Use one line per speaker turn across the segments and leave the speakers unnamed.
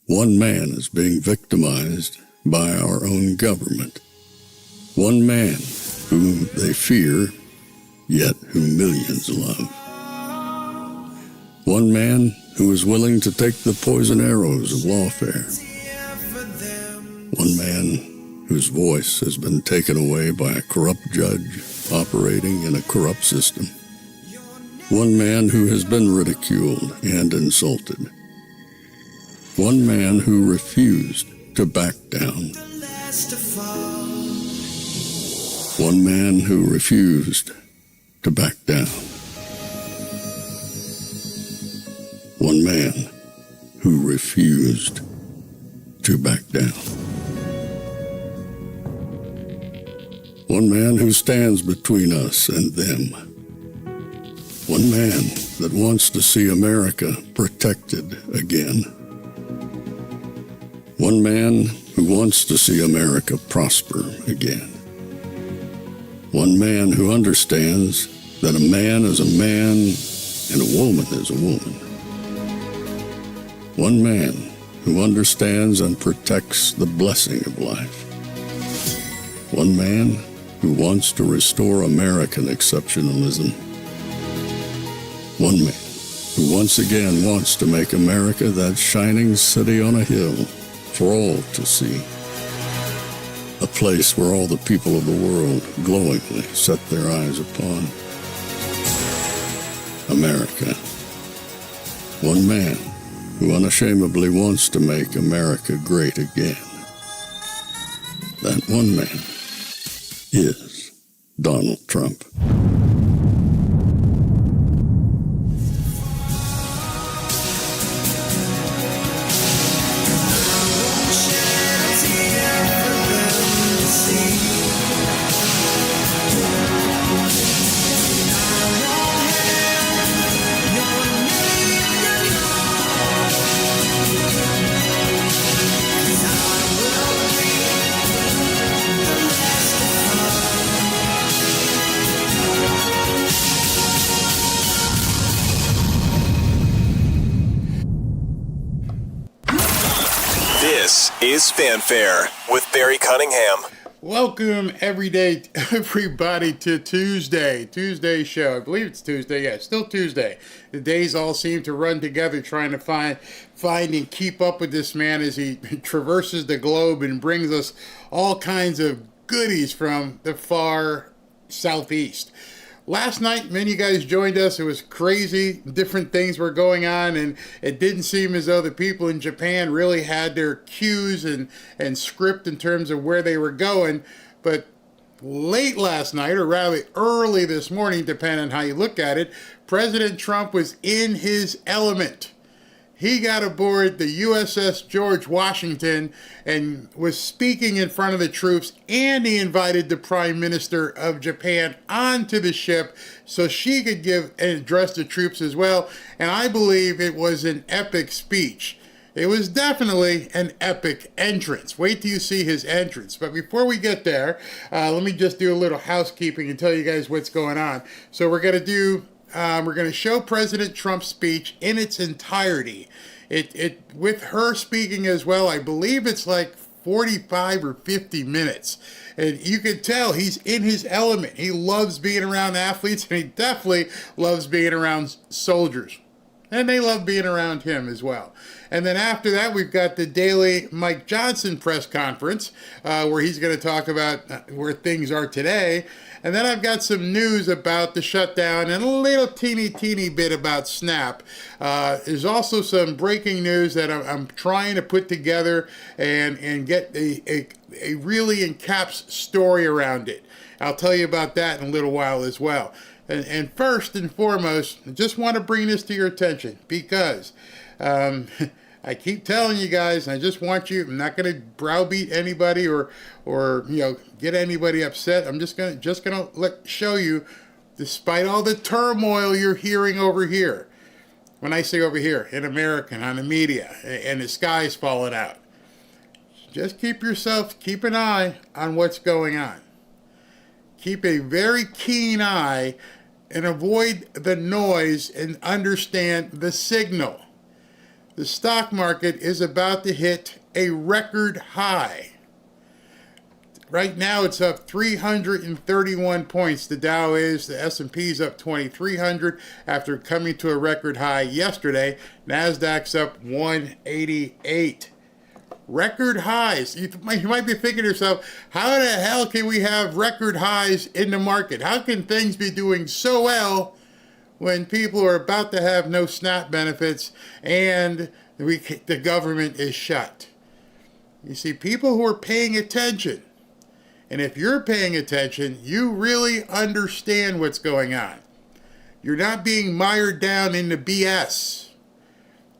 One man is being victimized by our own government. One man whom they fear, yet who millions love. One man who is willing to take the poison arrows of lawfare. One man whose voice has been taken away by a corrupt judge operating in a corrupt system. One man who has been ridiculed and insulted. One man who refused to back down. One man who refused to back down. One man who refused to back down. One man who stands between us and them. One man that wants to see America protected again. One man who wants to see America prosper again. One man who understands that a man is a man and a woman is a woman. One man who understands and protects the blessing of life. One man who wants to restore American exceptionalism. One man who once again wants to make America that shining city on a hill for all to see. A place where all the people of the world glowingly set their eyes upon. America. One man who unashamedly wants to make America great again. That one man is Donald Trump.
This is Fanfare with Barry Cunningham.
Welcome everybody to Tuesday show. I believe it's Tuesday. Yeah, still Tuesday. The days all seem to run together trying to find and keep up with this man as he traverses the globe and brings us all kinds of goodies from the far southeast. Last night, many of you guys joined us. It was crazy. Different things were going on, and it didn't seem as though the people in Japan really had their cues and script in terms of where they were going. But late last night, or rather early this morning, depending on how you look at it, President Trump was in his element. He got aboard the USS George Washington and was speaking in front of the troops, and he invited the Prime Minister of Japan onto the ship so she could give and address the troops as well. And I believe it was an epic speech. It was definitely an epic entrance. Wait till you see his entrance. But before we get there, let me just do a little housekeeping and tell you guys what's going on. So we're going to show President Trump's speech in its entirety. It with her speaking as well. I believe it's like 45 or 50 minutes. And you can tell he's in his element. He loves being around athletes, and he definitely loves being around soldiers. And they love being around him as well. And then after that, we've got the daily Mike Johnson press conference, where he's going to talk about where things are today. And then I've got some news about the shutdown and a little teeny bit about Snap. There's also some breaking news that I'm trying to put together and get a really encaps story around it. I'll tell you about that in a little while as well. And first and foremost, I just want to bring this to your attention because I keep telling you guys, I just want you, I'm not going to browbeat anybody or get anybody upset. I'm just going to show you, despite all the turmoil you're hearing over here, when I say over here, in America, on the media, and the sky's falling out, just keep an eye on what's going on. Keep a very keen eye and avoid the noise and understand the signal. The stock market is about to hit a record high. Right now it's up 331 points. The Dow is. The S&P is up 2,300 after coming to a record high yesterday. Nasdaq's up 188. Record highs. You might be thinking to yourself, how the hell can we have record highs in the market? How can things be doing so well when people are about to have no SNAP benefits and the government is shut? You see, people who are paying attention, and if you're paying attention, you really understand what's going on. You're not being mired down into BS.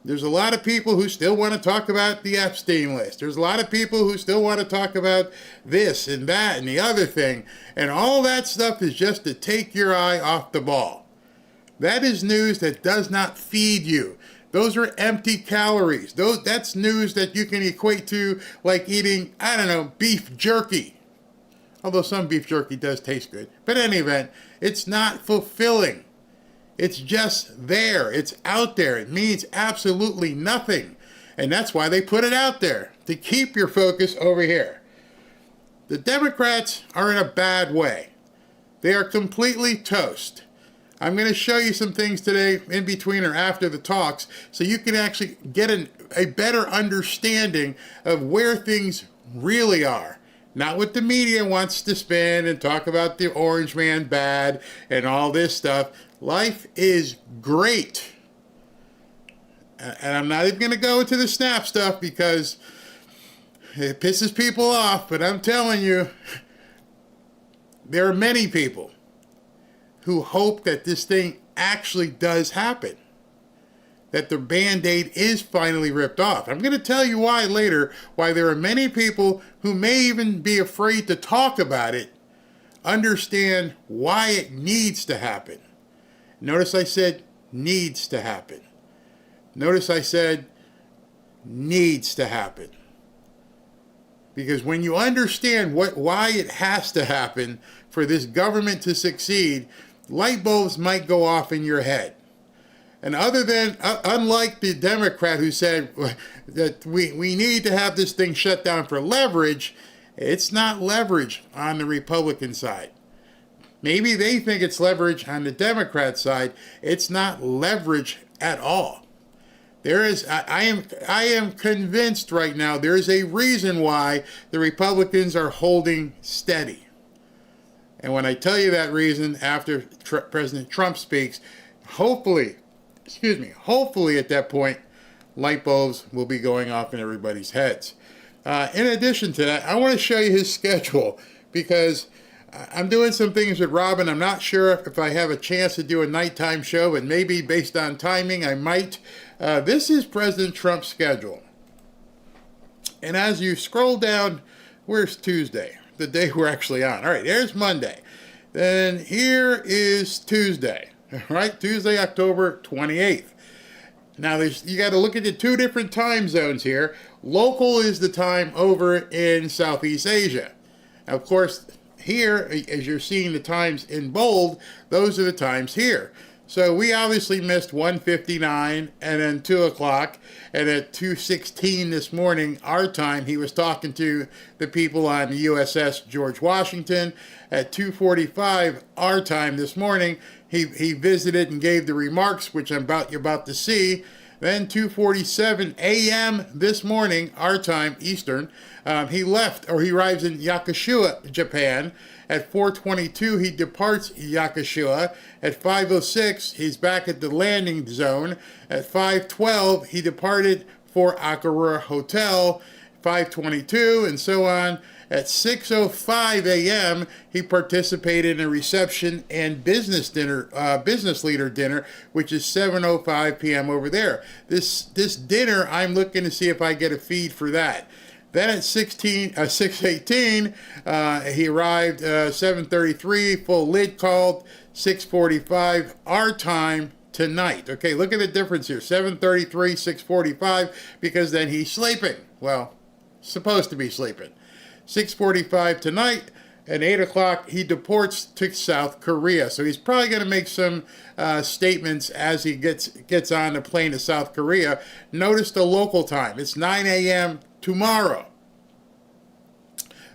There's a lot of people who still want to talk about the Epstein list. There's a lot of people who still want to talk about this and that and the other thing. And all that stuff is just to take your eye off the ball. That is news that does not feed you. Those are empty calories. That's news that you can equate to like eating, I don't know, beef jerky. Although some beef jerky does taste good. But in any event, it's not fulfilling. It's just there. It's out there. It means absolutely nothing. And that's why they put it out there, to keep your focus over here. The Democrats are in a bad way. They are completely toast. I'm going to show you some things today in between or after the talks so you can actually get a better understanding of where things really are. Not what the media wants to spin and talk about the orange man bad and all this stuff. Life is great. And I'm not even going to go into the SNAP stuff because it pisses people off. But I'm telling you, there are many people who hope that this thing actually does happen. That the Band-Aid is finally ripped off. I'm going to tell you why later, why there are many people who may even be afraid to talk about it, understand why it needs to happen. Notice I said needs to happen. Notice I said needs to happen. Because when you understand why it has to happen for this government to succeed, light bulbs might go off in your head. And unlike the Democrat who said that we need to have this thing shut down for leverage, it's not leverage on the Republican side. Maybe they think it's leverage on the Democrat side. It's not leverage at all. I am convinced right now there is a reason why the Republicans are holding steady. And when I tell you that reason after President Trump speaks, hopefully at that point, light bulbs will be going off in everybody's heads. In addition to that, I want to show you his schedule because I'm doing some things with Robin. I'm not sure if I have a chance to do a nighttime show, but maybe based on timing, I might. This is President Trump's schedule. And as you scroll down, where's Tuesday? The day we're actually on. All right, there's Monday. Then here is Tuesday. Right, Tuesday, October 28th. Now, you got to look at the two different time zones here. Local is the time over in Southeast Asia. Now, of course, here, as you're seeing the times in bold, those are the times here. So we obviously missed 1:59 and then 2 o'clock. And at 2:16 this morning, our time, he was talking to the people on the USS George Washington. At 2:45 our time this morning, he visited and gave the remarks, which you're about to see. Then 2:47 a.m. this morning, our time, Eastern, he arrives in Yakushima, Japan. At 4:22, he departs Yakushima. At 5:06, he's back at the landing zone. At 5:12, he departed for Akura Hotel. 5:22, and so on. At 6:05 a.m., he participated in a reception and business leader dinner, which is 7:05 p.m. over there. This dinner, I'm looking to see if I get a feed for that. Then at 6:18, he arrived 7:33, full lid called, 6:45 our time tonight. Okay, look at the difference here, 7:33, 6:45, because then he's sleeping. Well, supposed to be sleeping. 6:45 tonight, At 8 o'clock, he deports to South Korea. So he's probably going to make some statements as he gets on the plane to South Korea. Notice the local time. It's 9 a.m. tomorrow.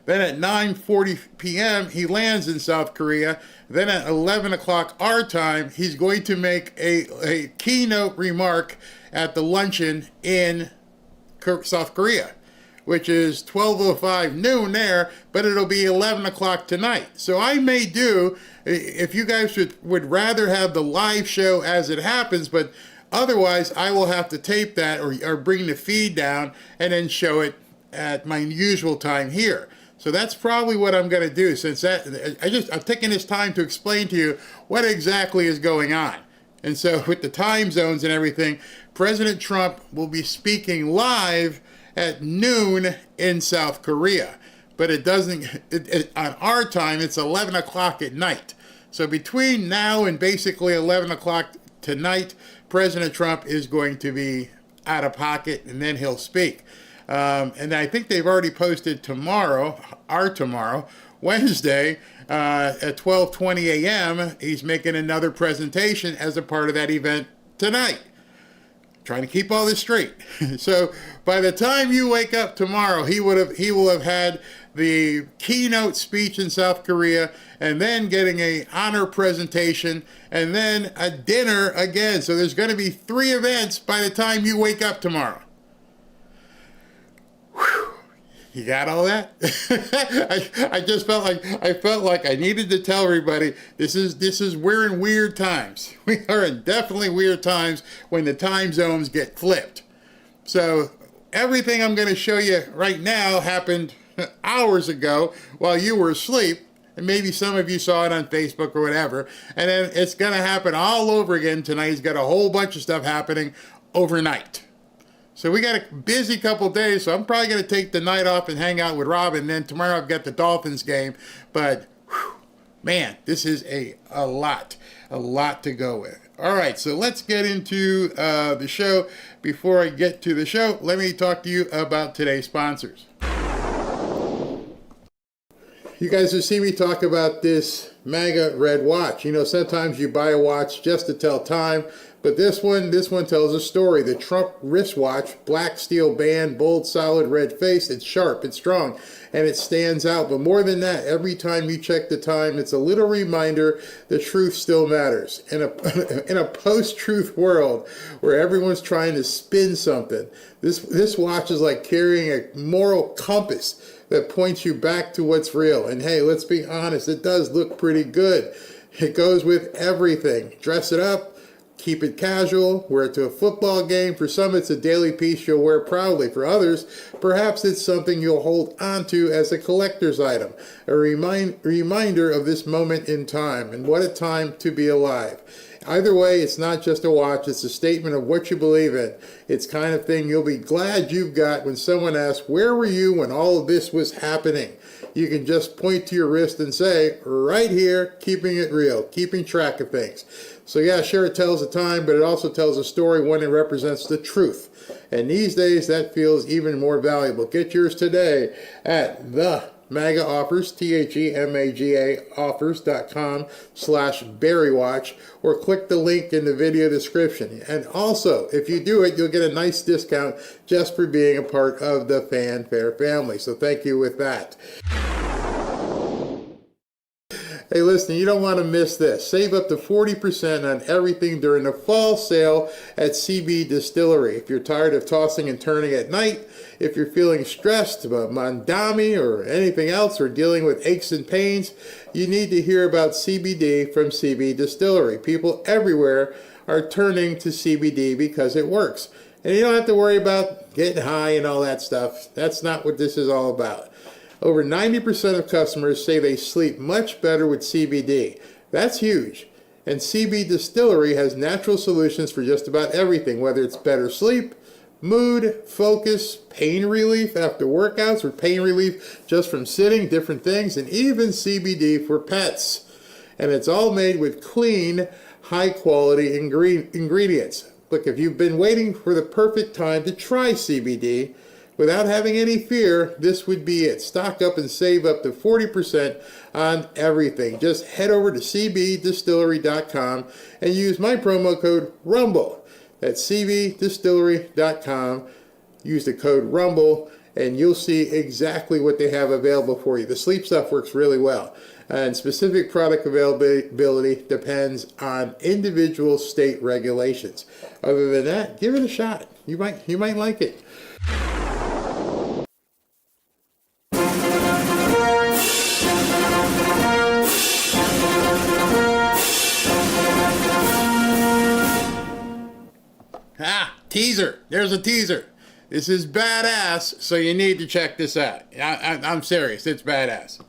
Then at 9:40 p.m., he lands in South Korea. Then at 11 o'clock our time, he's going to make a keynote remark at the luncheon in South Korea, which is 12:05 noon there, but it'll be 11 o'clock tonight. So I may do, if you guys would rather have the live show as it happens, but otherwise I will have to tape that or bring the feed down and then show it at my usual time here. So that's probably what I'm going to do, since I'm taking this time to explain to you what exactly is going on. And so with the time zones and everything, President Trump will be speaking live at noon in South Korea. But it doesn't, on our time, it's 11 o'clock at night. So between now and basically 11 o'clock tonight, President Trump is going to be out of pocket, and then he'll speak. And I think they've already posted tomorrow, Wednesday, at 12:20 a.m., he's making another presentation as a part of that event tonight. Trying to keep all this straight. So by the time you wake up tomorrow, he will have had the keynote speech in South Korea, and then getting a honor presentation, and then a dinner again. So there's going to be 3 events by the time you wake up tomorrow. You got all that? I just felt like I needed to tell everybody we're in weird times. We are in definitely weird times when the time zones get flipped. So everything I'm going to show you right now happened hours ago while you were asleep, and maybe some of you saw it on Facebook or whatever. And then it's going to happen all over again tonight. He's got a whole bunch of stuff happening overnight. So we got a busy couple days, so I'm probably going to take the night off and hang out with Robin. Then tomorrow I've got the Dolphins game. But, man, this is a lot to go with. All right, so let's get into the show. Before I get to the show, let me talk to you about today's sponsors. You guys have seen me talk about this MAGA red watch. You know, sometimes you buy a watch just to tell time, but this one tells a story. The Trump wristwatch, black steel band, bold, solid red face. It's sharp, it's strong, and it stands out. But more than that, every time you check the time, it's a little reminder the truth still matters. In a post-truth world where everyone's trying to spin something, this watch is like carrying a moral compass that points you back to what's real. And hey, let's be honest, it does look pretty good. It goes with everything. Dress it up, keep it casual, wear it to a football game. For some, it's a daily piece you'll wear proudly. For others, perhaps it's something you'll hold onto as a collector's item, a reminder of this moment in time, and what a time to be alive. Either way, it's not just a watch, it's a statement of what you believe in. It's the kind of thing you'll be glad you've got when someone asks, where were you when all of this was happening? You can just point to your wrist and say, right here, keeping it real, keeping track of things. So yeah, sure, it tells the time, but it also tells a story, one that represents the truth. And these days, that feels even more valuable. Get yours today at the MAGA offers, THEMAGA offers.com/BarryWatch, or click the link in the video description. And also, if you do it, you'll get a nice discount just for being a part of the Fanfare family. So thank you with that. Hey, listen, you don't want to miss this. Save up to 40% on everything during the fall sale at CB Distillery. If you're tired of tossing and turning at night, if you're feeling stressed about Mondami or anything else, or dealing with aches and pains, you need to hear about CBD from CB Distillery. People everywhere are turning to CBD because it works. And you don't have to worry about getting high and all that stuff. That's not what this is all about. Over 90% of customers say they sleep much better with CBD. That's huge. And CB Distillery has natural solutions for just about everything, whether it's better sleep, mood, focus, pain relief after workouts, or pain relief just from sitting, different things, and even CBD for pets. And it's all made with clean, high-quality ingredients. Look, if you've been waiting for the perfect time to try CBD, without having any fear, this would be it. Stock up and save up to 40% on everything. Just head over to cbdistillery.com and use my promo code RUMBLE. That's cbdistillery.com. Use the code RUMBLE and you'll see exactly what they have available for you. The sleep stuff works really well. And specific product availability depends on individual state regulations. Other than that, give it a shot. You might like it. Teaser. There's a teaser. This is badass, so you need to check this out. I'm serious. It's badass.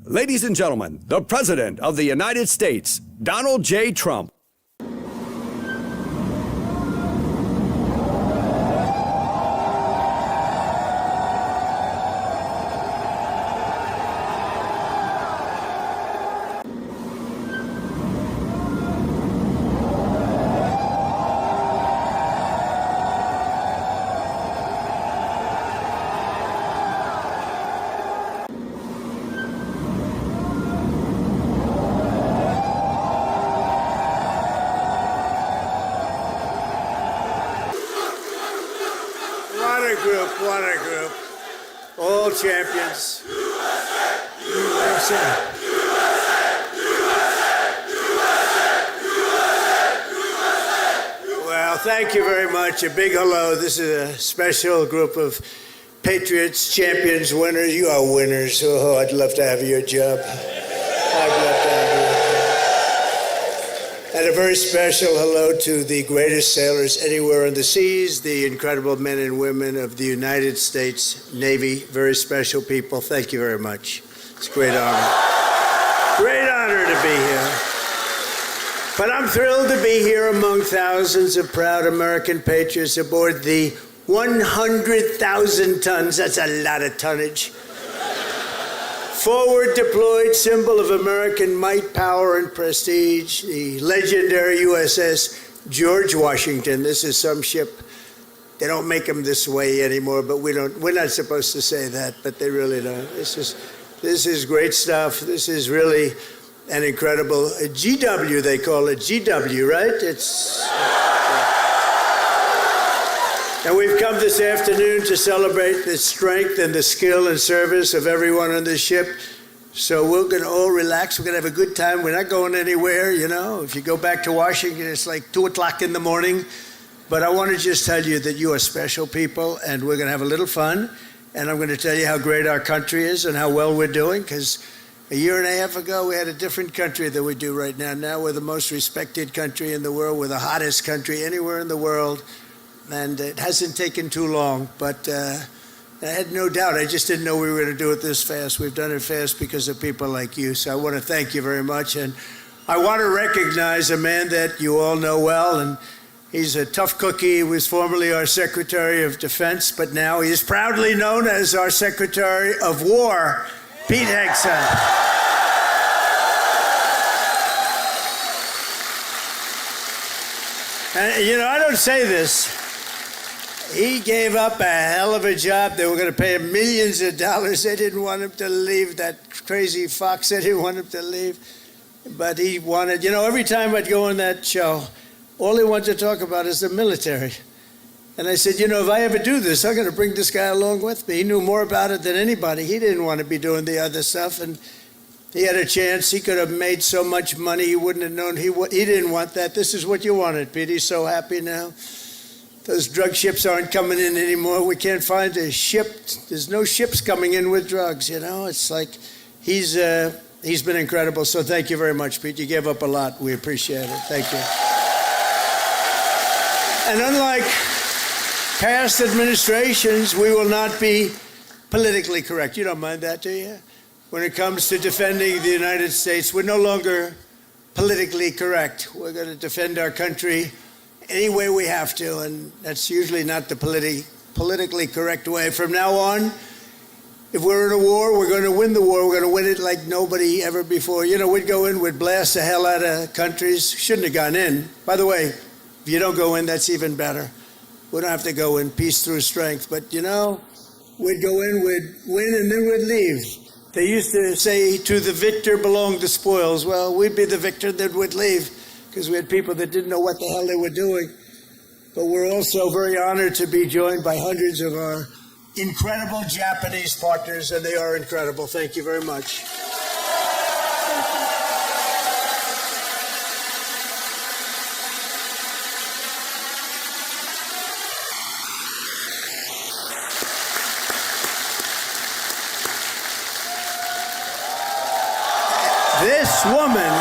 Ladies and gentlemen, the President of the United States, Donald J. Trump.
What a group. All champions. USA. Well, thank you very much. A big hello. This is a special group of patriots, champions, winners. You are winners. Oh, I'd love to have your job. I'd love to have your job. And a very special hello to the greatest sailors anywhere on the seas, the incredible men and women of the United States Navy. Very special people. Thank you very much. It's a great honor. Great honor to be here. But I'm thrilled to be here among thousands of proud American patriots aboard the 100,000 tons. That's a lot of tonnage. Forward deployed symbol of American might, power, and prestige, the legendary USS George Washington. This is some ship. They don't make them this way anymore, but we're not supposed to say that, but they really don't. This is great stuff. This is really an incredible GW, they call it GW, right? And we've come this afternoon to celebrate the strength and the skill and service of everyone on this ship. So we're going to all relax. We're going to have a good time. We're not going anywhere, you know. If you go back to Washington, it's like 2 o'clock in the morning. But I want to just tell you that you are special people, and we're going to have a little fun. And I'm going to tell you how great our country is and how well we're doing, because a year and a half ago, we had a different country than we do right now. Now we're the most respected country in the world. We're the hottest country anywhere in the world. And it hasn't taken too long, but I had no doubt. I just didn't know we were going to do it this fast. We've done it fast because of people like you. So I want to thank you very much. And I want to recognize a man that you all know well. And he's a tough cookie. He was formerly our Secretary of Defense, but now he is proudly known as our Secretary of War, Pete Hegseth. And, you know, I don't say this. He gave up a hell of a job. They were going to pay him millions of dollars. They didn't want him to leave. That crazy Fox said he wanted him to leave. But he wanted, you know, every time I'd go on that show, all he wanted to talk about is the military. And I said, you know, if I ever do this, I'm going to bring this guy along with me. He knew more about it than anybody. He didn't want to be doing the other stuff. And he had a chance. He could have made so much money. He wouldn't have known. He didn't want that. This is what you wanted, Pete. He's so happy now. Those drug ships aren't coming in anymore. We can't find a ship. There's no ships coming in with drugs, you know. It's like he's been incredible. So thank you very much, Pete. You gave up a lot. We appreciate it. Thank you. And unlike past administrations, we will not be politically correct. You don't mind that, do you? When it comes to defending the United States, we're no longer politically correct. We're going to defend our country any way we have to, and that's usually not the politically correct way. From now on, if we're in a war, we're going to win the war. We're going to win it like nobody ever before. You know, we'd go in, we'd blast the hell out of countries. Shouldn't have gone in. By the way, if you don't go in, that's even better. We don't have to go in, peace through strength. But, you know, we'd go in, we'd win, and then we'd leave. They used to say, to the victor belong the spoils. Well, we'd be the victor, then we'd leave, because we had people that didn't know what the hell they were doing. But we're also very honored to be joined by hundreds of our incredible Japanese partners, and they are incredible. Thank you very much. This woman,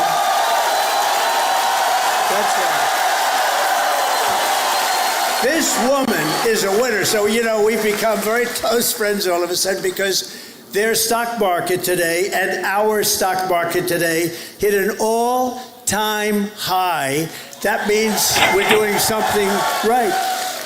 that's right. This woman is a winner. So, you know, we've become very close friends all of a sudden because their stock market today and our stock market today hit an all-time high. That means we're doing something right.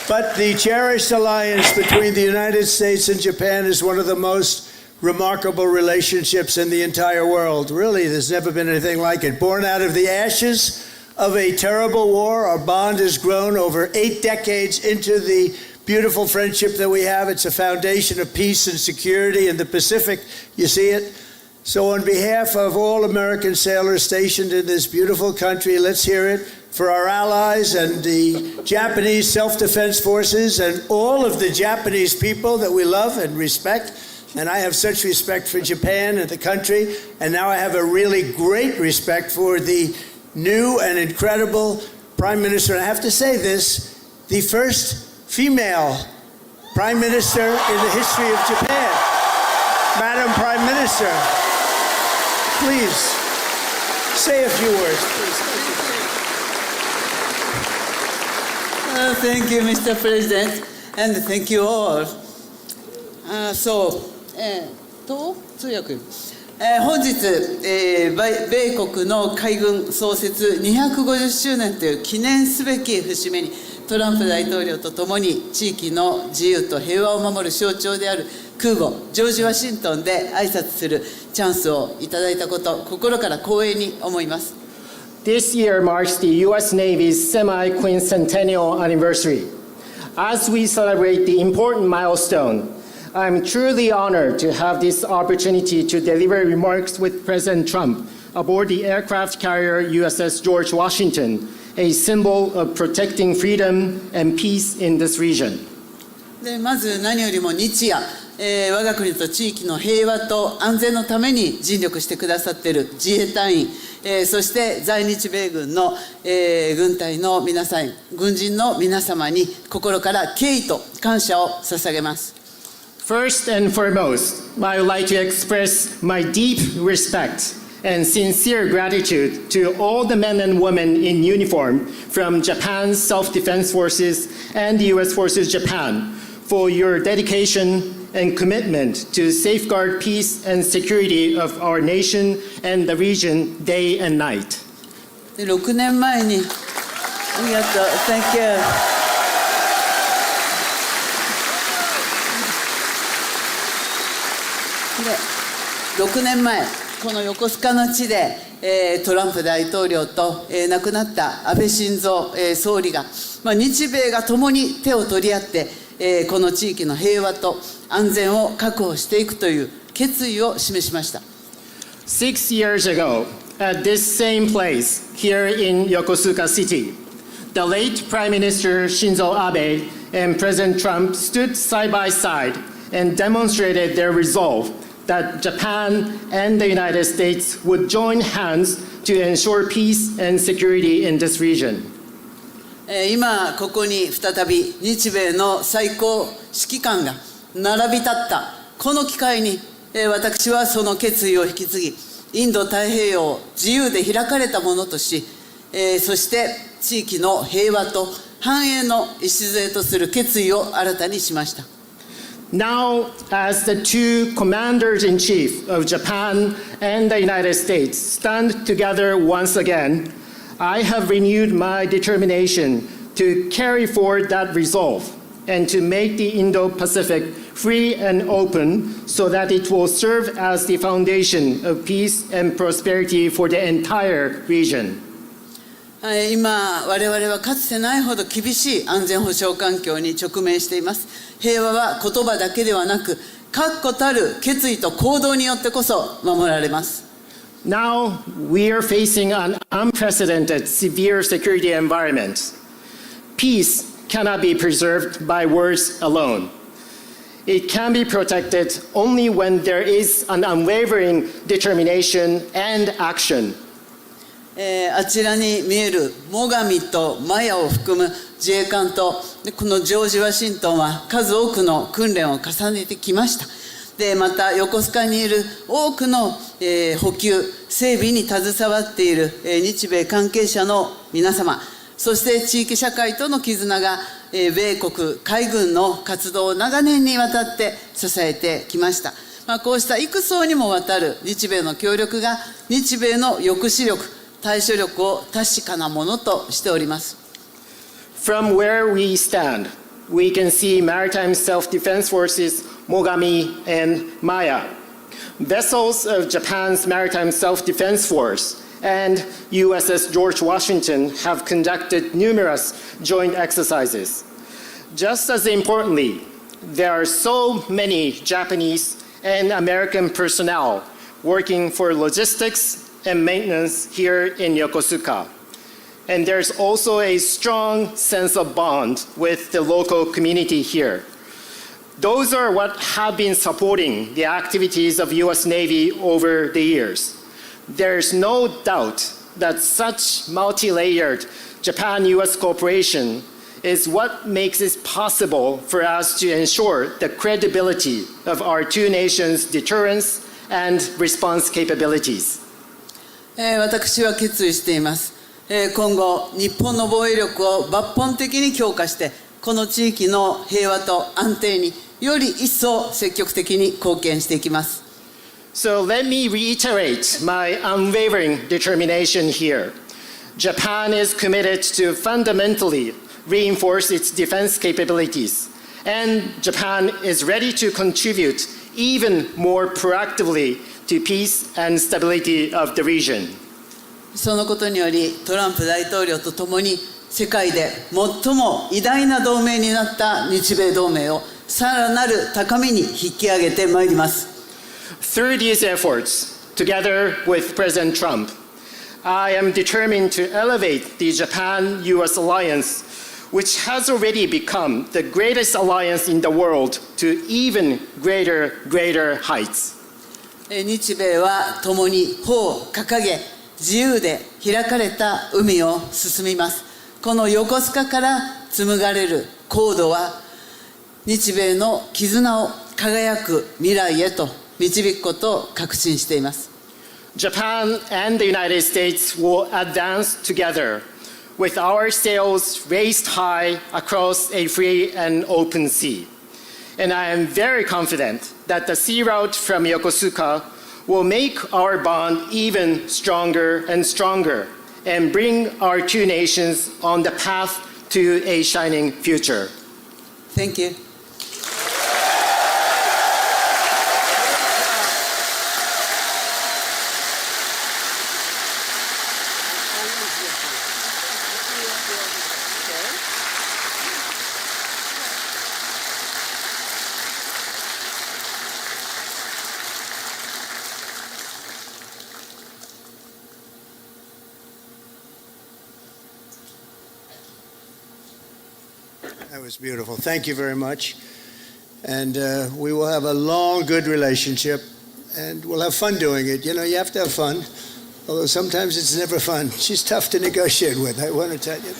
But the cherished alliance between the United States and Japan is one of the most remarkable relationships in the entire world. Really, there's never been anything like it. Born out of the ashes of a terrible war, our bond has grown over 8 decades into the beautiful friendship that we have. It's a foundation of peace and security in the Pacific. You see it? So on behalf of all American sailors stationed in this beautiful country, let's hear it for our allies and the Japanese self-defense forces and all of the Japanese people that we love and respect. And I have such respect for Japan and the country, and now I have a really great respect for the new and incredible Prime Minister. And I have to say this, the first female Prime Minister in the history of Japan. Madam Prime Minister, please say a few words, please.
Thank you, Mr. President, and thank you all. 通訳。本日、米国の海軍創設250周年という記念すべき節目にトランプ大統領とともに地域の自由と平和を守る象徴である空母ジョージ・ワシントンで挨拶するチャンスをいただいたこと心から光栄に思います。
This year marks the U.S. Navy's semi-quincentennial anniversary. As we celebrate the important milestone, I'm truly honored to have this opportunity to deliver remarks with President Trump aboard the aircraft carrier USS George Washington, a symbol of protecting freedom and peace in this region.
でまず何よりも日夜、我が国と地域の平和と安全のために尽力してくださっている自衛隊員、そして在日米軍の、軍隊の皆さん、軍人の皆様に心から敬意と感謝を捧げます。
First and foremost, I would like to express my deep respect and sincere gratitude to all the men and women in uniform from Japan's Self-Defense Forces and the U.S. Forces Japan for your dedication and commitment to safeguard peace and security of our nation and the region day and night.
6年前に、ありがとう、Thank you. 6年前、この横須賀の地で、トランプ大統領と、亡くなった安倍晋三、総理が、日米が共に手を取り合って、この地域の平和と安全を確保していくという決意を示しました。
6 years ago, at this same place here in Yokosuka City, the late Prime Minister Shinzo Abe and President Trump stood side by side and demonstrated their resolve that Japan and the United States would join hands to ensure peace and security in this region.
今ここに再び日米の最高指揮官が並び立ったこの機会に、私はその決意を引き継ぎインド太平洋を自由で開かれたものとし、そして地域の平和と繁栄の礎とする決意を新たにしました。
Now, as the two commanders-in-chief of Japan and the United States stand together once again, I have renewed my determination to carry forward that resolve and to make the Indo-Pacific free and open so that it will serve as the foundation of peace and prosperity for the entire region.
今、我々はかつてないほど厳しい安全保障環境に直面しています。平和は言葉だけではなく、確固たる決意と行動によってこそ守られます。
Now we are facing an unprecedented severe security environment. Peace cannot be preserved by words alone. It can be protected only when there is an unwavering determination and action.
あちらに見える最上とマヤを含む自衛官とこのジョージ・ワシントンは数多くの訓練を重ねてきました。でまた横須賀にいる多くの、補給整備に携わっている、日米関係者の皆様、そして地域社会との絆が、米国海軍の活動を長年にわたって支えてきました。こうした幾層にもわたる日米の協力が日米の抑止力対処力を確かなものとしております。
From where we stand, we can see Maritime Self-Defense Forces Mogami and Maya, vessels of Japan's Maritime Self-Defense Force, and USS George Washington have conducted numerous joint exercises. Just as importantly, there are so many Japanese and American personnel working for logistics and maintenance here in Yokosuka. And there's also a strong sense of bond with the local community here. Those are what have been supporting the activities of US Navy over the years. There's no doubt that such multi-layered Japan-US cooperation is what makes it possible for us to ensure the credibility of our two nations' deterrence and response capabilities.
私は決意しています。今後、日本の防衛力を抜本的に強化して、この地域の平和と安定により一層積極的に貢献していきます。
So let me reiterate my unwavering determination here. Japan is committed to fundamentally reinforce its defense capabilities, and Japan is ready to contribute even more proactively to peace and stability of the region.
そのことにより、トランプ大統領とともに世界で最も偉大な同盟になった日米同盟をさらなる高みに引き上げてまいります。
Through these efforts, together with President Trump, I am determined to elevate the Japan-US alliance, which has already become the greatest alliance in the world, to even greater heights.
日米は共に帆を掲げ、自由で開かれた海を進みます。この横須賀から紡がれる航路は、日米の絆を輝く未来へと導くことを確信しています。
Japan and the United States will advance together with our sails raised high across a free and open sea. And I am very confident that the sea route from Yokosuka will make our bond even stronger and stronger and bring our two nations on the path to a shining future.
Thank you.
That was beautiful. Thank you very much. And we will have a long, good relationship, and we'll have fun doing it. You know, you have to have fun, although sometimes it's never fun. She's tough to negotiate with, I want to tell you.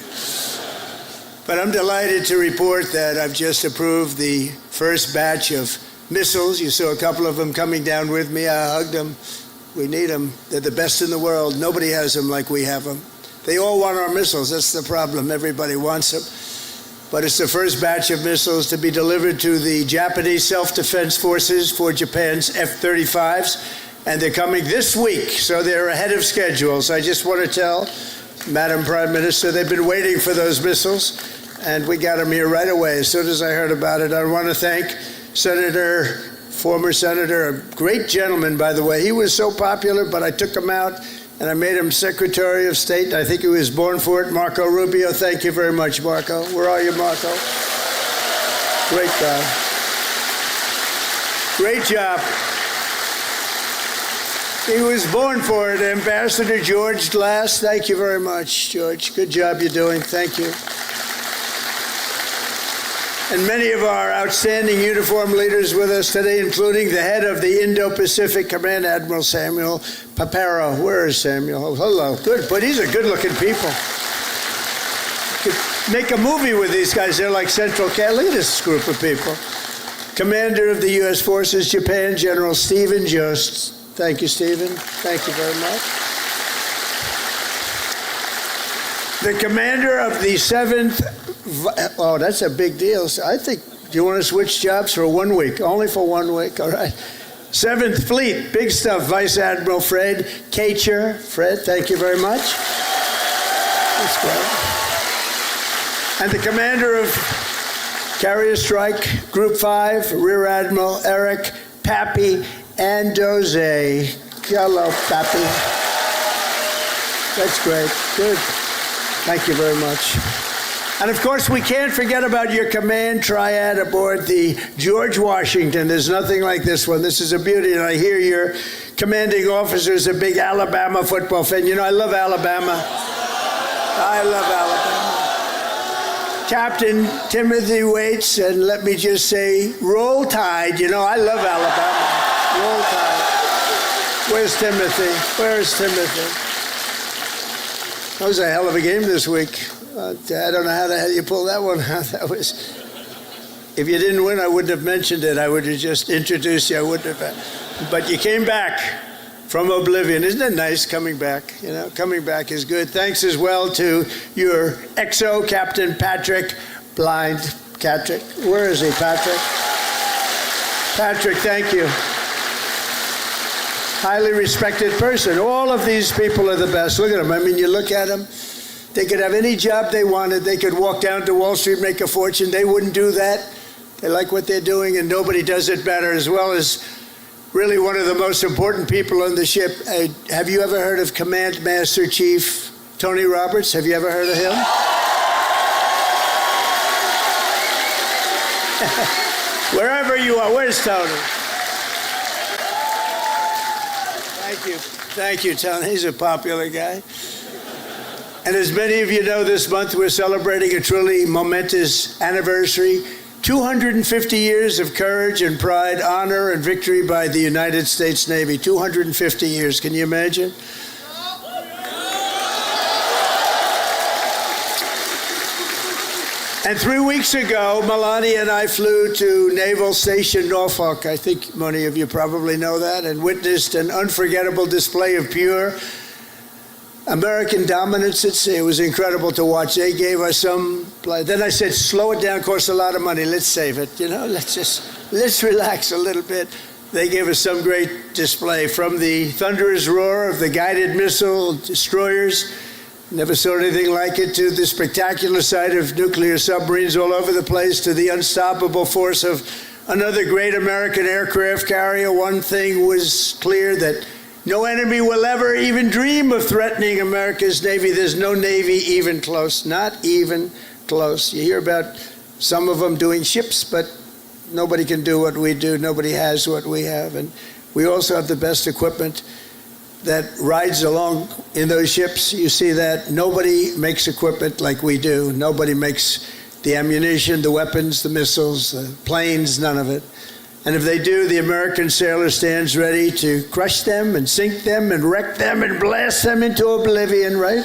But I'm delighted to report that I've just approved the first batch of missiles. You saw a couple of them coming down with me. I hugged them. We need them. They're the best in the world. Nobody has them like we have them. They all want our missiles. That's the problem. Everybody wants them. But it's the first batch of missiles to be delivered to the Japanese self-defense forces for Japan's F-35s, and they're coming this week, so they're ahead of schedule. So I just want to tell Madam Prime Minister, they've been waiting for those missiles, and we got him here right away as soon as I heard about it. I want to thank former Senator, a great gentleman, by the way. He was so popular, but I took him out and I made him Secretary of State. I think he was born for it. Marco Rubio, thank you very much, Marco. Where are you, Marco? Great guy. Great job. He was born for it. Ambassador George Glass, thank you very much, George. Good job you're doing. Thank you. And many of our outstanding uniform leaders with us today, including the head of the Indo-Pacific Command, Admiral Samuel Paparo. Where is Samuel? Oh, hello. Good, but these are good-looking people. Could make a movie with these guys. They're like Central Cat. Look at this group of people. Commander of the U.S. Forces, Japan, General Stephen Jost. Thank you, Stephen. Thank you very much. The commander of the 7th, oh, that's a big deal. I think, do you want to switch jobs for 1 week? Only for 1 week, all right. 7th Fleet, big stuff, Vice Admiral Fred Kacher. Fred, thank you very much. That's great. And the commander of Carrier Strike Group 5, Rear Admiral Eric Pappy Andoze. Hello, Pappy. That's great. Good. Thank you very much. And of course, we can't forget about your command triad aboard the George Washington. There's nothing like this one. This is a beauty. And I hear your commanding officer is a big Alabama football fan. You know, I love Alabama. I love Alabama. Captain Timothy Waits, and let me just say, roll tide. You know, I love Alabama. Roll tide. Where's Timothy? Where's Timothy? That was a hell of a game this week. I don't know how the hell you pulled that one out. That was, if you didn't win, I wouldn't have mentioned it. I would have just introduced you. I wouldn't have. But you came back from oblivion. Isn't it nice coming back? You know, coming back is good. Thanks as well to your XO, Captain Patrick Blind. Patrick, where is he, Patrick? Patrick, thank you. Highly respected person. All of these people are the best. Look at them. I mean, you look at them. They could have any job they wanted. They could walk down to Wall Street, make a fortune. They wouldn't do that. They like what they're doing, and nobody does it better, as well as really one of the most important people on the ship. Have you ever heard of Command Master Chief Tony Roberts? Have you ever heard of him? Wherever you are, where's Tony? Thank you. Thank you, Tony. He's a popular guy. And as many of you know, this month we're celebrating a truly momentous anniversary. 250 years of courage and pride, honor and victory by the United States Navy. 250 years. Can you imagine? And 3 weeks ago, Melania and I flew to Naval Station Norfolk. I think many of you probably know that, and witnessed an unforgettable display of pure American dominance at sea. It was incredible to watch. They gave us some. Then I said, slow it down, costs a lot of money. Let's save it. You know, let's relax a little bit. They gave us some great display, from the thunderous roar of the guided missile destroyers. Never saw anything like it, to the spectacular sight of nuclear submarines all over the place, to the unstoppable force of another great American aircraft carrier. One thing was clear, that no enemy will ever even dream of threatening America's Navy. There's no Navy even close, not even close. You hear about some of them doing ships, but nobody can do what we do. Nobody has what we have. And we also have the best equipment that rides along in those ships. You see that. Nobody makes equipment like we do. Nobody makes the ammunition, the weapons, the missiles, the planes, none of it. And if they do, the American sailor stands ready to crush them and sink them and wreck them and blast them into oblivion, right?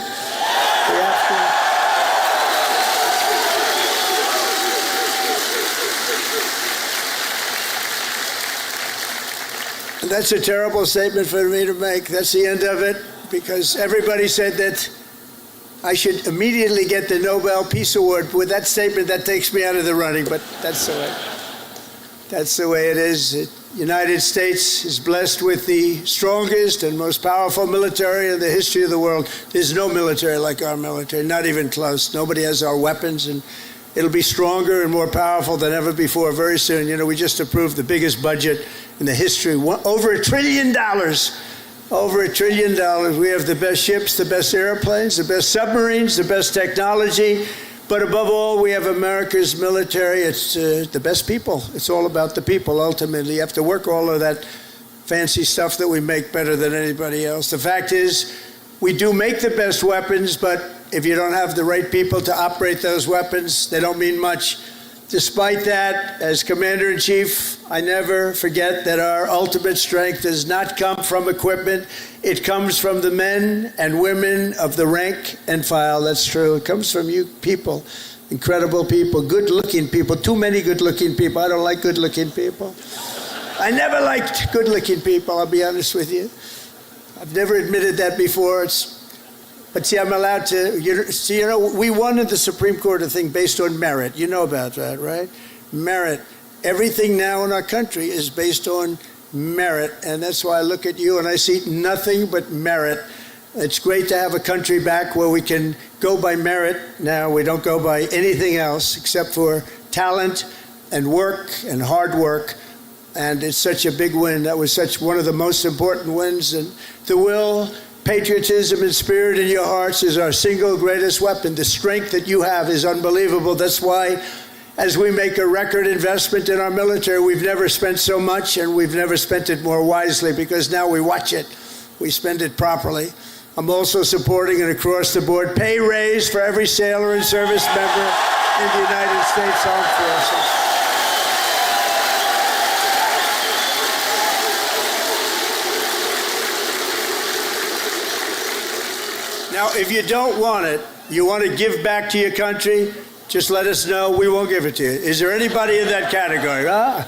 And that's a terrible statement for me to make. That's the end of it, because everybody said that I should immediately get the Nobel Peace Award. With that statement, that takes me out of the running, but that's the way. That's the way it is. The United States is blessed with the strongest and most powerful military in the history of the world. There's no military like our military, not even close. Nobody has our weapons, and It'll be stronger and more powerful than ever before very soon. You know, we just approved the biggest budget in the history, over $1 trillion. Over $1 trillion. We have the best ships, the best airplanes, the best submarines, the best technology. But above all, we have America's military. It's the best people. It's all about the people, ultimately. You have to work all of that fancy stuff that we make better than anybody else. The fact is, we do make the best weapons, but if you don't have the right people to operate those weapons, they don't mean much. Despite that, as Commander-in-Chief, I never forget that our ultimate strength does not come from equipment. It comes from the men and women of the rank and file. That's true. It comes from you people, incredible people, good-looking people, too many good-looking people. I don't like good-looking people. I never liked good-looking people, I'll be honest with you. I've never admitted that before. But see, I'm allowed to, we won in the Supreme Court a thing based on merit. You know about that, right? Merit. Everything now in our country is based on merit. And that's why I look at you and I see nothing but merit. It's great to have a country back where we can go by merit. Now, we don't go by anything else except for talent and work and hard work. And it's such a big win. That was such one of the most important wins. And the will, patriotism, and spirit in your hearts is our single greatest weapon. The strength that you have is unbelievable. That's why, as we make a record investment in our military, we've never spent so much, and we've never spent it more wisely, because now we watch it. We spend it properly. I'm also supporting an across-the-board pay raise for every sailor and service member in the United States Armed Forces. Now, if you don't want it, you want to give back to your country, just let us know. We won't give it to you. Is there anybody in that category? Huh?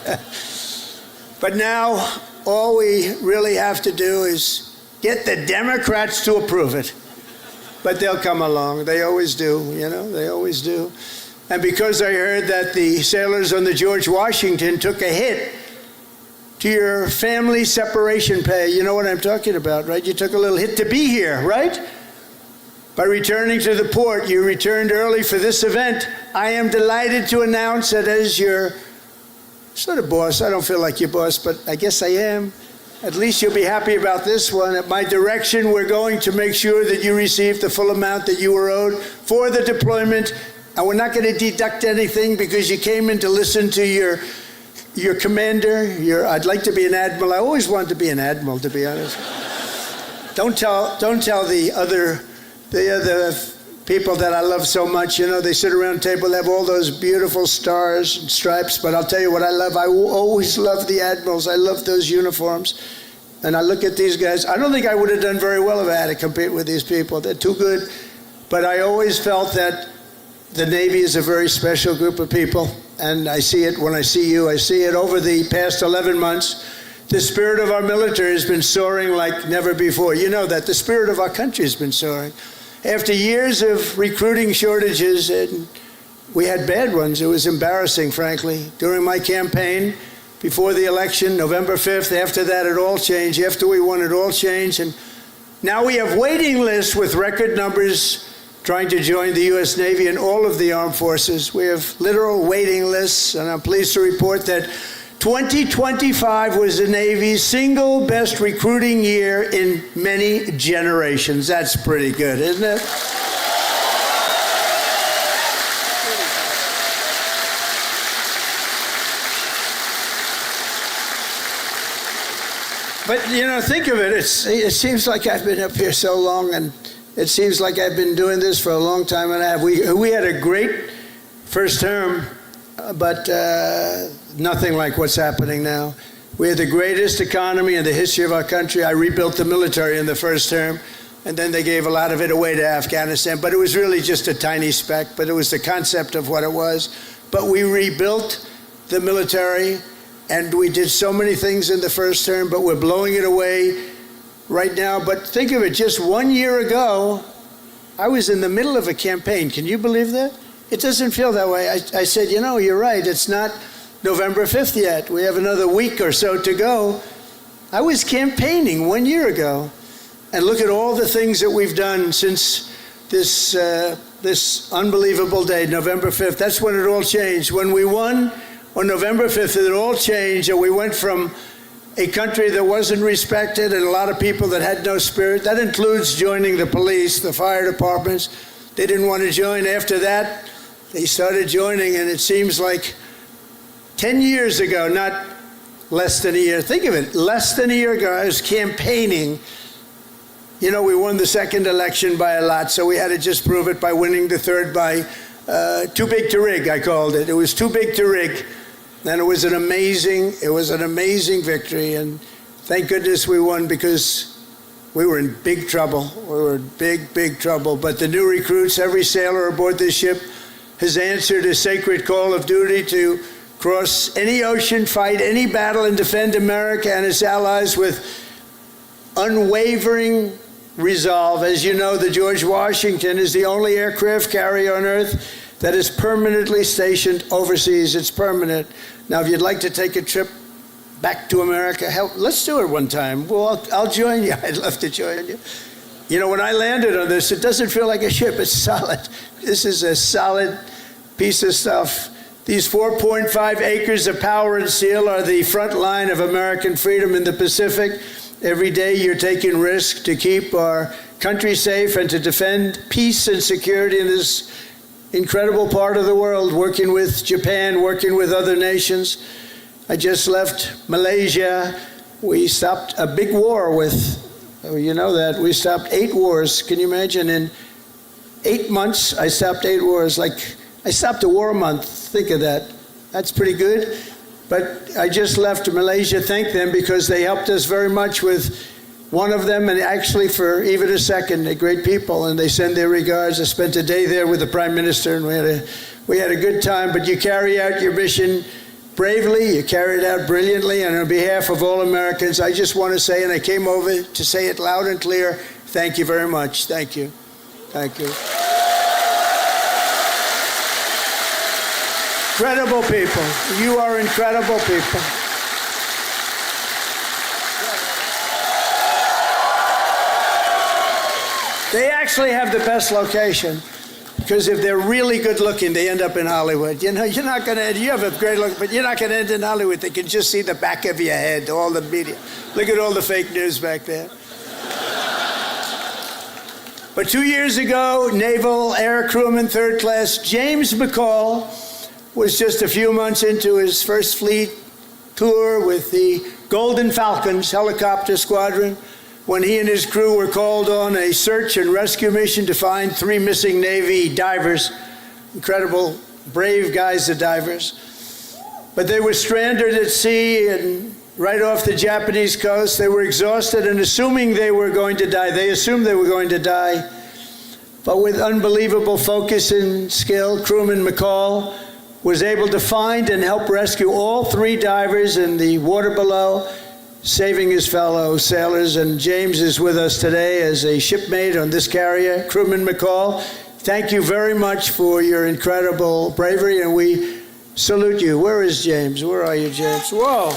But now, all we really have to do is get the Democrats to approve it. But they'll come along. They always do, they always do. And because I heard that the sailors on the George Washington took a hit to your family separation pay, you know what I'm talking about, right? You took a little hit to be here, right? By returning to the port, you returned early for this event. I am delighted to announce that as your sort of boss, I don't feel like your boss, but I guess I am. At least you'll be happy about this one. At my direction, we're going to make sure that you receive the full amount that you were owed for the deployment. And we're not going to deduct anything because you came in to listen to your commander. I'd like to be an admiral. I always wanted to be an admiral, to be honest. Don't tell the other people that I love so much, they sit around the table, they have all those beautiful stars and stripes, but I'll tell you what I love. I always love the admirals. I love those uniforms. And I look at these guys. I don't think I would have done very well if I had to compete with these people. They're too good. But I always felt that the Navy is a very special group of people. And I see it when I see you. I see it over the past 11 months. The spirit of our military has been soaring like never before. You know that. The spirit of our country has been soaring. After years of recruiting shortages, and we had bad ones, it was embarrassing, frankly. During my campaign, before the election, November 5th, after that it all changed. After we won, it all changed. And now we have waiting lists with record numbers trying to join the U.S. Navy and all of the armed forces. We have literal waiting lists, and I'm pleased to report that 2025 was the Navy's single best recruiting year in many generations. That's pretty good, isn't it? But, think of it. It seems like I've been up here so long, and it seems like I've been doing this for a long time and a half. We had a great first term, but nothing like what's happening now. We had the greatest economy in the history of our country. I rebuilt the military in the first term, and then they gave a lot of it away to Afghanistan. But it was really just a tiny speck, but it was the concept of what it was. But we rebuilt the military, and we did so many things in the first term, but we're blowing it away right now. But think of it, just 1 year ago, I was in the middle of a campaign. Can you believe that? It doesn't feel that way. I said, you're right. It's not November 5th yet. We have another week or so to go. I was campaigning 1 year ago. And look at all the things that we've done since this this unbelievable day, November 5th. That's when it all changed. When we won on November 5th, it all changed, and we went from a country that wasn't respected and a lot of people that had no spirit. That includes joining the police, the fire departments. They didn't want to join. After that, they started joining, and it seems like 10 years ago, not less than a year. Think of it, less than a year ago, I was campaigning. You know, we won the second election by a lot, so we had to just prove it by winning the third by too big to rig, I called it. It was too big to rig. And it was an amazing victory. And thank goodness we won, because we were in big trouble. We were in big trouble. But the new recruits, every sailor aboard this ship has answered a sacred call of duty to cross any ocean, fight any battle, and defend America and its allies with unwavering resolve. As you know, the George Washington is the only aircraft carrier on Earth that is permanently stationed overseas. It's permanent. Now, if you'd like to take a trip back to America, let's do it one time. Well, I'll join you. I'd love to join you. You know, when I landed on this, it doesn't feel like a ship. It's solid. This is a solid piece of stuff. These 4.5 acres of power and steel are the front line of American freedom in the Pacific. Every day you're taking risk to keep our country safe and to defend peace and security in this incredible part of the world, working with Japan, working with other nations. I just left Malaysia. We stopped a big war with, you know that, we stopped 8 wars. Can you imagine? In 8 months, I stopped 8 wars. Like, I stopped a war a month. Think of that. That's pretty good. But I just left Malaysia. Thank them, because they helped us very much with one of them, and actually for even a second, they're great people, and they send their regards. I spent a day there with the Prime Minister, and we had a good time. But you carry out your mission bravely, you carry it out brilliantly, and on behalf of all Americans, I just want to say, and I came over to say it loud and clear, thank you very much. Thank you. Thank you. Incredible people. You are incredible people. They actually have the best location, because if they're really good looking, they end up in Hollywood. You know, you're not going to, you have a great look, but you're not going to end in Hollywood. They can just see the back of your head, all the media. Look at all the fake news back there. But 2 years ago, Naval Air Crewman 3rd Class James McCall was just a few months into his first fleet tour with the Golden Falcons helicopter squadron, when he and his crew were called on a search and rescue mission to find 3 missing Navy divers. Incredible, brave guys, the divers. But they were stranded at sea and right off the Japanese coast. They were exhausted and assuming they were going to die. They assumed they were going to die. But with unbelievable focus and skill, crewman McCall was able to find and help rescue all 3 divers in the water below, saving his fellow sailors. And James is with us today as a shipmate on this carrier. Crewman McCall, thank you very much for your incredible bravery, and we salute you. Where is James? Where are you, James? Whoa.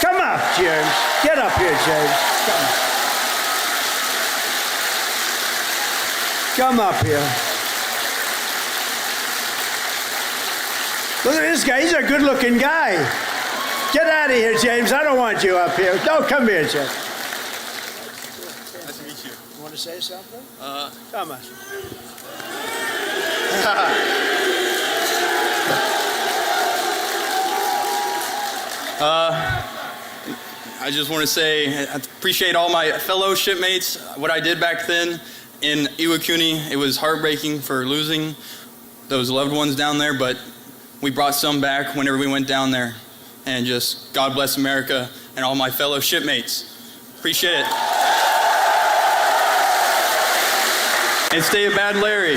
Come up, James. Get up here, James. Come up here. Look at this guy. He's a good-looking guy. Get out of here, James. I don't want you up here. No, come here, James.
Nice to meet you.
You want to say something? Come on.
I just want to say I appreciate all my fellow shipmates. What I did back then in Iwakuni, it was heartbreaking for losing those loved ones down there, but we brought some back whenever we went down there. And just God bless America and all my fellow shipmates. Appreciate it. And stay a bad Larry.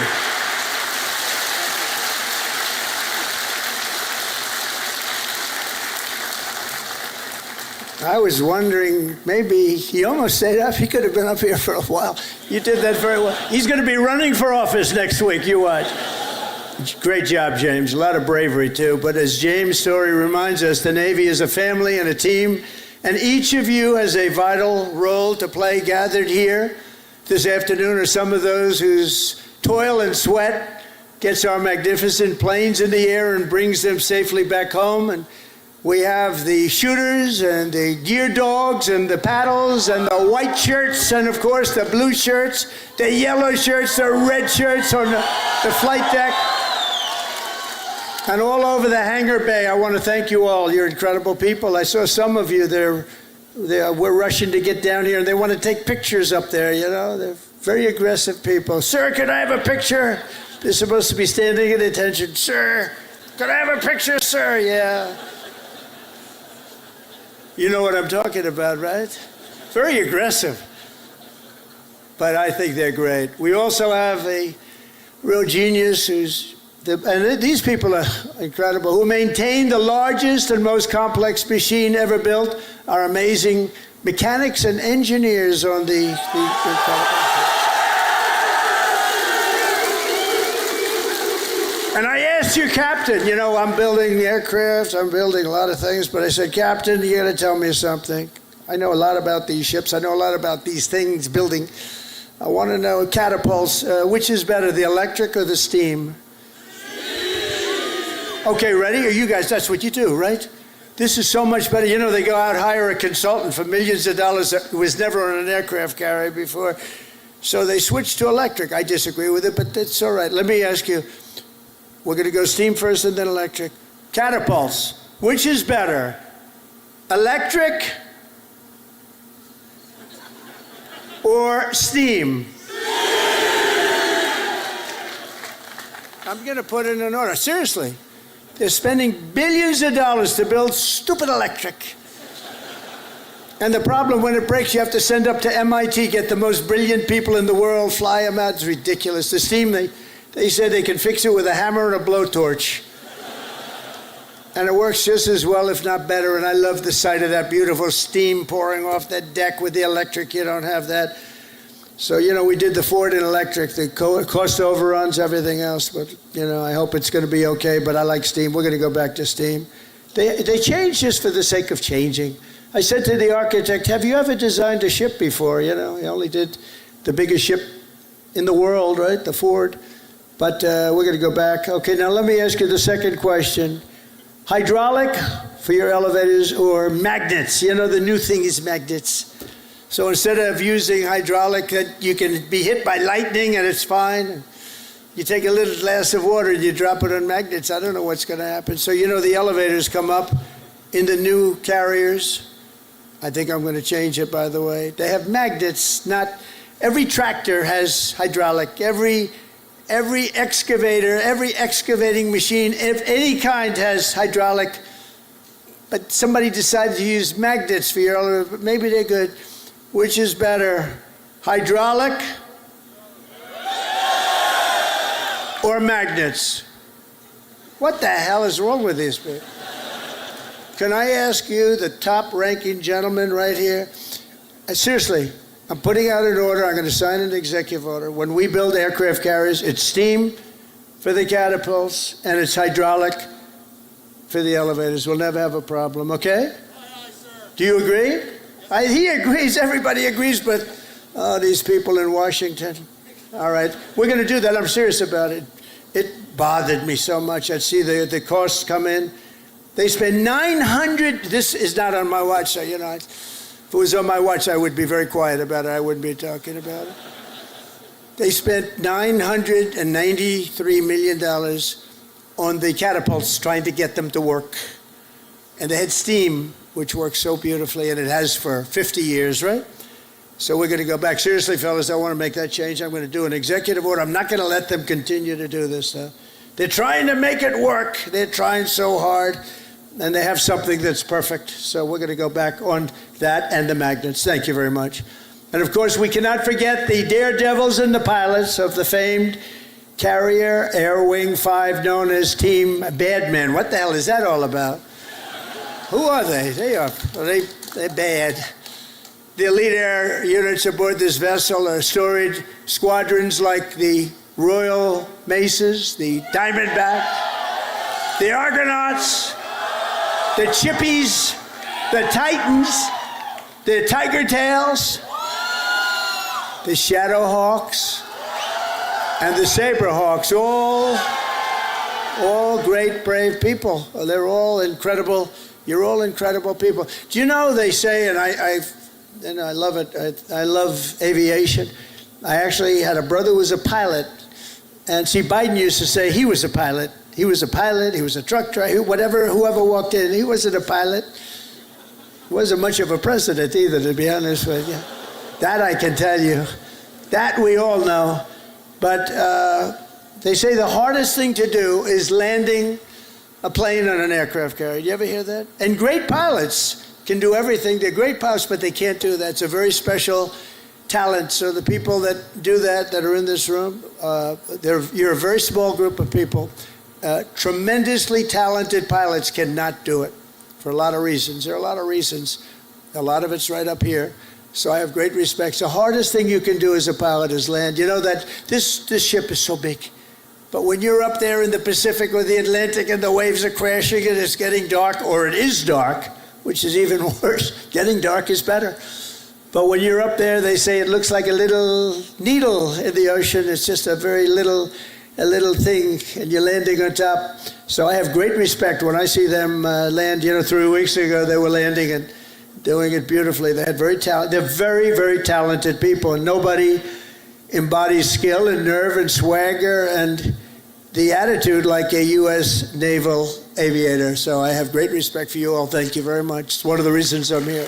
I was wondering, maybe he almost stayed up. He could have been up here for a while. You did that very well. He's going to be running for office next week. You watch. Great job, James. A lot of bravery, too. But as James' story reminds us, the Navy is a family and a team, and each of you has a vital role to play gathered here. this afternoon are some of those whose toil and sweat gets our magnificent planes in the air and brings them safely back home. And we have the shooters and the gear dogs and the paddles and the white shirts and, of course, the blue shirts, the yellow shirts, the red shirts on the flight deck. And all over the hangar bay, I want to thank you all. You're incredible people. I saw some of you there. We're rushing to get down here, and they want to take pictures up there, you know. They're very aggressive people. Sir, can I have a picture? They're supposed to be standing at attention. Sir, can I have a picture, sir? Yeah. You know what I'm talking about, right? Very aggressive. But I think they're great. We also have a real genius and these people are incredible, who maintain the largest and most complex machine ever built, are amazing mechanics and engineers on the And I asked your captain, you know, I'm building aircraft, I'm building a lot of things, but I said, Captain, you gotta tell me something. I know a lot about these ships, I know a lot about these things building. I want to know catapults, which is better, the electric or the steam? Okay, ready? Are you guys, that's what you do, right? This is so much better. You know, they go out, hire a consultant for millions of dollars that was never on an aircraft carrier before. So they switched to electric. I disagree with it, but that's all right. Let me ask you, we're going to go steam first and then electric. Catapults, which is better? Electric or steam? I'm going to put it in order. Seriously. They're spending billions of dollars to build stupid electric. And the problem, when it breaks, you have to send up to MIT, get the most brilliant people in the world, fly them out. It's ridiculous. The steam, they said they can fix it with a hammer and a blowtorch. And it works just as well, if not better. And I love the sight of that beautiful steam pouring off that deck. With the electric, you don't have that. So, you know, we did the Ford in electric, the cost overruns, everything else. But, you know, I hope it's going to be okay. But I like steam. We're going to go back to steam. They changed just for the sake of changing. I said to the architect, have you ever designed a ship before? You know, he only did the biggest ship in the world, right, the Ford. But we're going to go back. Okay, now let me ask you the second question. Hydraulic for your elevators or magnets? You know, the new thing is magnets. So instead of using hydraulic, you can be hit by lightning and it's fine. You take a little glass of water and you drop it on magnets. I don't know what's going to happen. So, you know, the elevators come up in the new carriers. I think I'm going to change it, by the way. They have magnets. Not every tractor has hydraulic. Every excavator, every excavating machine of any kind has hydraulic. But somebody decided to use magnets for your elevator. Maybe they're good. Which is better, hydraulic or magnets? What the hell is wrong with these people? Can I ask you, the top-ranking gentleman right here? Seriously, I'm putting out an order. I'm going to sign an executive order. When we build aircraft carriers, it's steam for the catapults and it's hydraulic for the elevators. We'll never have a problem, okay? Do you agree? He agrees, everybody agrees, but these people in Washington. All right, we're going to do that. I'm serious about it. It bothered me so much. I'd see the costs come in. They spend $900, this is not on my watch, so, you know, if it was on my watch, I would be very quiet about it. I wouldn't be talking about it. They spent $993 million on the catapults, trying to get them to work. And they had steam, which works so beautifully, and it has for 50 years, right? So we're going to go back. Seriously, fellas, I want to make that change. I'm going to do an executive order. I'm not going to let them continue to do this. They're trying to make it work. They're trying so hard, and they have something that's perfect. So we're going to go back on that and the magnets. Thank you very much. And, of course, we cannot forget the daredevils and the pilots of the famed Carrier Air Wing 5, known as Team Badmen. What the hell is that all about? Who are they? They're bad. The elite air units aboard this vessel are storied squadrons like the Royal Maces, the Diamondback, the Argonauts, the Chippies, the Titans, the Tiger Tails, the Shadowhawks, and the Saberhawks, all great, brave people. They're all incredible. You're all incredible people. Do you know, they say, and I love it, I love aviation. I actually had a brother who was a pilot, and see, Biden used to say he was a pilot. He was a pilot, he was a truck driver, whoever walked in, he wasn't a pilot. He wasn't much of a president either, to be honest with you. That I can tell you. That we all know. But they say the hardest thing to do is landing a plane on an aircraft carrier. You ever hear that? And great pilots can do everything. They're great pilots, but they can't do that. It's a very special talent. So the people that do that are in this room, you're a very small group of people. Tremendously talented pilots cannot do it for a lot of reasons. There are a lot of reasons. A lot of it's right up here. So I have great respect. The hardest thing you can do as a pilot is land. You know that this ship is so big. But when you're up there in the Pacific or the Atlantic and the waves are crashing and it's getting dark, or it is dark, which is even worse. Getting dark is better. But when you're up there, they say it looks like a little needle in the ocean. It's just a very little thing, and you're landing on top. So I have great respect when I see them land. 3 weeks ago they were landing and doing it beautifully. They had they're very, very talented people, and nobody embodies skill and nerve and swagger and the attitude like a U.S. naval aviator. So I have great respect for you all. Thank you very much. It's one of the reasons I'm here.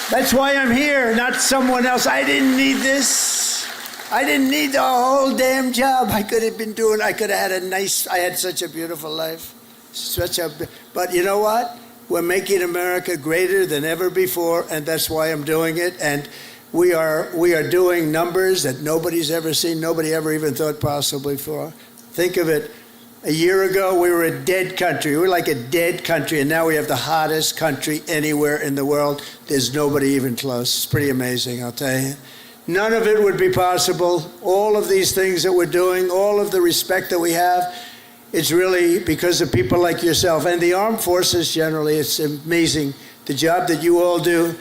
That's why I'm here, not someone else. I didn't need this. I didn't need the whole damn job. I could have had I had such a beautiful life. But you know what? We're making America greater than ever before, and that's why I'm doing it. And we are doing numbers that nobody's ever seen, nobody ever even thought possible before. Think of it. A year ago, we were a dead country. We were like a dead country, and now we have the hottest country anywhere in the world. There's nobody even close. It's pretty amazing, I'll tell you. None of it would be possible. All of these things that we're doing, all of the respect that we have, it's really because of people like yourself. And the armed forces generally, it's amazing. The job that you all do,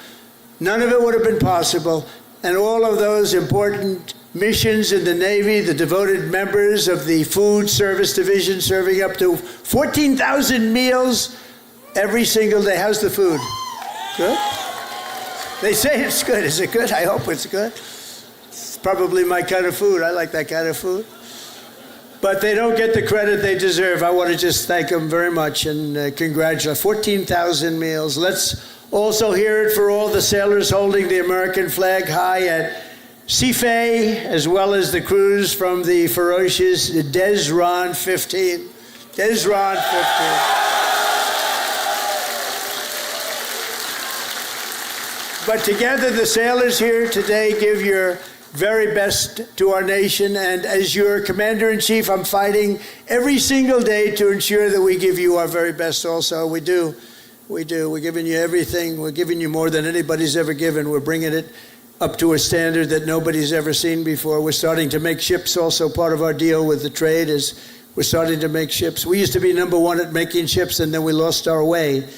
none of it would have been possible. And all of those important missions in the Navy, the devoted members of the Food Service Division serving up to 14,000 meals every single day. How's the food? Good? They say it's good. Is it good? I hope it's good. It's probably my kind of food. I like that kind of food. But they don't get the credit they deserve. I want to just thank them very much and congratulate. 14,000 meals. Let's also hear it for all the sailors holding the American flag high at Seafay, as well as the crews from the ferocious Desron 15. Desron 15. But together, the sailors here today give your very best to our nation. And as your commander-in-chief, I'm fighting every single day to ensure that we give you our very best also. We do. We're giving you everything. We're giving you more than anybody's ever given. We're bringing it up to a standard that nobody's ever seen before. We're starting to make ships also. Part of our deal with the trade is we're starting to make ships. We used to be number one at making ships, and then we lost our way.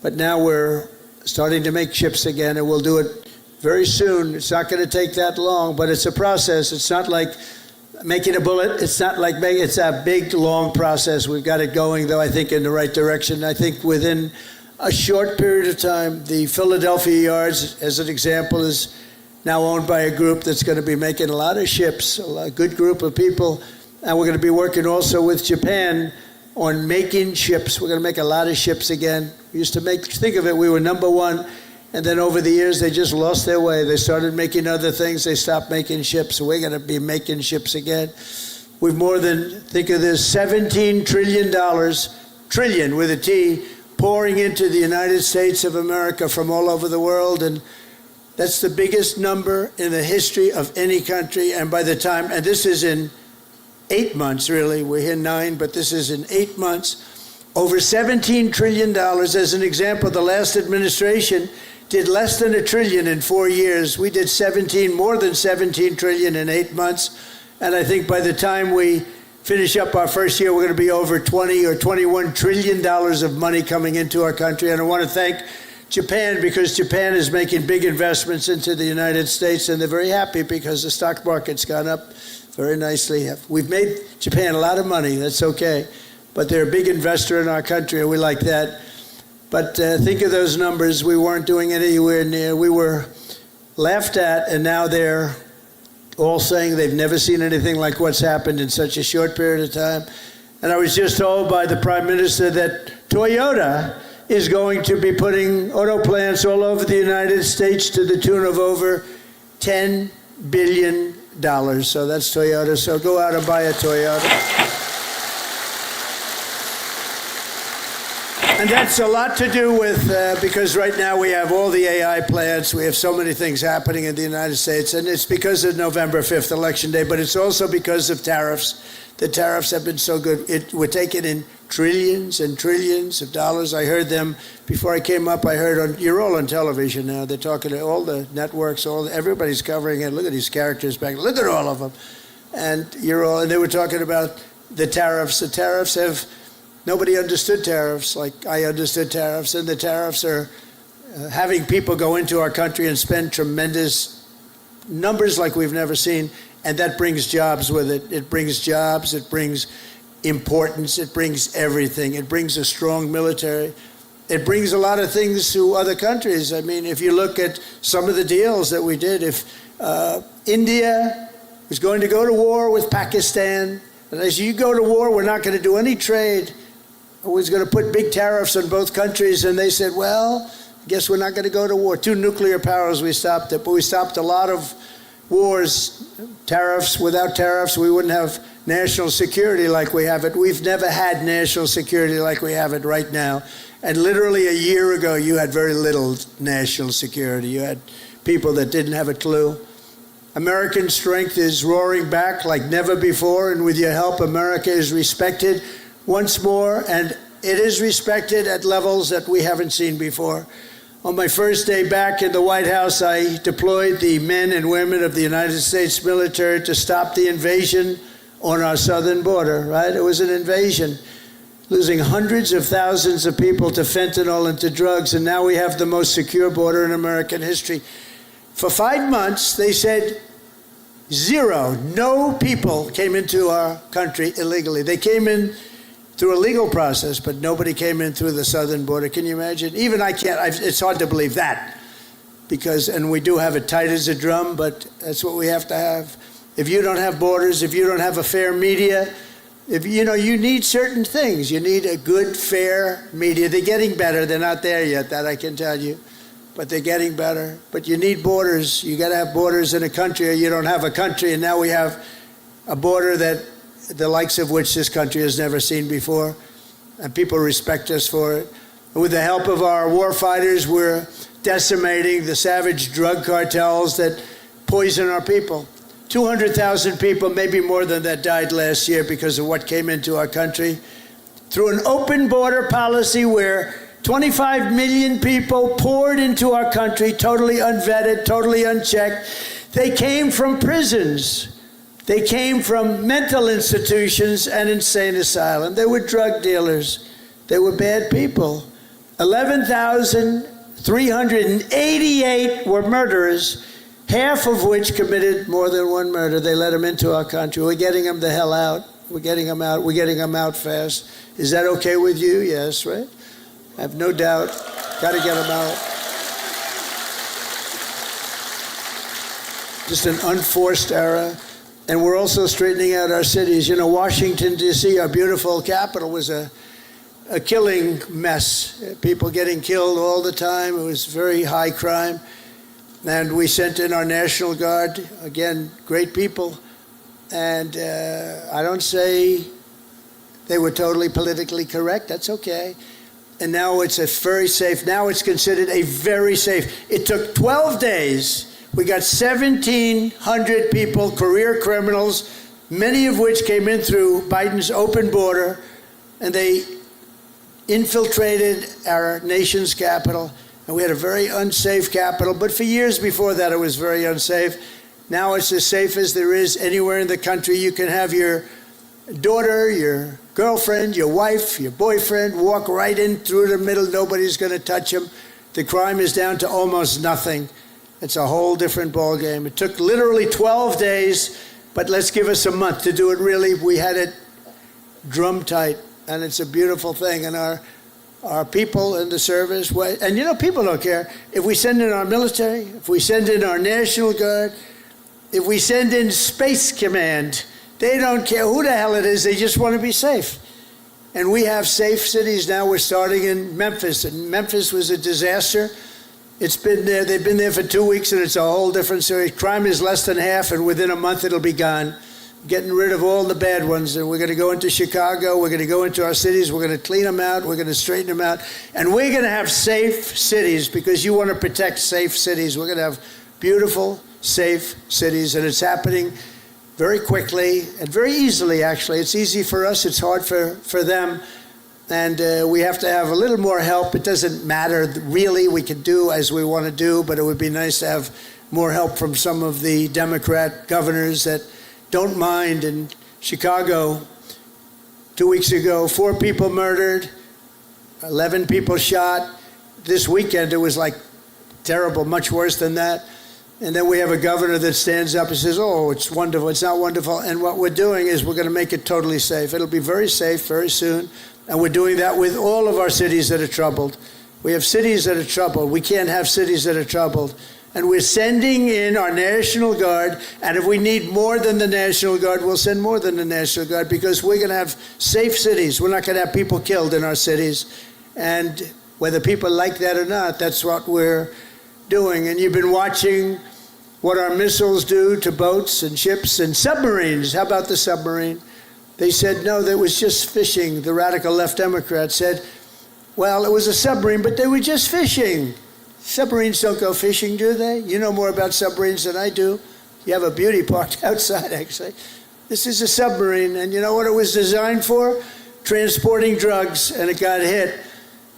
But now we're starting to make ships again, and we'll do it very soon. It's not going to take that long, but it's a process. It's not like making a bullet. It's not like it's a big, long process. We've got it going, though, I think, in the right direction. I think within a short period of time, the Philadelphia yards, as an example, is now owned by a group that's going to be making a lot of ships, a good group of people. And we're going to be working also with Japan on making ships. We're going to make a lot of ships again. We used to think of it, we were number one. And then over the years, they just lost their way. They started making other things. They stopped making ships. So we're going to be making ships again. We've more than, think of this, $17 trillion, trillion with a T, pouring into the United States of America from all over the world. And that's the biggest number in the history of any country. And by the time, and this is in 8 months, really. We're here 9, but this is in 8 months. Over $17 trillion. As an example, the last administration did less than $1 trillion in 4 years. We did more than 17 trillion in 8 months. And I think by the time we finish up our first year, we're going to be over 20 or $21 trillion of money coming into our country. And I want to thank Japan, because Japan is making big investments into the United States, and they're very happy because the stock market's gone up very nicely. We've made Japan a lot of money, that's okay, but they're a big investor in our country, and we like that. But think of those numbers. We weren't doing anywhere near. We were laughed at, and now they're all saying they've never seen anything like what's happened in such a short period of time. And I was just told by the Prime Minister that Toyota is going to be putting auto plants all over the United States to the tune of over $10 billion. So that's Toyota. So go out and buy a Toyota. And that's a lot to do with, because right now we have all the AI plants, we have so many things happening in the United States, and it's because of November 5th, Election Day, but it's also because of tariffs. The tariffs have been so good. We're taking in trillions and trillions of dollars. I heard them, before I came up, I heard, you're all on television now, they're talking to all the networks, everybody's covering it. Look at these characters back, look at all of them. And they were talking about the tariffs. The tariffs have, nobody understood tariffs like I understood tariffs, and the tariffs are having people go into our country and spend tremendous numbers like we've never seen, and that brings jobs with it. It brings jobs, it brings importance, it brings everything. It brings a strong military. It brings a lot of things to other countries. I mean, if you look at some of the deals that we did, if India was going to go to war with Pakistan, and as you go to war, we're not going to do any trade. I was going to put big tariffs on both countries, and they said, well, I guess we're not going to go to war. 2 nuclear powers, we stopped it, but we stopped a lot of wars. Tariffs, without tariffs, we wouldn't have national security like we have it. We've never had national security like we have it right now. And literally a year ago, you had very little national security. You had people that didn't have a clue. American strength is roaring back like never before, and with your help, America is respected once more, and it is respected at levels that we haven't seen before. On my first day back in the White House, I deployed the men and women of the United States military to stop the invasion on our southern border, right? It was an invasion, losing hundreds of thousands of people to fentanyl and to drugs, and now we have the most secure border in American history. For 5 months, they said zero, no people came into our country illegally. They came in through a legal process, but nobody came in through the southern border. Can you imagine? Even I can't, it's hard to believe that. And we do have it tight as a drum, but that's what we have to have. If you don't have borders, if you don't have a fair media, you need certain things. You need a good, fair media. They're getting better. They're not there yet, that I can tell you. But they're getting better. But you need borders. You got to have borders in a country, or you don't have a country. And now we have a border that the likes of which this country has never seen before, and people respect us for it. With the help of our war fighters, we're decimating the savage drug cartels that poison our people. 200,000 people, maybe more than that, died last year because of what came into our country. Through an open border policy where 25 million people poured into our country, totally unvetted, totally unchecked. They came from prisons. They came from mental institutions and insane asylums. They were drug dealers. They were bad people. 11,388 were murderers, half of which committed more than one murder. They let them into our country. We're getting them the hell out. We're getting them out. We're getting them out fast. Is that okay with you? Yes, right? I have no doubt. Got to get them out. Just an unforced era. And we're also straightening out our cities. Washington, D.C., our beautiful capital, was a killing mess. People getting killed all the time. It was very high crime. And we sent in our National Guard. Again, great people. And I don't say they were totally politically correct. That's okay. And now it's very safe. Now it's considered a very safe. It took 12 days. We got 1,700 people, career criminals, many of which came in through Biden's open border, and they infiltrated our nation's capital. And we had a very unsafe capital, but for years before that, it was very unsafe. Now it's as safe as there is anywhere in the country. You can have your daughter, your girlfriend, your wife, your boyfriend walk right in through the middle. Nobody's going to touch them. The crime is down to almost nothing. It's a whole different ballgame. It took literally 12 days, but let's give us a month to do it really. We had it drum tight, and it's a beautiful thing. And our people in the service, and you know, people don't care. If we send in our military, if we send in our National Guard, if we send in Space Command, they don't care who the hell it is. They just want to be safe. And we have safe cities now. We're starting in Memphis. And Memphis was a disaster. It's been there. They've been there for 2 weeks, and it's a whole different story. Crime is less than half, and within a month it'll be gone. Getting rid of all the bad ones. And we're going to go into Chicago. We're going to go into our cities. We're going to clean them out. We're going to straighten them out. And we're going to have safe cities because you want to protect safe cities. We're going to have beautiful, safe cities, and it's happening very quickly and very easily, actually. It's easy for us. It's hard for them. And we have to have a little more help. It doesn't matter, really. We can do as we want to do, but it would be nice to have more help from some of the Democrat governors that don't mind. In Chicago, 2 weeks ago, 4 people murdered, 11 people shot. This weekend, it was like terrible, much worse than that. And then we have a governor that stands up and says, oh, it's wonderful. It's not wonderful. And what we're doing is we're going to make it totally safe. It'll be very safe very soon. And we're doing that with all of our cities that are troubled. We have cities that are troubled. We can't have cities that are troubled. And we're sending in our National Guard. And if we need more than the National Guard, we'll send more than the National Guard because we're going to have safe cities. We're not going to have people killed in our cities. And whether people like that or not, that's what we're doing. And you've been watching what our missiles do to boats and ships and submarines. How about the submarine? They said, no, that was just fishing. The radical left Democrats said, well, it was a submarine, but they were just fishing. Submarines don't go fishing, do they? You know more about submarines than I do. You have a beauty parked outside, actually. This is a submarine, and you know what it was designed for? Transporting drugs, and it got hit.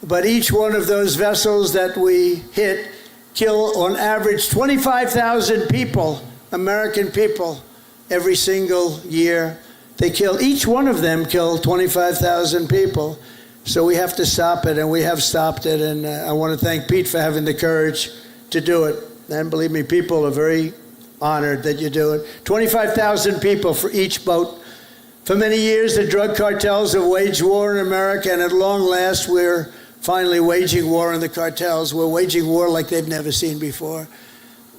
But each one of those vessels that we hit kill on average 25,000 people, American people, every single year. They kill, each one of them kill 25,000 people. So we have to stop it, and we have stopped it. And I want to thank Pete for having the courage to do it. And believe me, people are very honored that you do it. 25,000 people for each boat. For many years, the drug cartels have waged war in America, and at long last, we're finally waging war on the cartels. We're waging war like they've never seen before.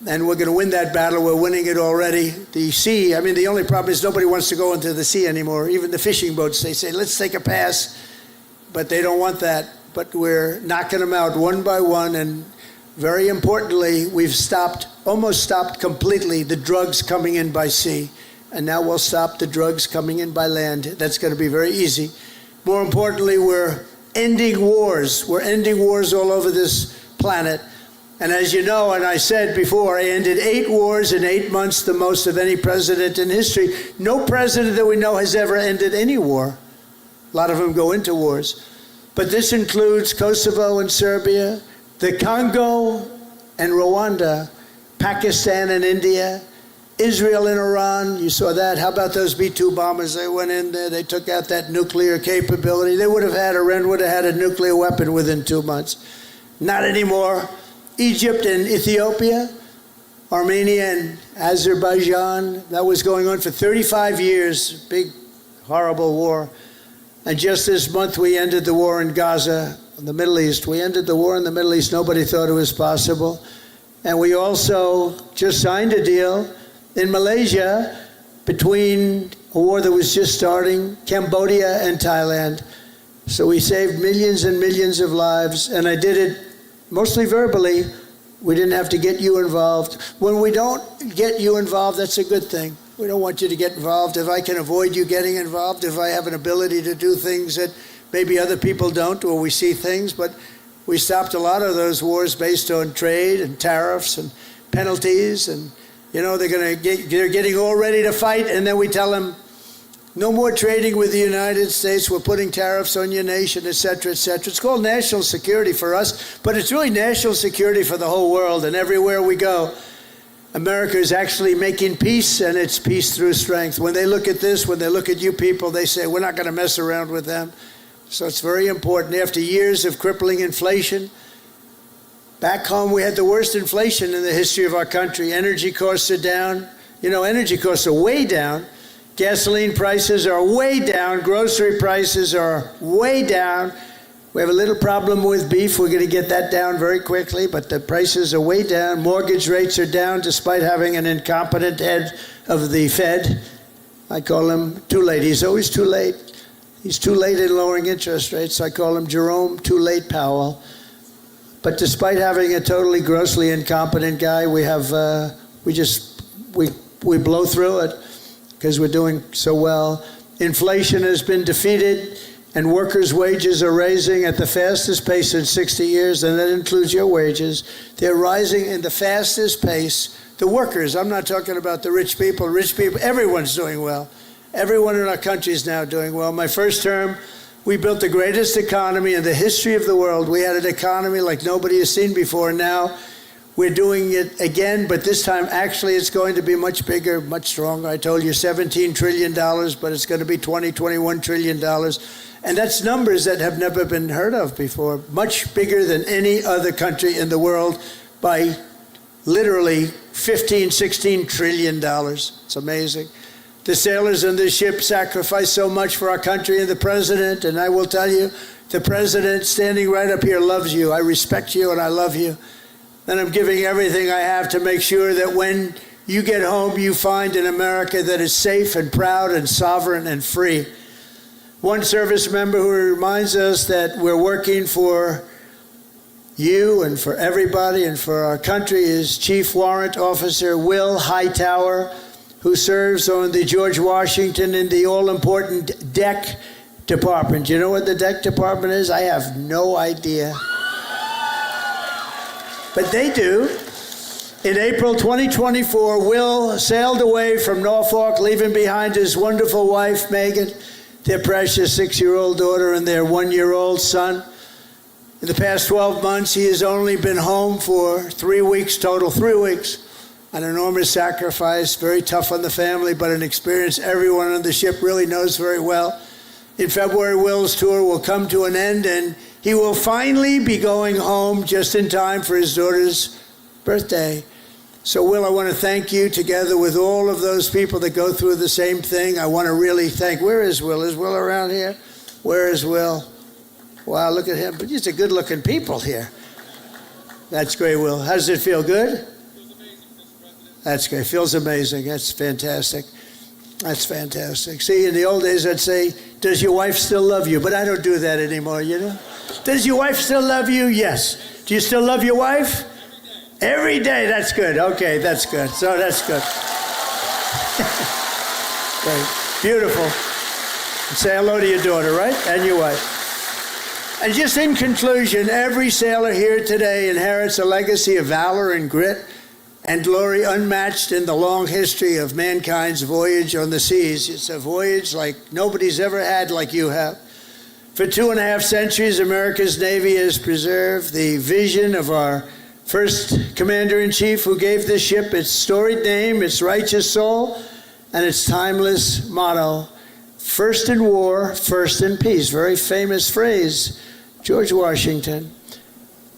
And we're going to win that battle. We're winning it already. The sea, I mean, the only problem is nobody wants to go into the sea anymore. Even the fishing boats, they say, let's take a pass. But they don't want that. But we're knocking them out one by one. And very importantly, we've almost stopped completely the drugs coming in by sea. And now we'll stop the drugs coming in by land. That's going to be very easy. More importantly, we're ending wars. We're ending wars all over this planet. And as you know, and I said before, I ended 8 wars in 8 months, the most of any president in history. No president that we know has ever ended any war. A lot of them go into wars. But this includes Kosovo and Serbia, the Congo and Rwanda, Pakistan and India, Israel and Iran. You saw that. How about those B-2 bombers? They went in there. They took out that nuclear capability. Iran would have had a nuclear weapon within 2 months. Not anymore. Egypt and Ethiopia, Armenia and Azerbaijan. That was going on for 35 years. Big, horrible war. And just this month, we ended the war in Gaza, in the Middle East. We ended the war in the Middle East. Nobody thought it was possible. And we also just signed a deal in Malaysia between a war that was just starting, Cambodia and Thailand. So we saved millions and millions of lives, and I did it mostly verbally. We didn't have to get you involved. When we don't get you involved, that's a good thing. We don't want you to get involved. If I can avoid you getting involved, if I have an ability to do things that maybe other people don't, or we see things, but we stopped a lot of those wars based on trade and tariffs and penalties, and you know, they're getting all ready to fight, and then we tell them, no more trading with the United States. We're putting tariffs on your nation, et cetera, et cetera. It's called national security for us, but it's really national security for the whole world. And everywhere we go, America is actually making peace, and it's peace through strength. When they look at this, when they look at you people, they say, we're not going to mess around with them. So it's very important. After years of crippling inflation, Back home, we had the worst inflation in the history of our country. Energy costs are down. You know, energy costs are way down. Gasoline prices are way down. Grocery prices are way down. We have a little problem with beef. We're going to get that down very quickly, but the prices are way down. Mortgage rates are down despite having an incompetent head of the Fed. I call him too late. He's always too late. He's too late in lowering interest rates. I call him Jerome Too Late Powell. But despite having a totally grossly incompetent guy, we blow through it because we're doing so well. Inflation has been defeated, and workers' wages are rising at the fastest pace in 60 years, and that includes your wages. They're rising in the fastest pace. The workers, I'm not talking about the rich people. Rich people, everyone's doing well. Everyone in our country is now doing well. My first term, we built the greatest economy in the history of the world. We had an economy like nobody has seen before. Now we're doing it again, but this time actually it's going to be much bigger, much stronger. I told you $17 trillion, but it's going to be $21 trillion. And that's numbers that have never been heard of before. Much bigger than any other country in the world by literally $16 trillion. It's amazing. The sailors on this ship sacrificed so much for our country, and the president, and I will tell you, the president standing right up here loves you. I respect you and I love you. And I'm giving everything I have to make sure that when you get home, you find an America that is safe and proud and sovereign and free. One service member who reminds us that we're working for you and for everybody and for our country is Chief Warrant Officer Will Hightower, who serves on the George Washington in the all-important deck department. Do you know what the deck department is? I have no idea. But they do. In April 2024, Will sailed away from Norfolk, leaving behind his wonderful wife, Megan, their precious 6-year-old daughter, and their 1-year-old son. In the past 12 months, he has only been home for 3 weeks total, 3 weeks. An enormous sacrifice, very tough on the family, but an experience everyone on the ship really knows very well. In February, Will's tour will come to an end, and he will finally be going home just in time for his daughter's birthday. So, Will, I want to thank you together with all of those people that go through the same thing. I want to really thank, where is Will? Is Will around here? Where is Will? Wow, look at him. But these are good-looking people here. That's great, Will. How does it feel? Good? That's great. Feels amazing. That's fantastic. That's fantastic. See, in the old days, I'd say, does your wife still love you? But I don't do that anymore, you know? Does your wife still love you? Yes. Do you still love your wife? Every day. That's good. Okay, that's good. So that's good. Great. Beautiful. Say hello to your daughter, right? And your wife. And just in conclusion, every sailor here today inherits a legacy of valor and grit and glory unmatched in the long history of mankind's voyage on the seas. It's a voyage like nobody's ever had like you have. For 2.5 centuries, America's Navy has preserved the vision of our first commander-in-chief who gave this ship its storied name, its righteous soul, and its timeless motto, first in war, first in peace. Very famous phrase, George Washington.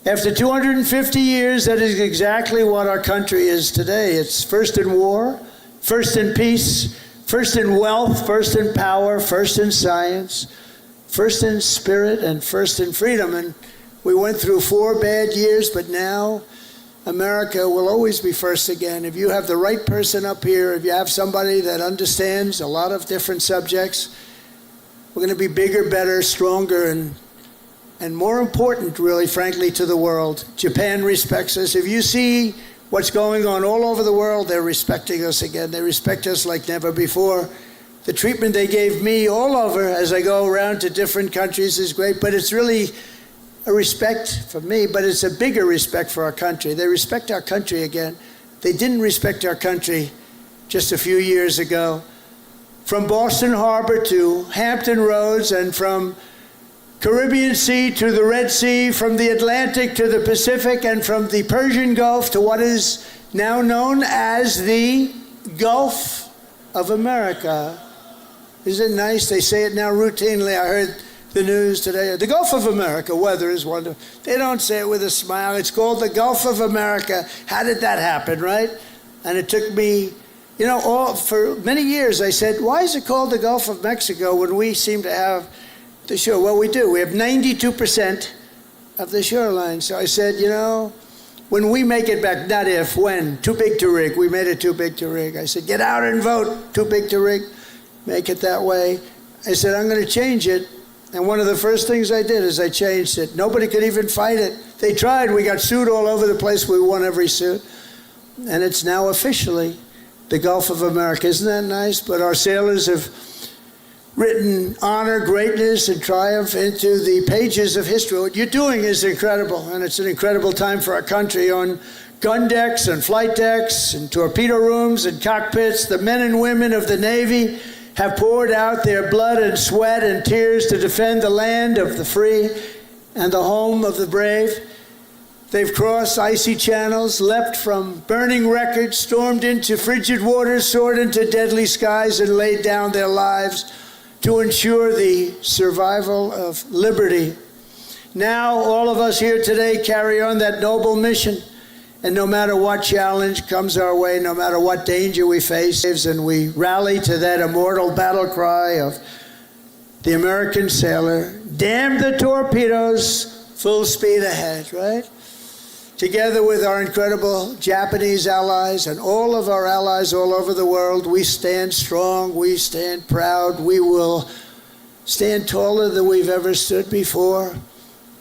After 250 years, that is exactly what our country is today. It's first in war, first in peace, first in wealth, first in power, first in science, first in spirit, and first in freedom. And we went through 4 bad years, but now America will always be first again. If you have the right person up here, if you have somebody that understands a lot of different subjects, we're going to be bigger, better, stronger, and more important, really, frankly, to the world. Japan respects us. If you see what's going on all over the world, they're respecting us again. They respect us like never before. The treatment they gave me all over as I go around to different countries is great, but it's really a respect for me, but it's a bigger respect for our country. They respect our country again. They didn't respect our country just a few years ago. From Boston Harbor to Hampton Roads, and from Caribbean Sea to the Red Sea, from the Atlantic to the Pacific, and from the Persian Gulf to what is now known as the Gulf of America. Isn't it nice? They say it now routinely. I heard the news today. The Gulf of America, weather is wonderful. They don't say it with a smile. It's called the Gulf of America. How did that happen, right? And it took me, for many years I said, why is it called the Gulf of Mexico when we seem to have the shore? Well, we do. We have 92% of the shoreline. So I said, when we make it back, not if, when, too big to rig. We made it too big to rig. I said, get out and vote, too big to rig. Make it that way. I said, I'm going to change it. And one of the first things I did is I changed it. Nobody could even fight it. They tried. We got sued all over the place. We won every suit. And it's now officially the Gulf of America. Isn't that nice? But our sailors have written honor, greatness, and triumph into the pages of history. What you're doing is incredible, and it's an incredible time for our country. On gun decks and flight decks and torpedo rooms and cockpits, the men and women of the Navy have poured out their blood and sweat and tears to defend the land of the free and the home of the brave. They've crossed icy channels, leapt from burning wreckage, stormed into frigid waters, soared into deadly skies, and laid down their lives to ensure the survival of liberty. Now, all of us here today carry on that noble mission. And no matter what challenge comes our way, no matter what danger we face, and we rally to that immortal battle cry of the American sailor, damn the torpedoes, full speed ahead, right? Together with our incredible Japanese allies and all of our allies all over the world, we stand strong, we stand proud, we will stand taller than we've ever stood before,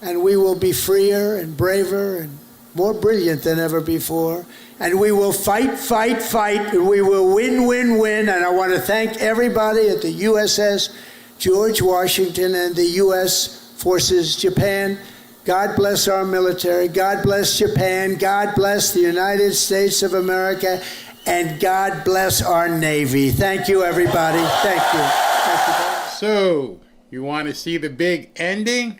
and we will be freer and braver and more brilliant than ever before. And we will fight, fight, fight, and we will win, win, win. And I want to thank everybody at the USS George Washington and the U.S. Forces Japan. God bless our military. God bless Japan. God bless the United States of America. And God bless our Navy. Thank you, everybody. Thank you. Thank you.
So, you want to see the big ending?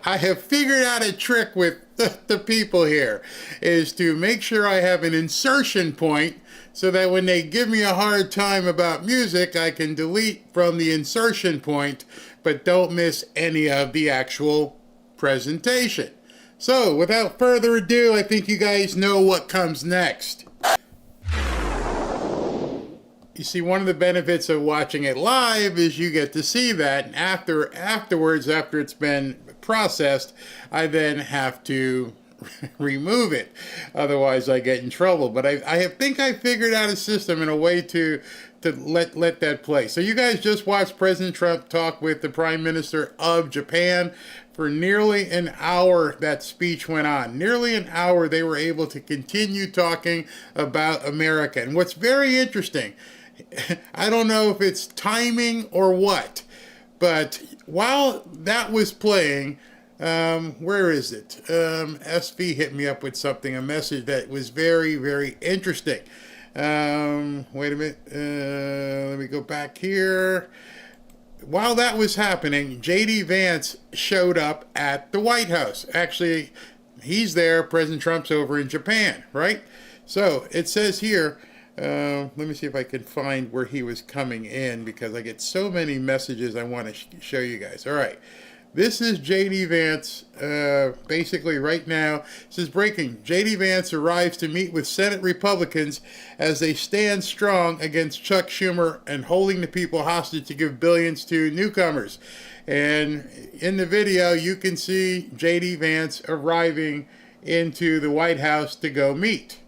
I have figured out a trick with the people here, is to make sure I have an insertion point so that when they give me a hard time about music, I can delete from the insertion point, but don't miss any of the actual presentation. So, without further ado, I think you guys know what comes next. You see, one of the benefits of watching it live is you get to see that, and afterwards, after it's been processed, I then have to remove it. Otherwise, I get in trouble. But I think I figured out a system and a way to let that play. So you guys just watched President Trump talk with the Prime Minister of Japan. For nearly an hour, that speech went on. Nearly an hour, they were able to continue talking about America. And what's very interesting, I don't know if it's timing or what, but while that was playing, where is it? SV hit me up with something, a message that was very, very interesting. Wait a minute. Let me go back here. While that was happening, J.D. Vance showed up at the White House. Actually, he's there. President Trump's over in Japan, right? So it says here, let me see if I can find where he was coming in, because I get so many messages I want to show you guys. All right. This is J.D. Vance, basically right now. This is breaking. J.D. Vance arrives to meet with Senate Republicans as they stand strong against Chuck Schumer and holding the people hostage to give billions to newcomers. And in the video, you can see J.D. Vance arriving into the White House to go meet.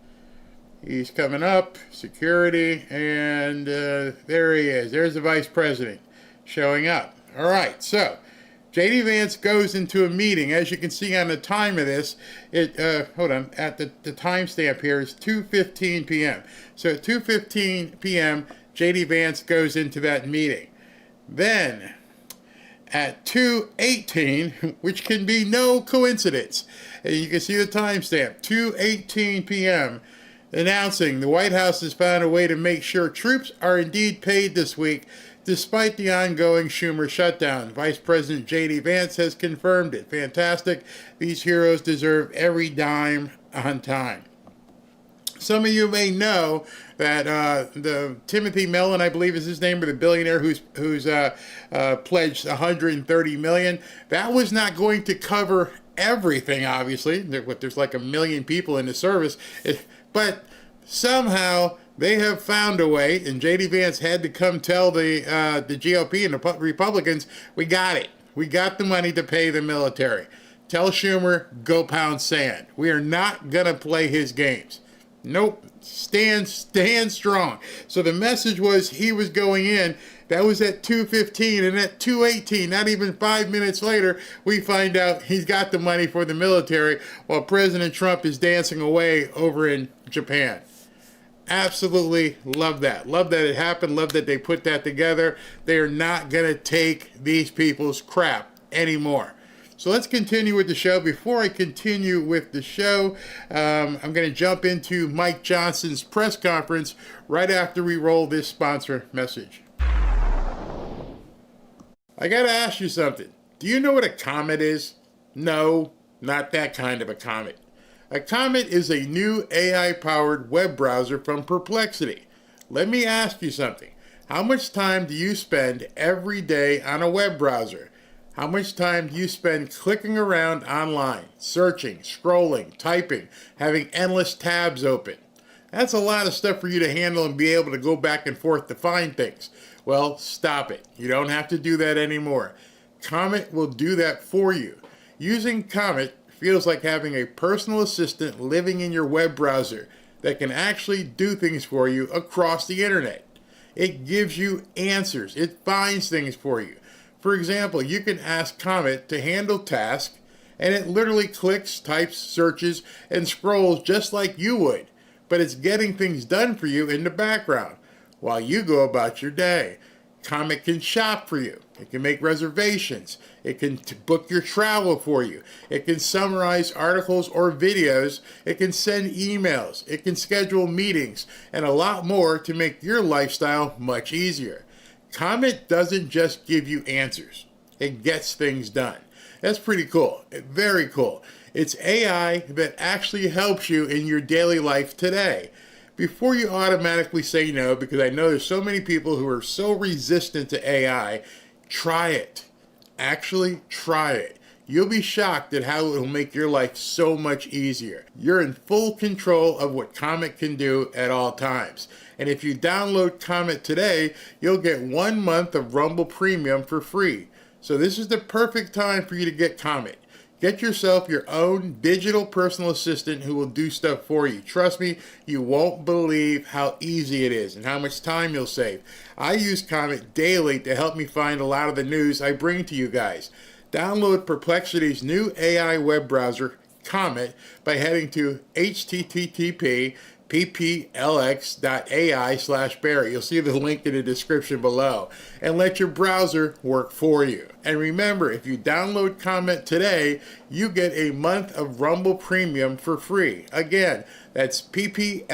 He's coming up, security, and there he is. There's the vice president showing up. All right, so J.D. Vance goes into a meeting. As you can see on the time of this, hold on, at the timestamp here is 2:15 p.m. So at 2:15 p.m., J.D. Vance goes into that meeting. Then at 2:18, which can be no coincidence, and you can see the timestamp, 2:18 p.m., announcing the White House has found a way to make sure troops are indeed paid this week, despite the ongoing Schumer shutdown. Vice President J.D. Vance has confirmed it. Fantastic. These heroes deserve every dime on time. Some of you may know that the Timothy Mellon, I believe is his name, or the billionaire who's pledged $130 million. That was not going to cover everything, obviously. There's like 1 million people in the service, but somehow they have found a way, and J.D. Vance had to come tell the GOP and the Republicans, we got it. We got the money to pay the military. Tell Schumer, go pound sand. We are not going to play his games. Nope. Stand strong. So the message was he was going in. That was at 2:15, and at 2:18, not even 5 minutes later, we find out he's got the money for the military while President Trump is dancing away over in Japan. Absolutely love that. Love that it happened. Love that they put that together. They are not going to take these people's crap anymore. So let's continue with the show. Before I continue with the show, I'm going to jump into Mike Johnson's press conference right after we roll this sponsor message. I got to ask you something. Do you know what a comet is? No, not that kind of a comet. A comet is a new AI-powered web browser from Perplexity. Let me ask you something. How much time do you spend every day on a web browser? How much time do you spend clicking around online, searching, scrolling, typing, having endless tabs open? That's a lot of stuff for you to handle and be able to go back and forth to find things. Well, stop it. You don't have to do that anymore. Comet will do that for you. Using Comet feels like having a personal assistant living in your web browser that can actually do things for you across the internet. It gives you answers. It finds things for you. For example, you can ask Comet to handle tasks, and it literally clicks, types, searches, and scrolls just like you would, but it's getting things done for you in the background while you go about your day. Comet can shop for you. It can make reservations. It can book your travel for you. It can summarize articles or videos. It can send emails. It can schedule meetings, and a lot more to make your lifestyle much easier. Comet doesn't just give you answers. It gets things done. That's pretty cool. Very cool. It's AI that actually helps you in your daily life today. Before you automatically say no, because I know there's so many people who are so resistant to AI, try it. Actually, try it. You'll be shocked at how it will make your life so much easier. You're in full control of what Comet can do at all times. And if you download Comet today, you'll get 1 month of Rumble Premium for free. So this is the perfect time for you to get Comet. Get yourself your own digital personal assistant who will do stuff for you. Trust me, you won't believe how easy it is and how much time you'll save. I use Comet daily to help me find a lot of the news I bring to you guys. Download Perplexity's new AI web browser, Comet, by heading to http://pplx.ai/Barry. You'll see the link in the description below. And let your browser work for you. And remember, if you download Comet today, you get a month of Rumble Premium for free. Again, that's pplx.ai/Barry.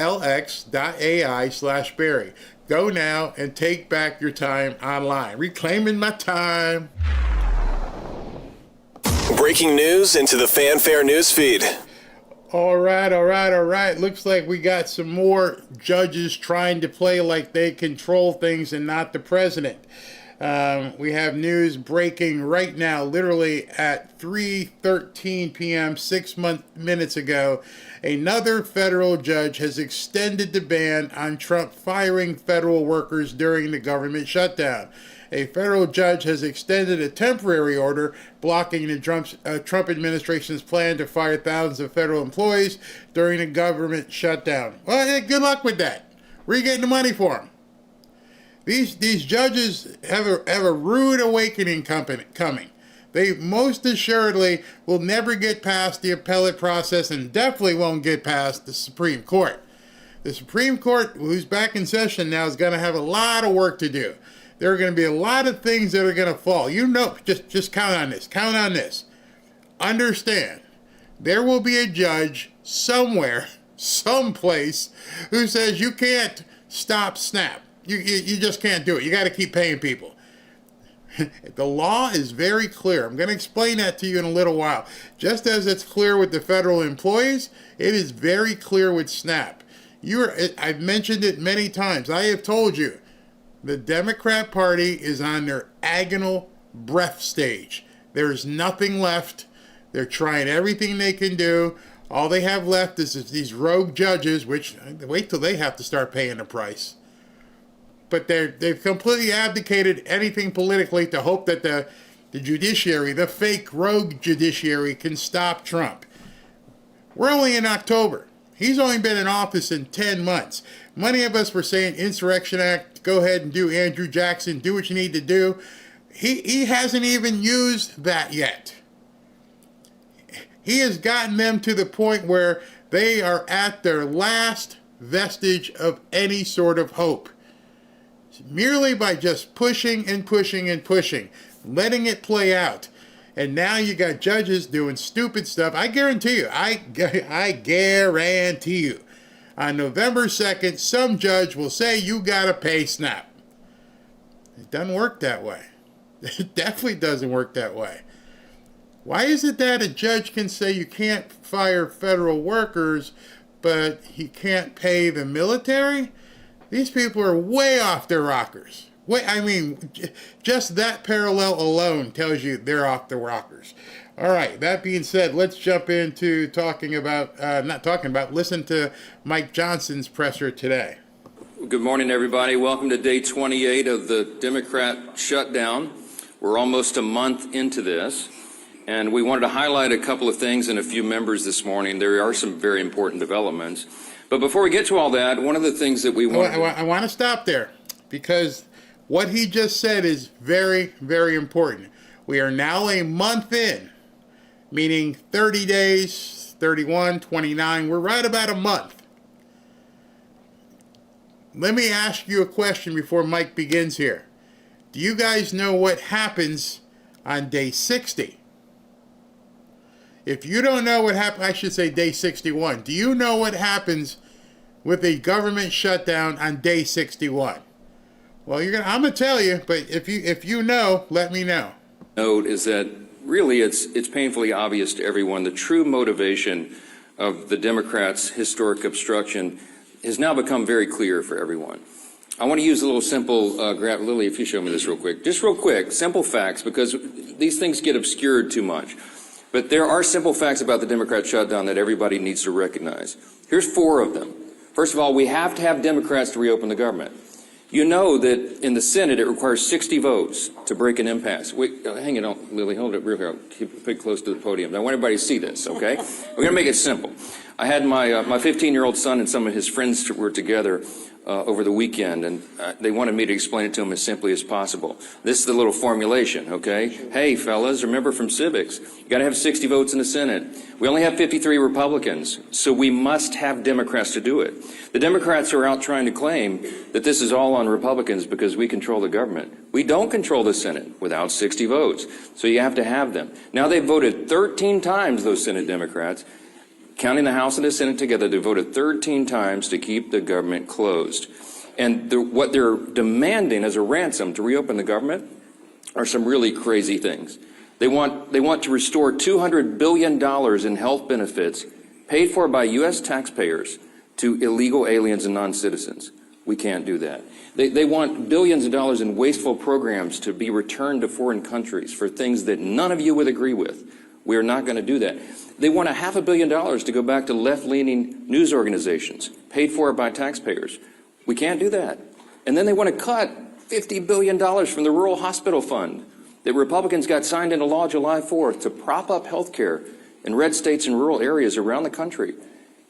Go now and take back your time online. Reclaiming my time.
Breaking news into the Fanfare newsfeed.
All right. Looks like we got some more judges trying to play like they control things and not the president. We have news breaking right now, literally at 3:13 p.m., 6 minutes ago. Another federal judge has extended the ban on Trump firing federal workers during the government shutdown. A federal judge has extended a temporary order blocking the Trump administration's plan to fire thousands of federal employees during the government shutdown. Well, hey, good luck with that. Where are you getting the money for them? These judges have a rude awakening coming. They most assuredly will never get past the appellate process and definitely won't get past the Supreme Court. The Supreme Court, who's back in session now, is going to have a lot of work to do. There are going to be a lot of things that are going to fall. You know, just count on this. Count on this. Understand, there will be a judge somewhere, someplace, who says you can't stop SNAP. You just can't do it. You got to keep paying people. The law is very clear. I'm going to explain that to you in a little while. Just as it's clear with the federal employees, it is very clear with SNAP. I've mentioned it many times. I have told you, the Democrat Party is on their agonal breath stage. There's nothing left. They're trying everything they can do. All they have left is these rogue judges, which wait till they have to start paying the price. But they've completely abdicated anything politically to hope that the judiciary, the fake rogue judiciary, can stop Trump. We're only in October. He's only been in office in 10 months. Many of us were saying Insurrection Act, go ahead and do Andrew Jackson, do what you need to do. He hasn't even used that yet. He has gotten them to the point where they are at their last vestige of any sort of hope. Merely by just pushing and pushing and pushing, letting it play out. And now you got judges doing stupid stuff. I guarantee you, I guarantee you, on November 2nd, some judge will say you got to pay SNAP. It doesn't work that way. It definitely doesn't work that way. Why is it that a judge can say you can't fire federal workers, but he can't pay the military? These people are way off their rockers. Just that parallel alone tells you they're off the rockers. All right, that being said, let's jump into listen to Mike Johnson's presser today.
Good morning, everybody. Welcome to day 28 of the Democrat shutdown. We're almost a month into this, and we wanted to highlight a couple of things and a few members this morning. There are some very important developments. But before we get to all that, one of the things that we want
I want to stop there, because what he just said is very, very important. We are now a month in, meaning 30 days, 31, 29. We're right about a month. Let me ask you a question before Mike begins here. Do you guys know what happens on day 60? If you don't know what happened, I should say day 61. Do you know what happens with a government shutdown on day 61? Well, I'm going to tell you, but if you know, let me know.
Note is that really it's painfully obvious to everyone the true motivation of the Democrats' historic obstruction has now become very clear for everyone. I want to use a little simple, Lily, if you show me this real quick. Just real quick, simple facts, because these things get obscured too much. But there are simple facts about the Democrat shutdown that everybody needs to recognize. Here's 4 of them. First of all, we have to have Democrats to reopen the government. You know that in the Senate it requires 60 votes to break an impasse. Wait, hang on, Lily, hold it real here. Keep it close to the podium. I want everybody to see this, okay? We're going to make it simple. I had my 15-year-old son and some of his friends were together over the weekend, and they wanted me to explain it to them as simply as possible. This is the little formulation, okay? Hey, fellas, remember from civics, you got to have 60 votes in the Senate. We only have 53 Republicans, so we must have Democrats to do it. The Democrats are out trying to claim that this is all on Republicans because we control the government. We don't control the Senate without 60 votes, so you have to have them. Now they've voted 13 times, those Senate Democrats. Counting the House and the Senate together, they voted 13 times to keep the government closed. And what they're demanding as a ransom to reopen the government are some really crazy things. They want to restore $200 billion in health benefits paid for by U.S. taxpayers to illegal aliens and non-citizens. We can't do that. They want billions of dollars in wasteful programs to be returned to foreign countries for things that none of you would agree with. We are not going to do that. They want $500 million to go back to left-leaning news organizations, paid for by taxpayers. We can't do that. And then they want to cut $50 billion from the Rural Hospital Fund that Republicans got signed into law July 4th to prop up health care in red states and rural areas around the country.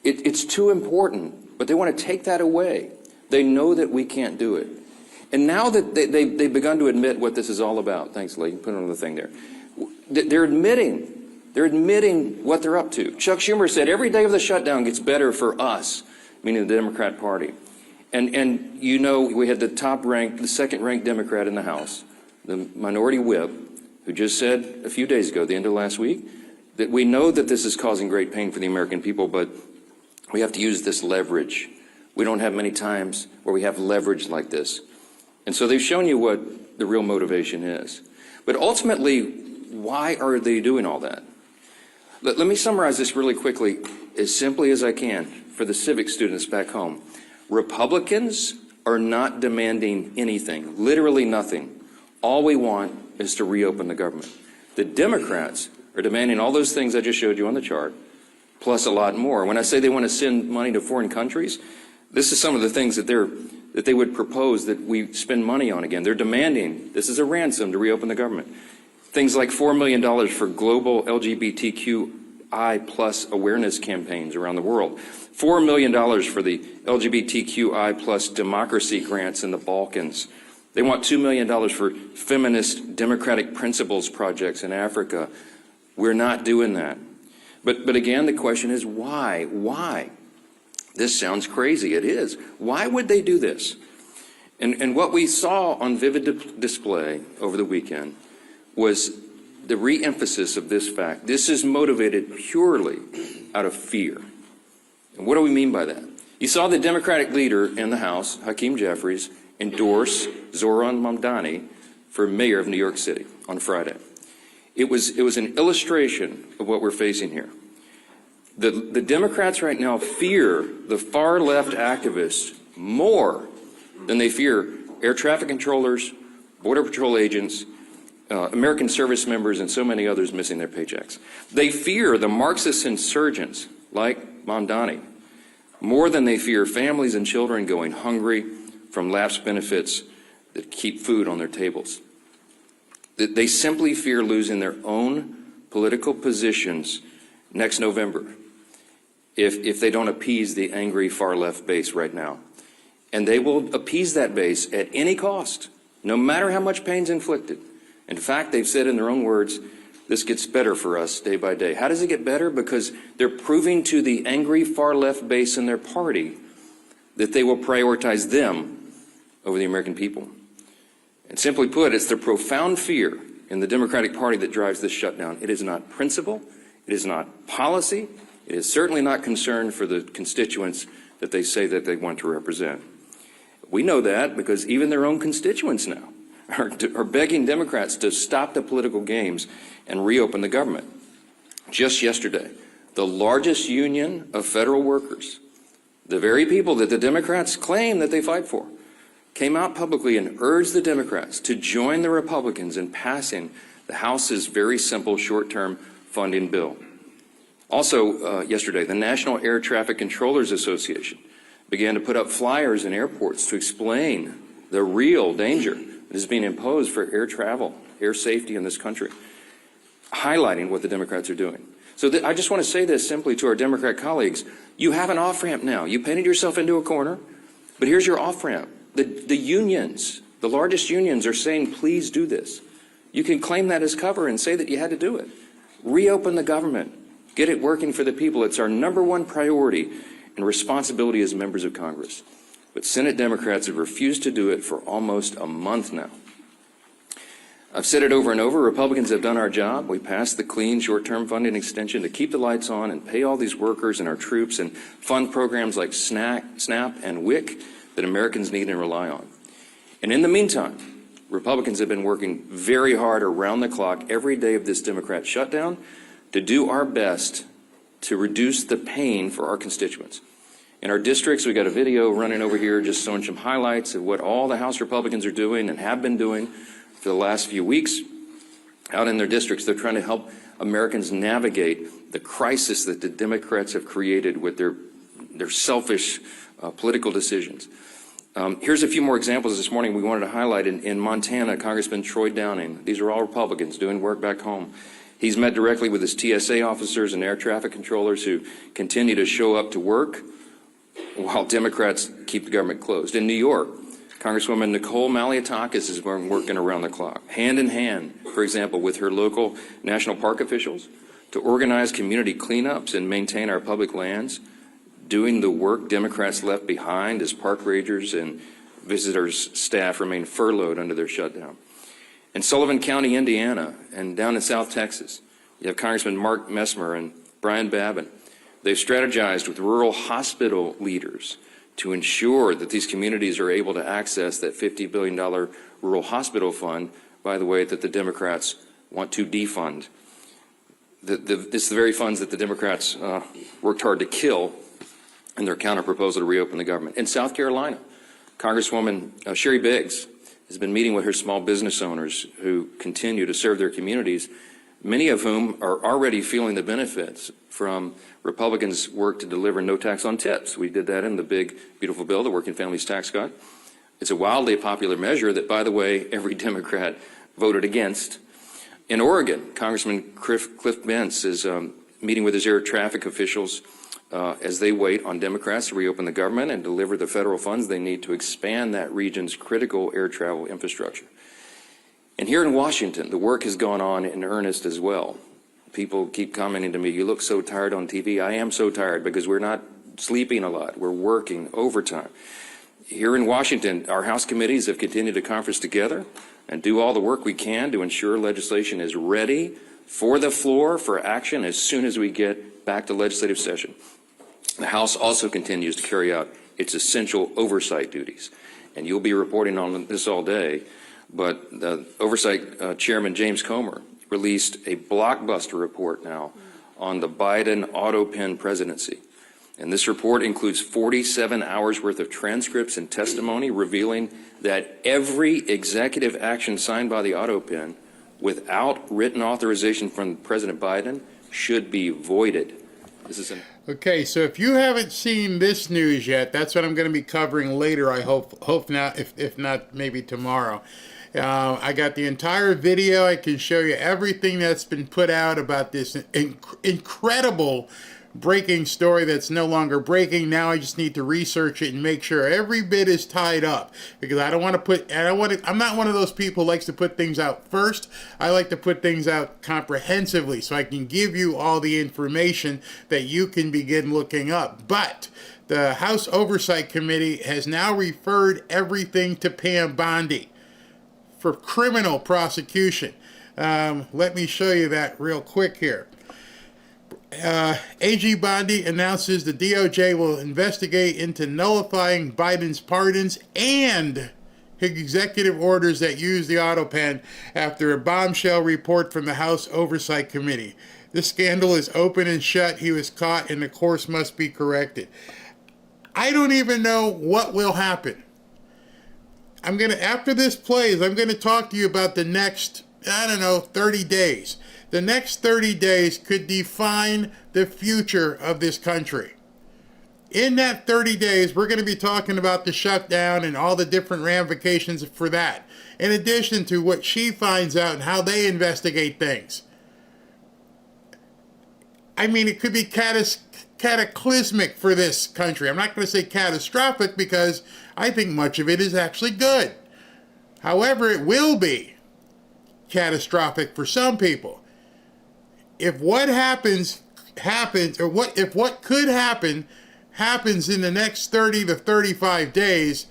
It's too important, but they want to take that away. They know that we can't do it. And now that they've begun to admit what this is all about, thanks, Lee, put it on the thing there. They're admitting what they're up to. Chuck Schumer said every day of the shutdown gets better for us, meaning the Democrat Party. And you know, we had the second-ranked Democrat in the House, the minority whip, who just said a few days ago, the end of last week, that we know that this is causing great pain for the American people, but we have to use this leverage. We don't have many times where we have leverage like this. And so they've shown you what the real motivation is. But ultimately, why are they doing all that? Let me summarize this really quickly, as simply as I can. for the civic students back home. Republicans are not demanding anything, literally nothing. All we want is to reopen the government. The Democrats are demanding all those things I just showed you on the chart, plus a lot more. When I say they want to send money to foreign countries, this is some of the things that they would propose that we spend money on again. They're demanding, this is a ransom to reopen the government. Things like $4 million for global LGBTQI plus awareness campaigns around the world. $4 million for the LGBTQI plus democracy grants in the Balkans. They want $2 million for feminist democratic principles projects in Africa. We're not doing that. But again, the question is why? Why? This sounds crazy. It is. Why would they do this? And what we saw on vivid display over the weekend was the re-emphasis of this fact. This is motivated purely out of fear. And what do we mean by that? You saw the Democratic leader in the House, Hakeem Jeffries, endorse Zoran Mamdani for mayor of New York City on Friday. It was an illustration of what we're facing here. The Democrats right now fear the far left activists more than they fear air traffic controllers, border patrol agents, American service members, and so many others missing their paychecks. They fear the Marxist insurgents like Mamdani more than they fear families and children going hungry from lapsed benefits that keep food on their tables. They simply fear losing their own political positions next November if they don't appease the angry far-left base right now. And they will appease that base at any cost, no matter how much pain's inflicted. In fact, they've said in their own words, this gets better for us day by day. How does it get better? Because they're proving to the angry far-left base in their party that they will prioritize them over the American people. And simply put, it's the profound fear in the Democratic Party that drives this shutdown. It is not principle, it is not policy, it is certainly not concern for the constituents that they say that they want to represent. We know that because even their own constituents now are begging Democrats to stop the political games and reopen the government. Just yesterday, the largest union of federal workers, the very people that the Democrats claim that they fight for, came out publicly and urged the Democrats to join the Republicans in passing the House's very simple short-term funding bill. Also, yesterday, the National Air Traffic Controllers Association began to put up flyers in airports to explain the real danger that is being imposed for air travel, air safety in this country, highlighting what the Democrats are doing. So I just want to say this simply to our Democrat colleagues. You have an off-ramp now. You painted yourself into a corner, but here's your off-ramp. The unions, the largest unions, are saying, please do this. You can claim that as cover and say that you had to do it. Reopen the government. Get it working for the people. It's our #1 priority and responsibility as members of Congress. But Senate Democrats have refused to do it for almost a month now. I've said it over and over. Republicans have done our job. We passed the clean short-term funding extension to keep the lights on and pay all these workers and our troops and fund programs like SNAP and WIC that Americans need and rely on. And in the meantime, Republicans have been working very hard around the clock every day of this Democrat shutdown to do our best to reduce the pain for our constituents. In our districts, we got a video running over here just showing some highlights of what all the House Republicans are doing and have been doing for the last few weeks. Out in their districts, they're trying to help Americans navigate the crisis that the Democrats have created with their selfish political decisions. Here's a few more examples this morning we wanted to highlight. In Montana, Congressman Troy Downing, these are all Republicans doing work back home. He's met directly with his TSA officers and air traffic controllers who continue to show up to work while Democrats keep the government closed. In New York, Congresswoman Nicole Malliotakis is working around the clock, hand in hand, for example, with her local national park officials to organize community cleanups and maintain our public lands, doing the work Democrats left behind as park rangers and visitors staff remain furloughed under their shutdown. In Sullivan County, Indiana, and down in South Texas, you have Congressman Mark Messmer and Brian Babin. They've strategized with rural hospital leaders to ensure that these communities are able to access that $50 billion rural hospital fund, by the way, that the Democrats want to defund. It's the very funds that the Democrats worked hard to kill and their counterproposal to reopen the government. In South Carolina, Congresswoman Sherry Biggs has been meeting with her small business owners who continue to serve their communities, many of whom are already feeling the benefits from Republicans' work to deliver no tax on tips. We did that in the big, beautiful bill, the Working Families Tax Cut. It's a wildly popular measure that, by the way, every Democrat voted against. In Oregon, Congressman Cliff Bentz is meeting with his air traffic officials as they wait on Democrats to reopen the government and deliver the federal funds they need to expand that region's critical air travel infrastructure. And here in Washington, the work has gone on in earnest as well. People keep commenting to me, you look so tired on TV. I am so tired because we're not sleeping a lot. We're working overtime. Here in Washington, our House committees have continued to conference together and do all the work we can to ensure legislation is ready for the floor for action as soon as we get back to legislative session. The House also continues to carry out its essential oversight duties. And you'll be reporting on this all day, but the Oversight Chairman James Comer released a blockbuster report now on the Biden auto pen presidency. And this report includes 47 hours worth of transcripts and testimony revealing that every executive action signed by the auto pen without written authorization from President Biden should be voided. This is
Okay, so if you haven't seen this news yet, that's what I'm going to be covering later. I hope not, if not, maybe tomorrow. I got the entire video. I can show you everything that's been put out about this incredible breaking story that's no longer breaking. Now I just need to research it and make sure every bit is tied up, because I don't want to put, I'm not one of those people who likes to put things out first. I like to put things out comprehensively so I can give you all the information that you can begin looking up. But the House Oversight Committee has now referred everything to Pam Bondi for criminal prosecution. Let me show you that real quick here. AG Bondi announces the DOJ will investigate into nullifying Biden's pardons and his executive orders that use the auto pen after a bombshell report from the House Oversight Committee. This scandal is open and shut. He was caught and the course must be corrected. I don't even know what will happen. After this plays, I'm going to talk to you about the next, 30 days. The next 30 days could define the future of this country. In that 30 days, we're going to be talking about the shutdown and all the different ramifications for that, in addition to what she finds out and how they investigate things. I mean, it could be cataclysmic for this country. I'm not going to say catastrophic because I think much of it is actually good. However, it will be catastrophic for some people. If what happens, or if what could happen happens in the next 30 to 35 days,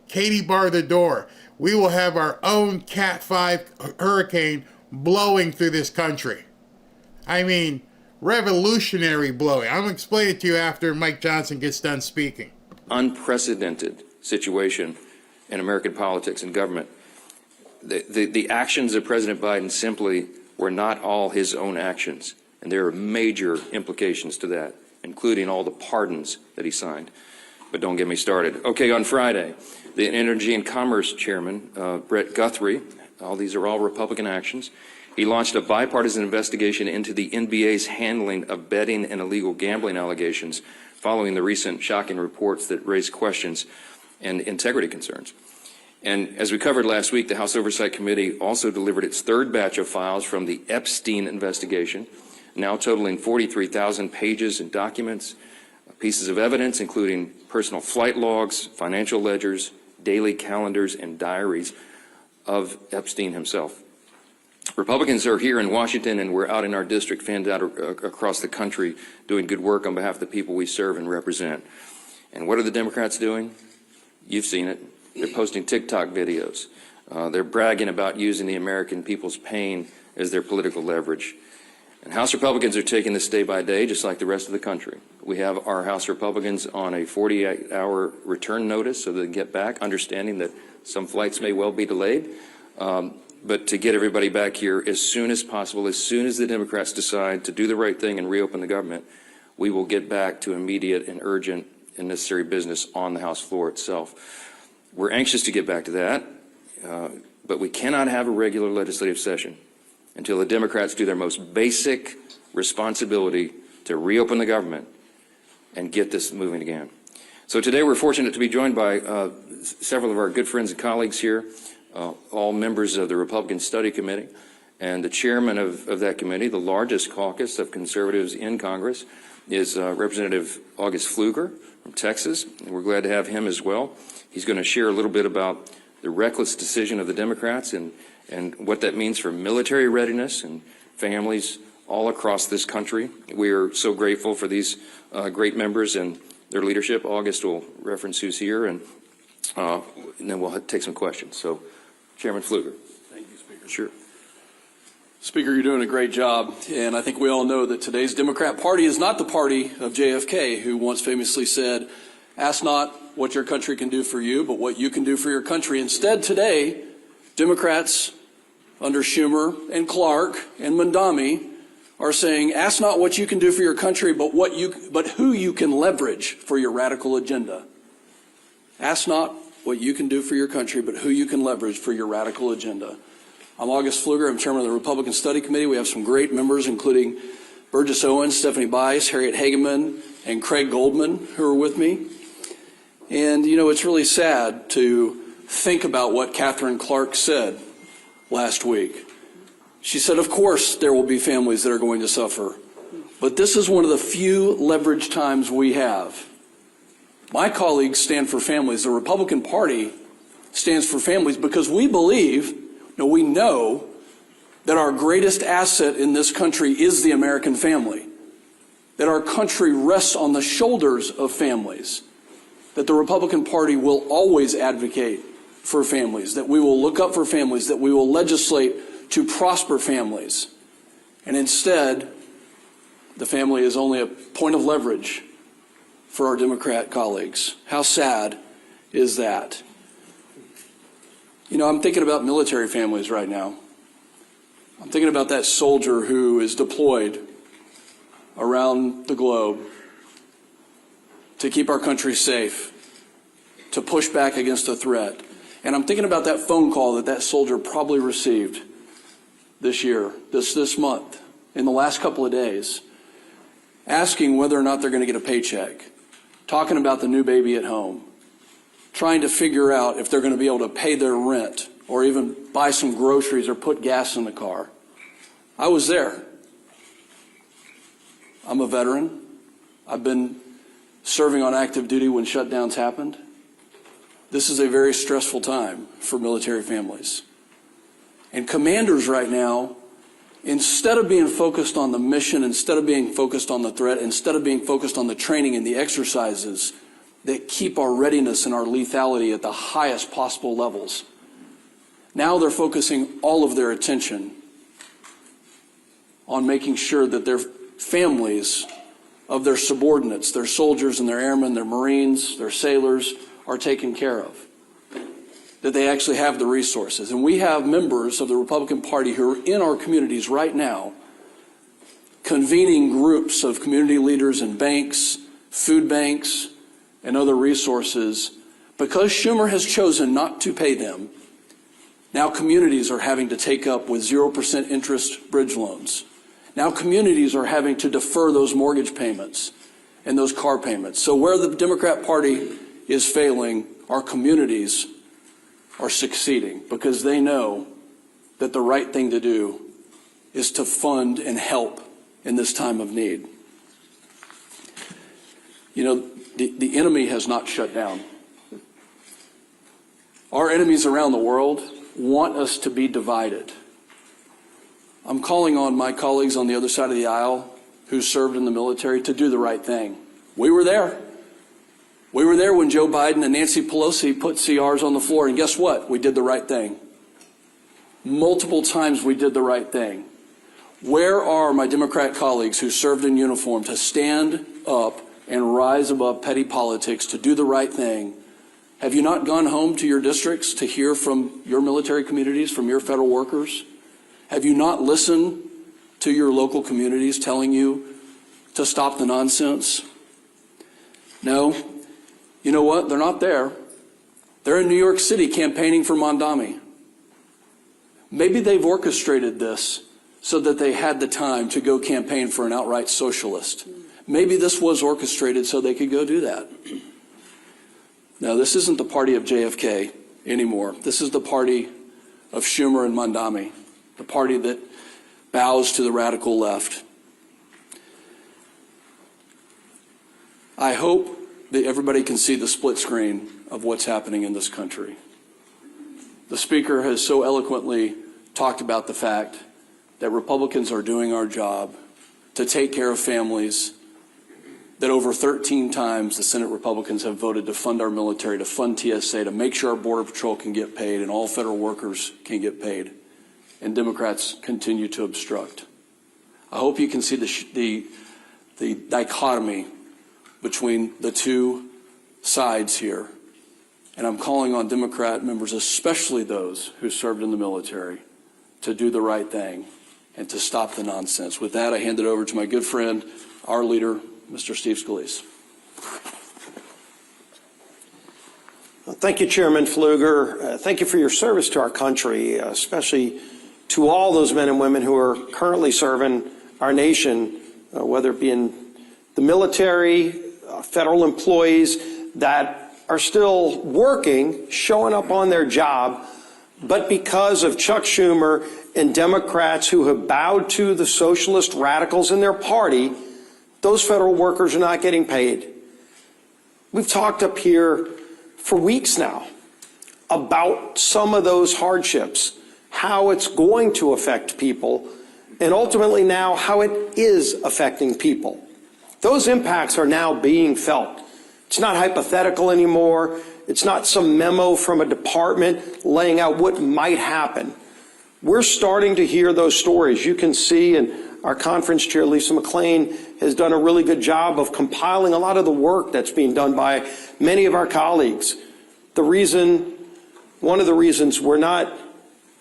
Katie bar the door. We will have our own Cat 5 hurricane blowing through this country. I mean, revolutionary blowing. I'm going to explain it to you after Mike Johnson gets done speaking.
Unprecedented situation in American politics and government. The actions of President Biden simply were not all his own actions, and there are major implications to that, including all the pardons that he signed. But don't get me started. Okay, on Friday, the Energy and Commerce Chairman, Brett Guthrie, these are all Republican actions, he launched a bipartisan investigation into the NBA's handling of betting and illegal gambling allegations following the recent shocking reports that raised questions and integrity concerns. And as we covered last week, the House Oversight Committee also delivered its third batch of files from the Epstein investigation, now totaling 43,000 pages and documents, pieces of evidence, including personal flight logs, financial ledgers, daily calendars, and diaries of Epstein himself. Republicans are here in Washington, and we're out in our district, fanned out across the country, doing good work on behalf of the people we serve and represent. And what are the Democrats doing? You've seen it. They're posting TikTok videos. They're bragging about using the American people's pain as their political leverage. And House Republicans are taking this day by day, just like the rest of the country. We have our House Republicans on a 48-hour return notice so they can get back, understanding that some flights may well be delayed. But to get everybody back here as soon as possible, as soon as the Democrats decide to do the right thing and reopen the government, we will get back to immediate and urgent and necessary business on the House floor itself. We're anxious to get back to that, but we cannot have a regular legislative session until the Democrats do their most basic responsibility to reopen the government and get this moving again. So today we're fortunate to be joined by several of our good friends and colleagues here, all members of the Republican Study Committee, and the chairman of that committee, the largest caucus of conservatives in Congress, is Representative August Pfluger from Texas, and we're glad to have him as well. He's going to share a little bit about the reckless decision of the Democrats and what that means for military readiness and families all across this country. We are so grateful for these great members and their leadership. August will reference who's here, and then we'll take some questions. So, Chairman Pfluger.
Thank you, Speaker.
Sure.
Speaker, you're doing a great job, and I think we all know that today's Democrat Party is not the party of JFK, who once famously said, "Ask not what your country can do for you, but what you can do for your country." Instead, today, Democrats under Schumer and Clark and Mondami are saying, "Ask not what you can do for your country, but who you can leverage for your radical agenda." Ask not what you can do for your country, but who you can leverage for your radical agenda. I'm August Pfluger. I'm chairman of the Republican Study Committee. We have some great members, including Burgess Owens, Stephanie Bice, Harriet Hageman, and Craig Goldman, who are with me. And, you know, it's really sad to think about what Catherine Clark said last week. She said, of course, there will be families that are going to suffer, but this is one of the few leverage times we have. My colleagues stand for families. The Republican Party stands for families because we we know that our greatest asset in this country is the American family, that our country rests on the shoulders of families, that the Republican Party will always advocate for families, that we will look up for families, that we will legislate to prosper families. And instead, the family is only a point of leverage for our Democrat colleagues. How sad is that? You know, I'm thinking about military families right now. I'm thinking about that soldier who is deployed around the globe to keep our country safe, to push back against a threat. And I'm thinking about that phone call that soldier probably received this year, this month, in the last couple of days, asking whether or not they're going to get a paycheck, talking about the new baby at home, trying to figure out if they're going to be able to pay their rent or even buy some groceries or put gas in the car. I was there. I'm a veteran. I've been serving on active duty when shutdowns happened. This is a very stressful time for military families. And commanders right now, instead of being focused on the mission, instead of being focused on the threat, instead of being focused on the training and the exercises that keep our readiness and our lethality at the highest possible levels, now they're focusing all of their attention on making sure that their families of their subordinates, their soldiers and their airmen, their Marines, their sailors, are taken care of, that they actually have the resources. And we have members of the Republican Party who are in our communities right now convening groups of community leaders and banks, food banks, and other resources. Because Schumer has chosen not to pay them, now communities are having to take up with 0% interest bridge loans. Now communities are having to defer those mortgage payments and those car payments. So where the Democrat Party is failing, our communities are succeeding because they know that the right thing to do is to fund and help in this time of need. You know, the enemy has not shut down. Our enemies around the world want us to be divided. I'm calling on my colleagues on the other side of the aisle who served in the military to do the right thing. We were there. We were there when Joe Biden and Nancy Pelosi put CRs on the floor, and guess what? We did the right thing. Multiple times we did the right thing. Where are my Democrat colleagues who served in uniform to stand up and rise above petty politics to do the right thing? Have you not gone home to your districts to hear from your military communities, from your federal workers? Have you not listened to your local communities telling you to stop the nonsense? No. You know what? They're not there. They're in New York City campaigning for Mondami. Maybe they've orchestrated this so that they had the time to go campaign for an outright socialist. Maybe this was orchestrated so they could go do that. Now, this isn't the party of JFK anymore. This is the party of Schumer and Mondami, the party that bows to the radical left. I hope that everybody can see the split screen of what's happening in this country. The Speaker has so eloquently talked about the fact that Republicans are doing our job to take care of families, that over 13 times the Senate Republicans have voted to fund our military, to fund TSA, to make sure our Border Patrol can get paid and all federal workers can get paid, and Democrats continue to obstruct. I hope you can see the dichotomy between the two sides here. And I'm calling on Democrat members, especially those who served in the military, to do the right thing and to stop the nonsense. With that, I hand it over to my good friend, our leader, Mr. Steve Scalise.
Thank you, Chairman Pfluger. Thank you for your service to our country, especially to all those men and women who are currently serving our nation, whether it be in the military, federal employees that are still working, showing up on their job, but because of Chuck Schumer and Democrats who have bowed to the socialist radicals in their party, those federal workers are not getting paid. We've talked up here for weeks now about some of those hardships, how it's going to affect people, and ultimately now how it is affecting people. Those impacts are now being felt. It's not hypothetical anymore. It's not some memo from a department laying out what might happen. We're starting to hear those stories. You can see, and our conference chair, Lisa McClain, has done a really good job of compiling a lot of the work that's being done by many of our colleagues. One of the reasons we're not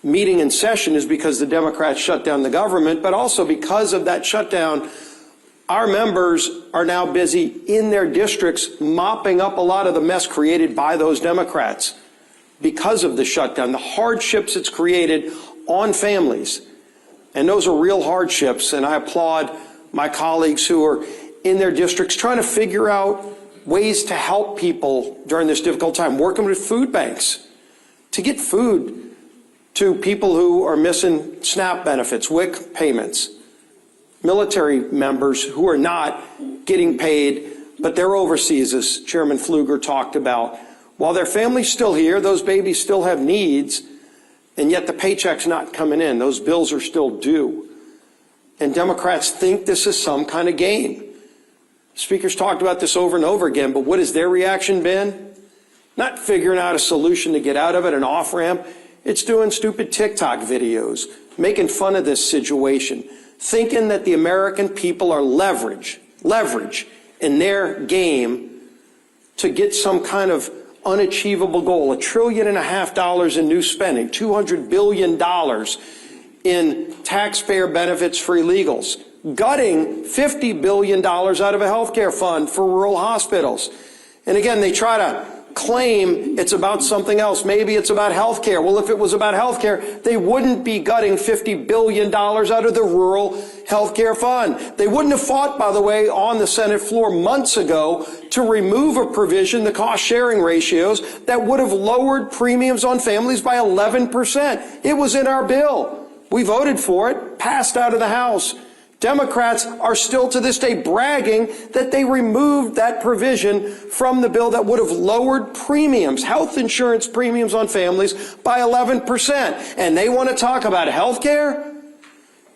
meeting in session is because the Democrats shut down the government, but also because of that shutdown, our members are now busy in their districts mopping up a lot of the mess created by those Democrats because of the shutdown, the hardships it's created on families. And those are real hardships, and I applaud my colleagues who are in their districts trying to figure out ways to help people during this difficult time, working with food banks to get food to people who are missing SNAP benefits, WIC payments, military members who are not getting paid, but they're overseas, as Chairman Pfluger talked about. While their family's still here, those babies still have needs, and yet the paycheck's not coming in. Those bills are still due. And Democrats think this is some kind of game. Speakers talked about this over and over again, but what has their reaction been? Not figuring out a solution to get out of it, an off-ramp. It's doing stupid TikTok videos, making fun of this situation, thinking that the American people are leverage in their game to get some kind of unachievable goal, $1.5 trillion in new spending, $200 billion in taxpayer benefits for illegals, gutting $50 billion out of a health care fund for rural hospitals. And again, they try to claim it's about something else. Maybe it's about health care. Well, if it was about health care, they wouldn't be gutting $50 billion out of the rural health care fund. They wouldn't have fought, by the way, on the Senate floor months ago to remove a provision, the cost-sharing ratios, that would have lowered premiums on families by 11%. It was in our bill. We voted for it, passed out of the House. Democrats are still to this day bragging that they removed that provision from the bill that would have lowered premiums, health insurance premiums on families by 11%. And they want to talk about health care?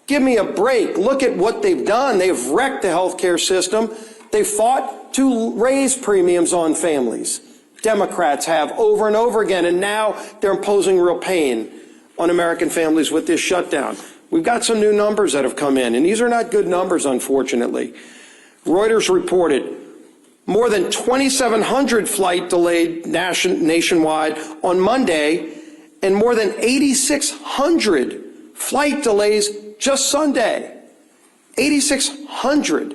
Give me a break. Look at what they've done. They've wrecked the health care system. They fought to raise premiums on families. Democrats have over and over again, and now they're imposing real pain on American families with this shutdown. We've got some new numbers that have come in, and these are not good numbers, unfortunately. Reuters reported more than 2,700 flight delayed nationwide on Monday, and more than 8,600 flight delays just Sunday. 8,600.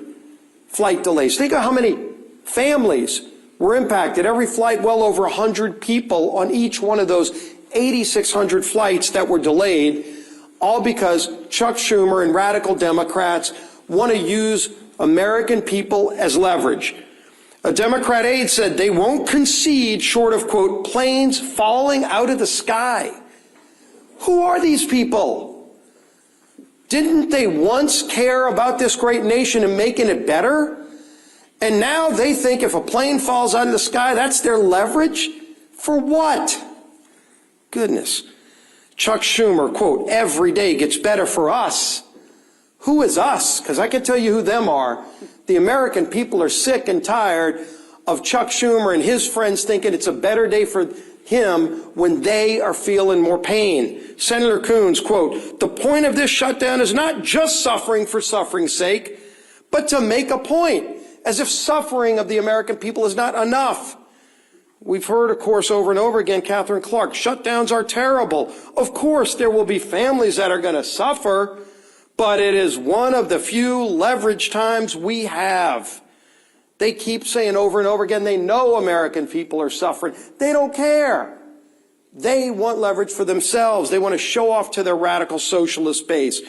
flight delays. Think of how many families were impacted. Every flight, well over 100 people on each one of those 8,600 flights that were delayed, all because Chuck Schumer and radical Democrats want to use American people as leverage. A Democrat aide said they won't concede short of, quote, planes falling out of the sky. Who are these people? Didn't they once care about this great nation and making it better? And now they think if a plane falls out of the sky, that's their leverage? For what? Goodness. Chuck Schumer, quote, every day gets better for us. Who is us? Because I can tell you who them are. The American people are sick and tired of Chuck Schumer and his friends thinking it's a better day for him when they are feeling more pain. Senator Coons, quote, the point of this shutdown is not just suffering for suffering's sake, but to make a point, as if suffering of the American people is not enough. We've heard, of course, over and over again, Catherine Clark, shutdowns are terrible. Of course, there will be families that are going to suffer, but it is one of the few leverage times we have. They keep saying over and over again, they know American people are suffering. They don't care. They want leverage for themselves. They want to show off to their radical socialist base.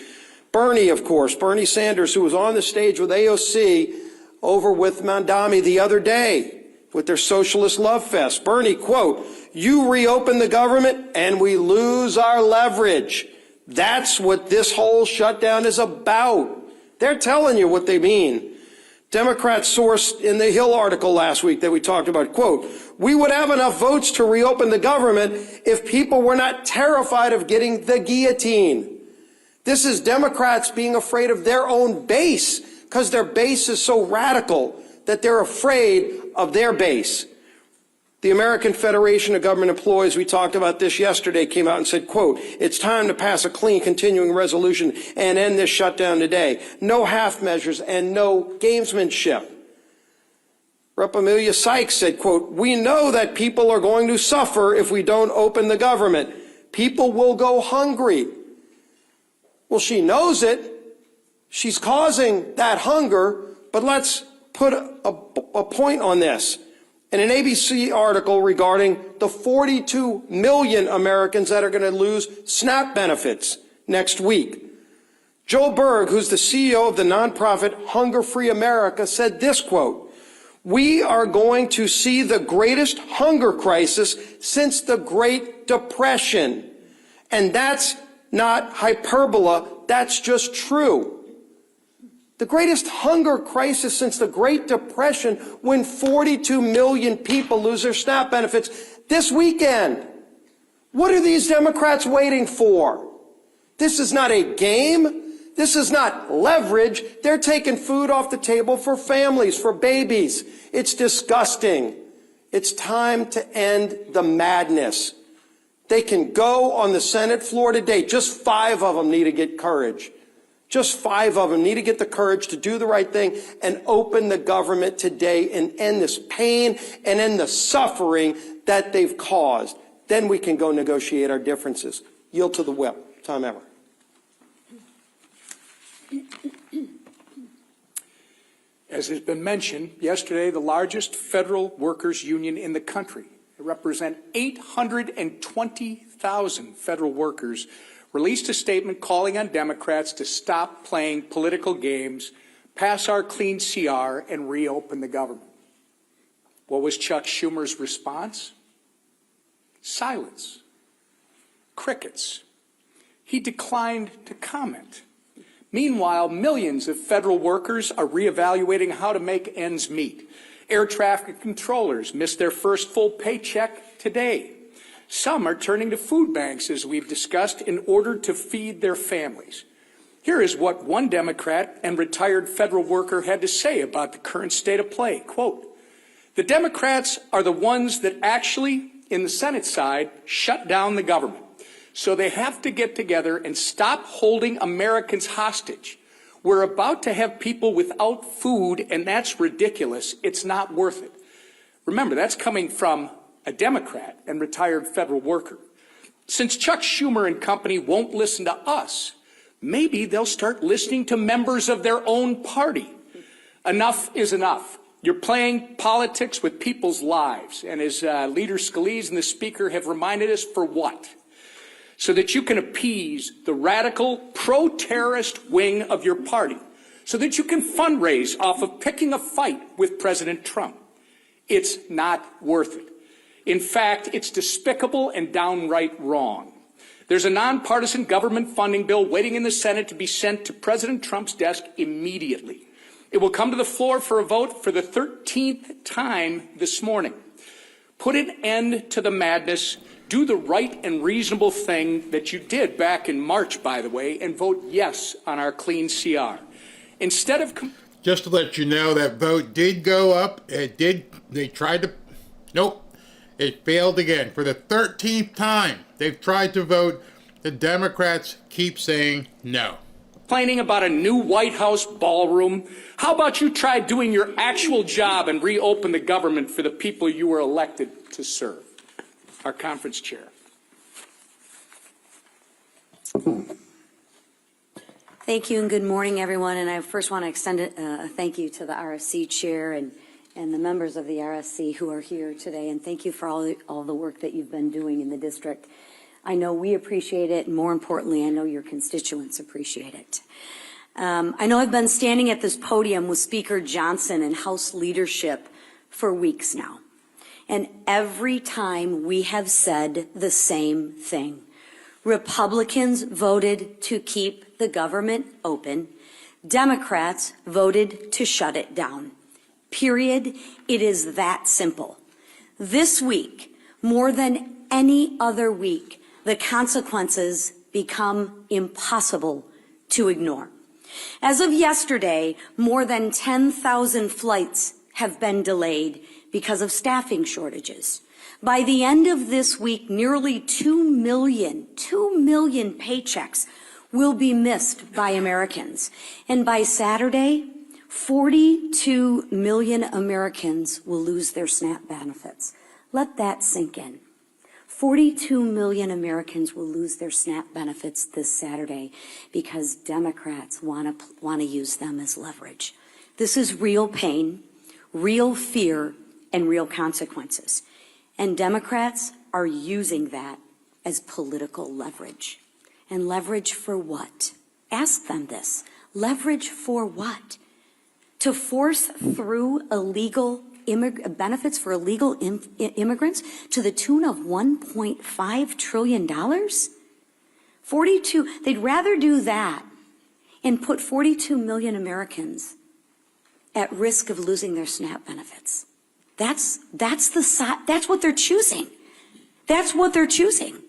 Bernie, of course, Bernie Sanders, who was on the stage with AOC over with Mandami the other day with their socialist love fest. Bernie, quote, you reopen the government and we lose our leverage. That's what this whole shutdown is about. They're telling you what they mean. Democrats sourced in the Hill article last week that we talked about, quote, we would have enough votes to reopen the government if people were not terrified of getting the guillotine. This is Democrats being afraid of their own base because their base is so radical that they're afraid of their base. The American Federation of Government Employees, we talked about this yesterday, came out and said, quote, it's time to pass a clean continuing resolution and end this shutdown today. No half measures and no gamesmanship. Rep. Amelia Sykes said, quote, we know that people are going to suffer if we don't open the government. People will go hungry. Well, she knows it. She's causing that hunger, but let's put a point on this. In an ABC article regarding the 42 million Americans that are going to lose SNAP benefits next week, Joel Berg, who's the CEO of the nonprofit Hunger Free America, said this, quote, we are going to see the greatest hunger crisis since the Great Depression. And that's not hyperbole, that's just true. The greatest hunger crisis since the Great Depression, when 42 million people lose their SNAP benefits this weekend. What are these Democrats waiting for? This is not a game. This is not leverage. They're taking food off the table for families, for babies. It's disgusting. It's time to end the madness. They can go on the Senate floor today. Just 5 of them need to get courage. Just 5 of them need to get the courage to do the right thing and open the government today and end this pain and end the suffering that they've caused. Then we can go negotiate our differences. Yield to the whip. Tom Emmer.
As has been mentioned, yesterday the largest federal workers union in the country, they represent 820,000 federal workers, released a statement calling on Democrats to stop playing political games, pass our clean CR, and reopen the government. What was Chuck Schumer's response? Silence. Crickets. He declined to comment. Meanwhile, millions of federal workers are reevaluating how to make ends meet. Air traffic controllers missed their first full paycheck today. Some are turning to food banks, as we've discussed, in order to feed their families. Here is what one Democrat and retired federal worker had to say about the current state of play. Quote, the Democrats are the ones that actually, in the Senate side, shut down the government. So they have to get together and stop holding Americans hostage. We're about to have people without food, and that's ridiculous. It's not worth it. Remember, that's coming from a Democrat and retired federal worker. Since Chuck Schumer and company won't listen to us, maybe they'll start listening to members of their own party. Enough is enough. You're playing politics with people's lives. And as Leader Scalise and the Speaker have reminded us, for what? So that you can appease the radical pro-terrorist wing of your party, so that you can fundraise off of picking a fight with President Trump. It's not worth it. In fact, it's despicable and downright wrong. There's a nonpartisan government funding bill waiting in the Senate to be sent to President Trump's desk immediately. It will come to the floor for a vote for the 13th time this morning. Put an end to the madness. Do the right and reasonable thing that you did back in March, by the way, and vote yes on our clean CR. Instead of...
Just to let you know, that vote did go up. They tried to... Nope. It failed again. For the 13th time, they've tried to vote. The Democrats keep saying no.
Complaining about a new White House ballroom. How about you try doing your actual job and reopen the government for the people you were elected to serve? Our conference chair.
Thank you and good morning, everyone. And I first want to extend a thank you to the RSC chair and the members of the RSC who are here today. And thank you for all the work that you've been doing in the district. I know we appreciate it, and more importantly, I know your constituents appreciate it. I know I've been standing at this podium with Speaker Johnson and House leadership for weeks now. And every time we have said the same thing. Republicans voted to keep the government open. Democrats voted to shut it down. Period. It is that simple. This week, more than any other week, the consequences become impossible to ignore. As of yesterday, more than 10,000 flights have been delayed because of staffing shortages. By the end of this week, nearly 2 million paychecks will be missed by Americans. And by Saturday, 42 million Americans will lose their SNAP benefits. Let that sink in. 42 million Americans will lose their SNAP benefits this Saturday because Democrats want to use them as leverage. This is real pain, real fear, and real consequences. And Democrats are using that as political leverage. And leverage for what? Ask them this. Leverage for what? To force through illegal benefits for illegal immigrants to the tune of $1.5 trillion? They'd rather do that and put 42 million Americans at risk of losing their SNAP benefits. That's what they're choosing. That's what they're choosing.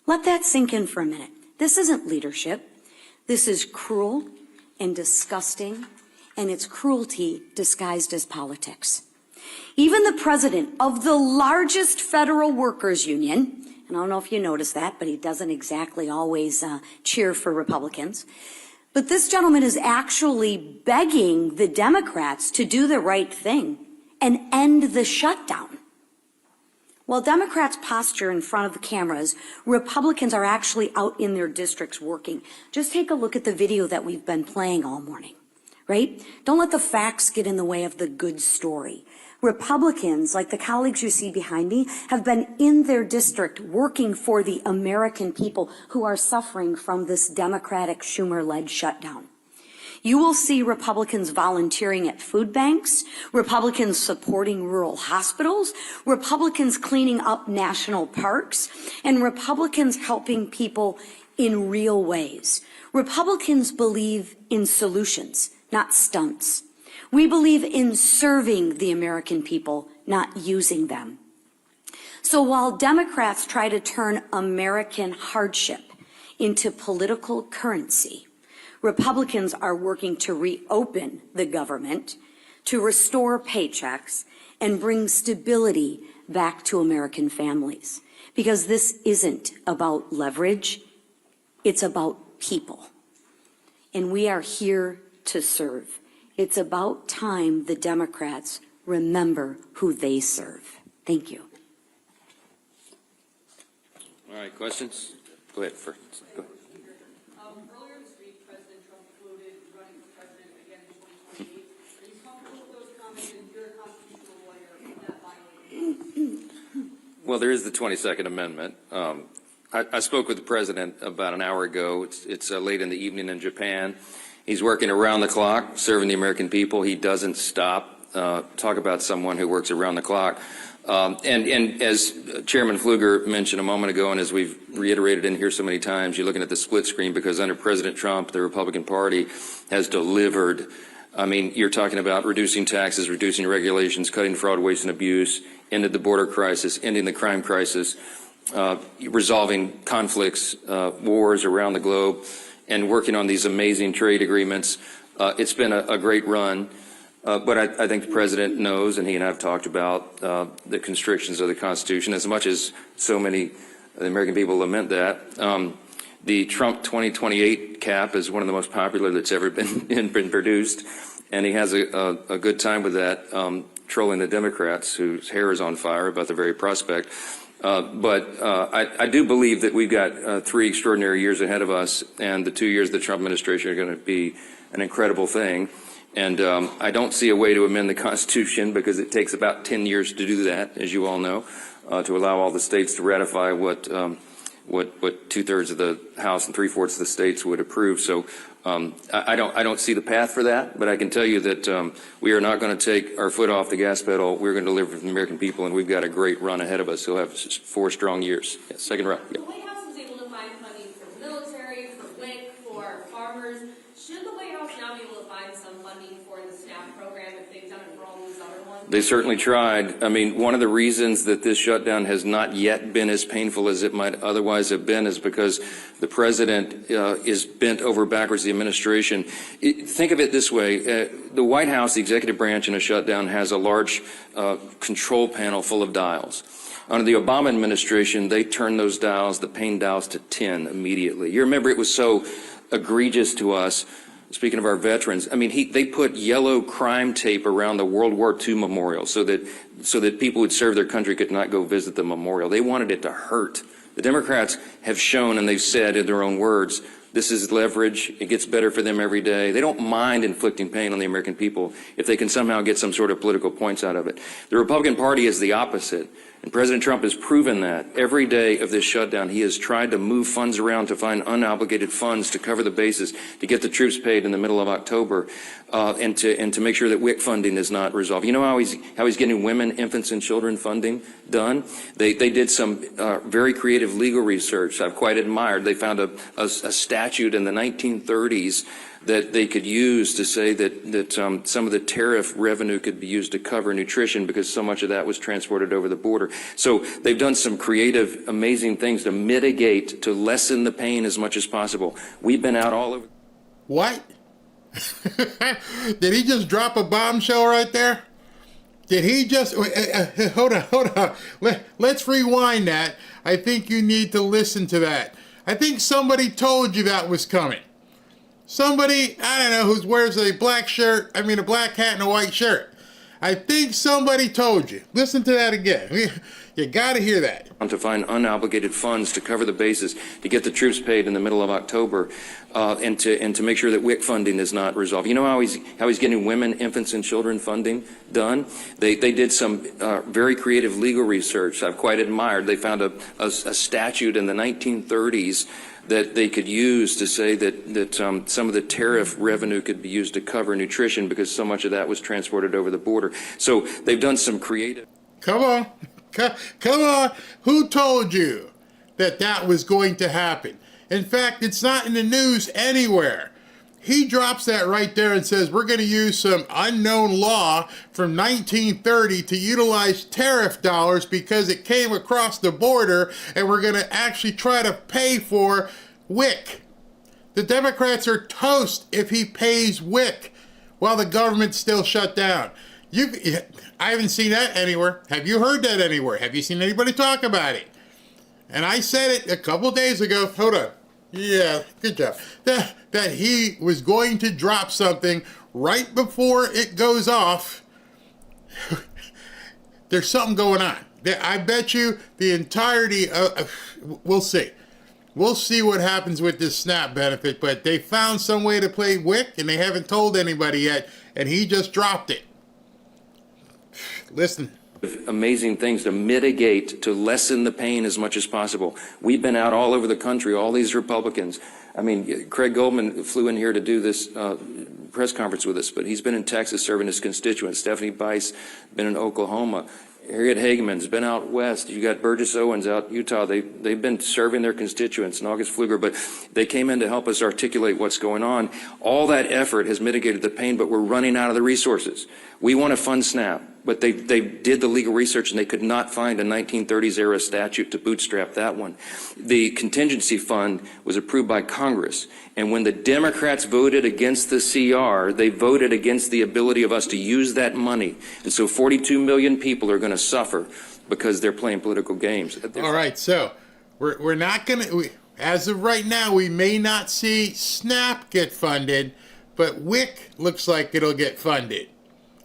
Let that sink in for a minute. This isn't leadership. This is cruel and disgusting, and it's cruelty disguised as politics. Even the president of the largest federal workers union, and I don't know if you noticed that, but he doesn't exactly always cheer for Republicans, but this gentleman is actually begging the Democrats to do the right thing and end the shutdown. While Democrats posture in front of the cameras, Republicans are actually out in their districts working. Just take a look at the video that we've been playing all morning, right? Don't let the facts get in the way of the good story. Republicans, like the colleagues you see behind me, have been in their district working for the American people who are suffering from this Democratic Schumer-led shutdown. You will see Republicans volunteering at food banks, Republicans supporting rural hospitals, Republicans cleaning up national parks, and Republicans helping people in real ways. Republicans believe in solutions, not stunts. We believe in serving the American people, not using them. So while Democrats try to turn American hardship into political currency, Republicans are working to reopen the government, to restore paychecks, and bring stability back to American families. Because this isn't about leverage, it's about people. And we are here to serve. It's about time the Democrats remember who they serve. Thank you.
All right, questions? Go ahead. Go ahead.
Earlier this week, President Trump floated running for president again in 2028. He's calling
Well, there is the 22nd Amendment. I spoke with the president about an hour ago. It's late in the evening in Japan. He's working around the clock, serving the American people. He doesn't stop. Talk about someone who works around the clock. And as Chairman Pfluger mentioned a moment ago, and as we've reiterated in here so many times, you're looking at the split screen because under President Trump, the Republican Party has delivered. I mean, you're talking about reducing taxes, reducing regulations, cutting fraud, waste, and abuse, ended the border crisis, ending the crime crisis, resolving conflicts, wars around the globe, and working on these amazing trade agreements. It's been a great run. But I think the president knows, and he and I have talked about the constrictions of the Constitution, as much as so many of the American people lament that. The Trump 2028 cap is one of the most popular that's ever been produced, and he has a good time with that, trolling the Democrats, whose hair is on fire about the very prospect. But I do believe that we've got 3 extraordinary years ahead of us, and the 2 years of the Trump administration are going to be an incredible thing. And I don't see a way to amend the Constitution because it takes about 10 years to do that, as you all know, to allow all the states to ratify what 2/3 of the House and 3/4 of the states would approve. So I don't see the path for that, but I can tell you that we are not going to take our foot off the gas pedal. We're going to deliver for the American people, and we've got a great run ahead of us. We'll have 4 strong years. Yeah, second round. Yeah.
The White House was able to find funding for the military, for WIC, for farmers. Should the White House now be able to find some funding for the SNAP program if they've done it for all these other ones?
They certainly tried. I mean, one of the reasons that this shutdown has not yet been as painful as it might otherwise have been is because the president is bent over backwards, the administration. Think of it this way. The White House, the executive branch in a shutdown, has a large control panel full of dials. Under the Obama administration, they turned those dials, the pain dials, to 10 immediately. You remember it was so egregious to us. Speaking of our veterans, I mean, they put yellow crime tape around the World War II memorial so that people who'd served their country could not go visit the memorial. They wanted it to hurt. The Democrats have shown, and they've said in their own words, this is leverage. It gets better for them every day. They don't mind inflicting pain on the American people if they can somehow get some sort of political points out of it. The Republican Party is the opposite. And President Trump has proven that. Every day of this shutdown, he has tried to move funds around to find unobligated funds to cover the bases, to get the troops paid in the middle of October, and to make sure that WIC funding is not resolved. You know how he's getting women, infants, and children funding done? They did some very creative legal research I've quite admired. They found a statute in the 1930s that they could use to say that some of the tariff revenue could be used to cover nutrition because so much of that was transported over the border. So they've done some creative, amazing things to mitigate, to lessen the pain as much as possible. We've been out all over.
What? Did he just drop a bombshell right there? Did he just... hold on. Let's rewind that. I think you need to listen to that. I think somebody told you that was coming. Somebody, I don't know, who wears a black hat and a white shirt. I think somebody told you. Listen to that again. You got to hear that.
To find unobligated funds to cover the bases, to get the troops paid in the middle of October, and to make sure that WIC funding is not resolved. You know how he's getting women, infants, and children funding done? They did some very creative legal research I've quite admired. They found a statute in the 1930s that they could use to say that some of the tariff revenue could be used to cover nutrition because so much of that was transported over the border. So they've done some creative...
Come on. Who told you that was going to happen? In fact, it's not in the news anywhere. He drops that right there and says, we're going to use some unknown law from 1930 to utilize tariff dollars because it came across the border, and we're going to actually try to pay for WIC. The Democrats are toast if he pays WIC while the government's still shut down. I haven't seen that anywhere. Have you heard that anywhere? Have you seen anybody talk about it? And I said it a couple days ago. Hold on. Yeah, good job. That he was going to drop something right before it goes off. There's something going on. I bet you the entirety of, we'll see. We'll see what happens with this SNAP benefit, but they found some way to play WIC, and they haven't told anybody yet, and he just dropped it. Listen,
Amazing things to mitigate, to lessen the pain as much as possible. We've been out all over the country, all these Republicans. I mean, Craig Goldman flew in here to do this press conference with us, but he's been in Texas serving his constituents. Stephanie Bice been in Oklahoma. Harriet Hageman's been out west. You got Burgess Owens out Utah. They've been serving their constituents, and August Pfluger, but they came in to help us articulate what's going on. All that effort has mitigated the pain, but we're running out of the resources. We want to fund SNAP, but they did the legal research and they could not find a 1930s era statute to bootstrap that one. The contingency fund was approved by Congress, and when the Democrats voted against the CR, they voted against the ability of us to use that money. And so 42 million people are going to suffer because they're playing political games.
All right, so we're not going to, as of right now, we may not see SNAP get funded, but WIC looks like it'll get funded.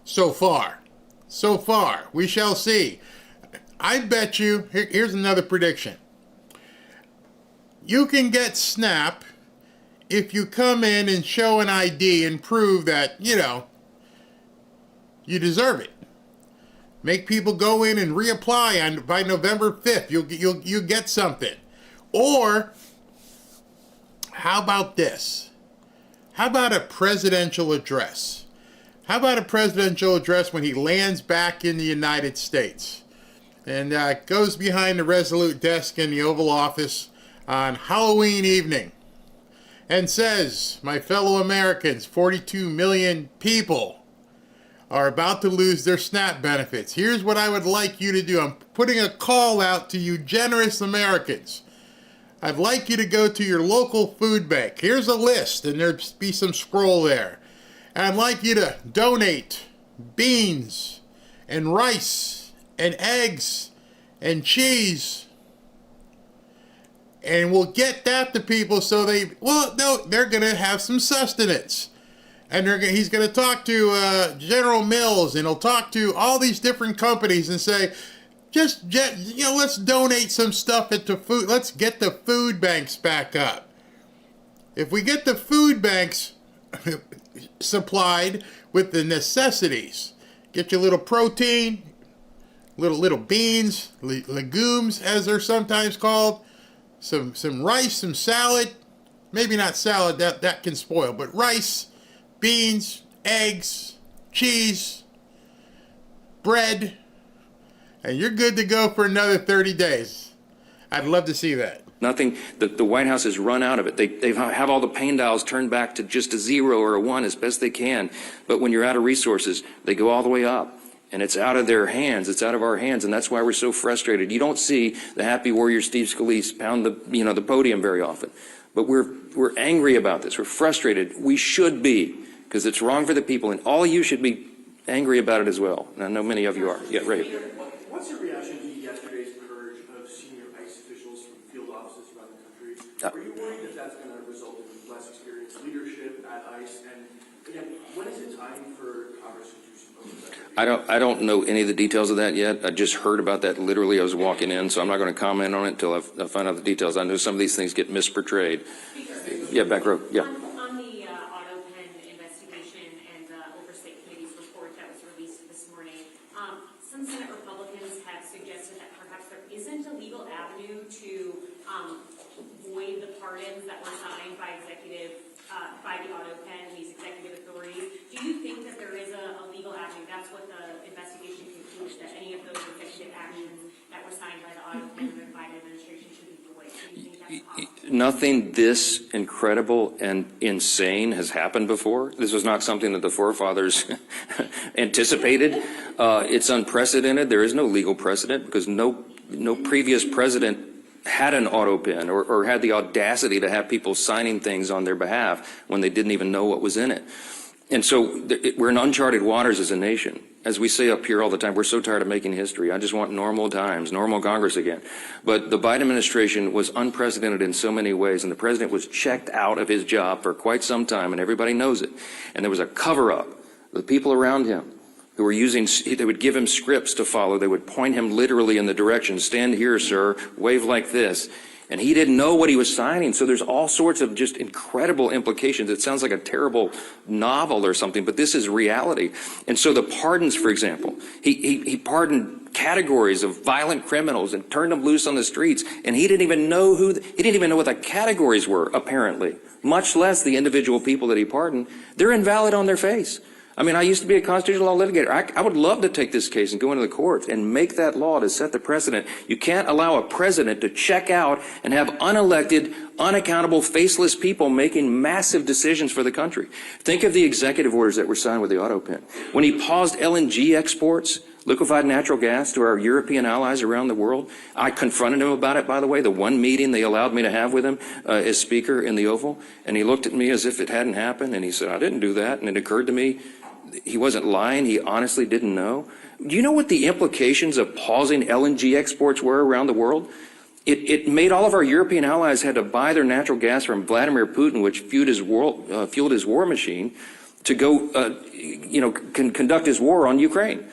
So far. We shall see. I bet you, here's another prediction. You can get SNAP if you come in and show an ID and prove that, you deserve it. Make people go in and reapply by November 5th. You'll get something. Or, how about this? How about a presidential address? How about a presidential address when he lands back in the United States and goes behind the Resolute desk in the Oval Office on Halloween evening and says, my fellow Americans, 42 million people are about to lose their SNAP benefits. Here's what I would like you to do. I'm putting a call out to you generous Americans. I'd like you to go to your local food bank. Here's a list, and there'd be some scroll there. And I'd like you to donate beans and rice and eggs and cheese. And we'll get that to people so they're going to have some sustenance. And he's going to talk to General Mills, and he'll talk to all these different companies and say, let's donate some stuff into food. Let's get the food banks back up. If we get the food banks supplied with the necessities, get your little protein, little beans, legumes as they're sometimes called, some rice, some salad, maybe not salad, that can spoil, but rice, beans, eggs, cheese, bread, and you're good to go for another 30 days. I'd love to see that.
Nothing, the White House has run out of it. They have all the pain dials turned back to just a 0 or a 1 as best they can. But when you're out of resources, they go all the way up. And it's out of their hands. It's out of our hands. And that's why we're so frustrated. You don't see the happy warrior Steve Scalise pound the podium very often. But we're angry about this. We're frustrated. We should be, because it's wrong for the people. And all of you should be angry about it as well. And I know many of you are. Yeah, Ray.
What's your reaction to yesterday's purge of senior ICE officials from field offices around the country? Are you worried that that's going to result in less experienced leadership at ICE? And again, when is it time for Congress to do some oversight?
I don't know any of the details of that yet. I just heard about that literally. I was walking in, so I'm not going to comment on it until I find out the details. I know some of these things get misportrayed. Yeah, back row. Yeah.
On the auto pen investigation and the Oversight Committee's report that was released this morning, some Senate Republicans have suggested that perhaps there isn't a legal avenue to void the pardons that were signed by by the auto pen, these executive authorities. Do you think that there is a legal avenue? That's what the investigation concludes, that any of those executive actions that were signed by the auto pen and the Biden administration should be void. Do you think that's possible?
Nothing this incredible and insane has happened before. This was not something that the forefathers anticipated. It's unprecedented. There is no legal precedent because no previous president had an auto pen or had the audacity to have people signing things on their behalf when they didn't even know what was in it. And so we're in uncharted waters as a nation. As we say up here all the time, we're so tired of making history. I just want normal times, normal Congress again. But the Biden administration was unprecedented in so many ways, and the president was checked out of his job for quite some time, and everybody knows it. And there was a cover-up. The people around him who were they would give him scripts to follow. They would point him literally in the direction, stand here, sir, wave like this. And he didn't know what he was signing. So there's all sorts of just incredible implications. It sounds like a terrible novel or something, but this is reality. And so the pardons, for example, he pardoned categories of violent criminals and turned them loose on the streets, and he didn't even know what the categories were, apparently, much less the individual people that he pardoned. They're invalid on their face. I mean, I used to be a constitutional law litigator. I would love to take this case and go into the courts and make that law to set the precedent. You can't allow a president to check out and have unelected, unaccountable, faceless people making massive decisions for the country. Think of the executive orders that were signed with the auto pen. When he paused LNG exports, liquefied natural gas, to our European allies around the world. I confronted him about it, by the way, the one meeting they allowed me to have with him as Speaker in the Oval. And he looked at me as if it hadn't happened, and he said, I didn't do that. And it occurred to me, he wasn't lying. He honestly didn't know. Do you know what the implications of pausing LNG exports were around the world? It made all of our European allies had to buy their natural gas from Vladimir Putin, which fueled his war machine, to go, conduct his war on Ukraine.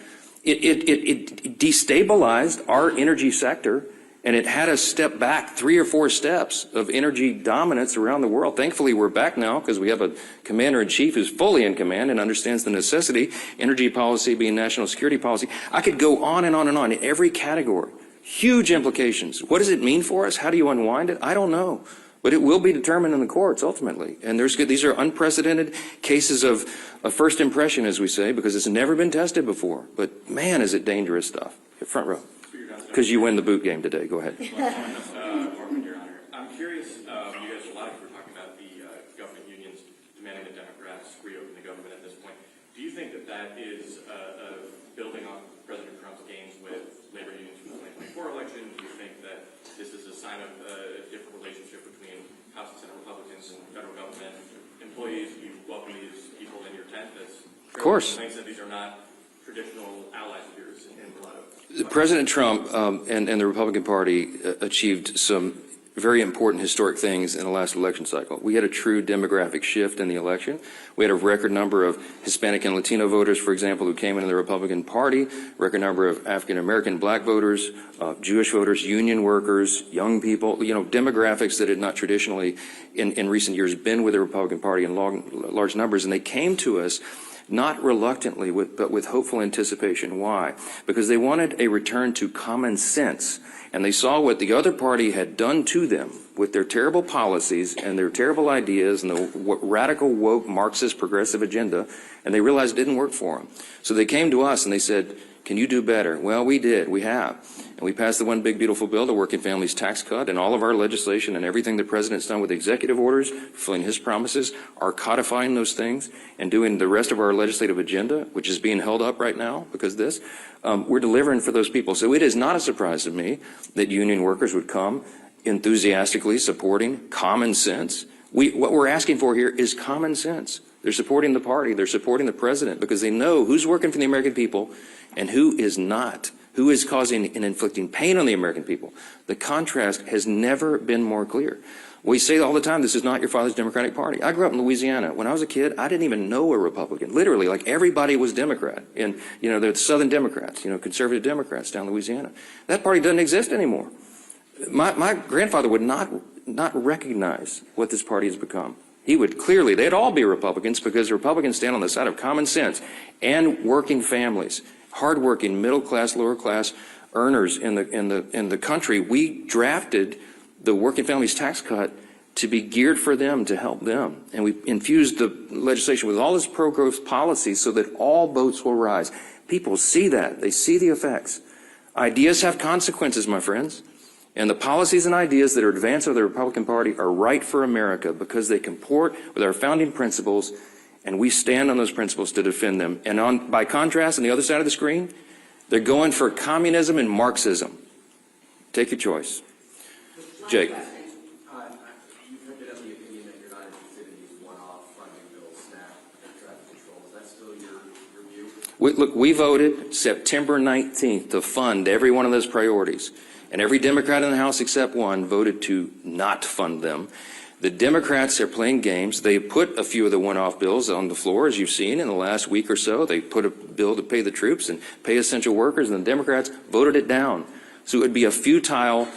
It destabilized our energy sector, and it had us step back 3 or 4 steps of energy dominance around the world. Thankfully, we're back now because we have a commander-in-chief who's fully in command and understands the necessity, energy policy being national security policy. I could go on and on and on in every category. Huge implications. What does it mean for us? How do you unwind it? I don't know. But it will be determined in the courts ultimately. And these are unprecedented cases of first impression, as we say, because it's never been tested before. But man, is it dangerous stuff. Front row. Because you win the boot game today. Go ahead.
Your Honor. I'm curious, you guys, a lot of you were talking about the government unions demanding the Democrats reopen the government at this point. Do you think that is building on President Trump's gains with labor unions from the 2024 election? Do you think that this is a sign of a different relationship between House and Senate Republicans and federal government employees? Do you welcome these people in your tent?
Of course.
Thinks that these are not traditional allies of yours in a lot of.
President Trump and the Republican Party achieved some very important historic things in the last election cycle. We had a true demographic shift in the election. We had a record number of Hispanic and Latino voters, for example, who came into the Republican Party, record number of African-American black voters, Jewish voters, union workers, young people, demographics that had not traditionally in recent years been with the Republican Party in large numbers. And they came to us not reluctantly, but with hopeful anticipation. Why? Because they wanted a return to common sense. And they saw what the other party had done to them with their terrible policies and their terrible ideas and the radical, woke, Marxist, progressive agenda, and they realized it didn't work for them. So they came to us and they said, can you do better? Well, we did. We have. And we passed the one big beautiful bill, the working families tax cut, and all of our legislation and everything the president's done with executive orders, fulfilling his promises, are codifying those things and doing the rest of our legislative agenda, which is being held up right now because of this. We're delivering for those people. So it is not a surprise to me that union workers would come enthusiastically supporting common sense. What we're asking for here is common sense. They're supporting the party. They're supporting the president because they know who's working for the American people and who is not, who is causing and inflicting pain on the American people. The contrast has never been more clear. We say all the time, this is not your father's Democratic Party. I grew up in Louisiana. When I was a kid, I didn't even know a Republican. Literally, like everybody was Democrat. And, the Southern Democrats, conservative Democrats down in Louisiana. That party doesn't exist anymore. My grandfather would not recognize what this party has become. He would clearly, they'd all be Republicans because the Republicans stand on the side of common sense and working families, hardworking, middle class, lower class earners in the country. We drafted the working families tax cut to be geared for them, to help them. And we infused the legislation with all this pro-growth policies so that all boats will rise. People see that. They see the effects. Ideas have consequences, my friends. And the policies and ideas that are advanced by the Republican Party are right for America because they comport with our founding principles, and we stand on those principles to defend them. And by contrast, on the other side of the screen, they're going for communism and Marxism. Take your choice. Jake.
You've hinted at the opinion that you're not interested in these one-off funding bills, SNAP, and traffic control. Is that still your view?
Look, we voted September 19th to fund every one of those priorities. And every Democrat in the House except one voted to not fund them. The Democrats are playing games. They put a few of the one-off bills on the floor, as you've seen in the last week or so. They put a bill to pay the troops and pay essential workers, and the Democrats voted it down. So it would be a futile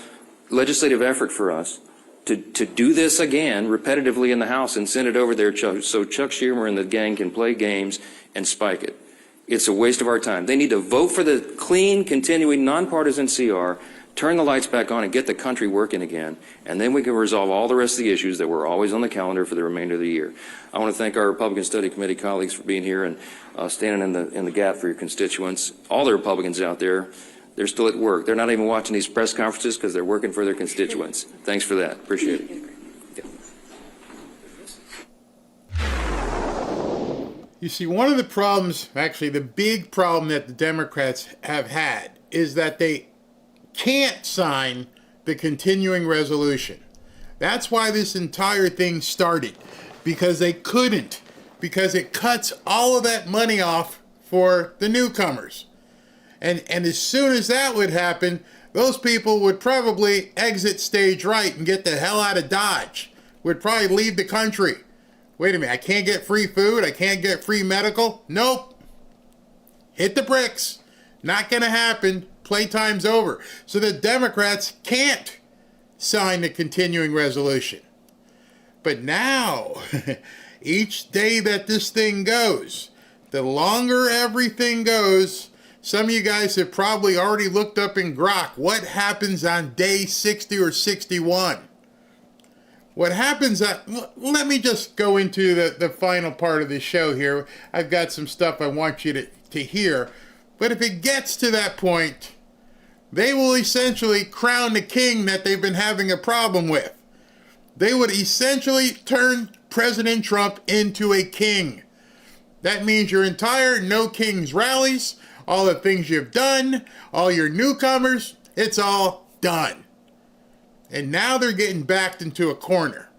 legislative effort for us to do this again repetitively in the House and send it over there so Chuck Schumer and the gang can play games and spike it. It's a waste of our time. They need to vote for the clean, continuing, nonpartisan CR, turn the lights back on and get the country working again, and then we can resolve all the rest of the issues that were always on the calendar for the remainder of the year. I want to thank our Republican Study Committee colleagues for being here and standing in the gap for your constituents. All the Republicans out there, they're still at work. They're not even watching these press conferences because they're working for their constituents. Thanks for that. Appreciate it.
You see, one of the problems, actually the big problem that the Democrats have had is that they can't sign the continuing resolution. That's why this entire thing started, because they couldn't, because it cuts all of that money off for the newcomers. And as soon as that would happen, those people would probably exit stage right and get the hell out of Dodge, would probably leave the country. Wait a minute, I can't get free food, I can't get free medical? Nope. Hit the bricks. Not gonna happen. Playtime's over. So the Democrats can't sign the continuing resolution. But now, each day that this thing goes, the longer everything goes, some of you guys have probably already looked up in Grok what happens on day 60 or 61. What happens, let me just go into the final part of the show here. I've got some stuff I want you to hear. But if it gets to that point, they will essentially crown the king that they've been having a problem with. They would essentially turn President Trump into a king. That means your entire No Kings rallies, all the things you've done, all your newcomers, it's all done. And now they're getting backed into a corner,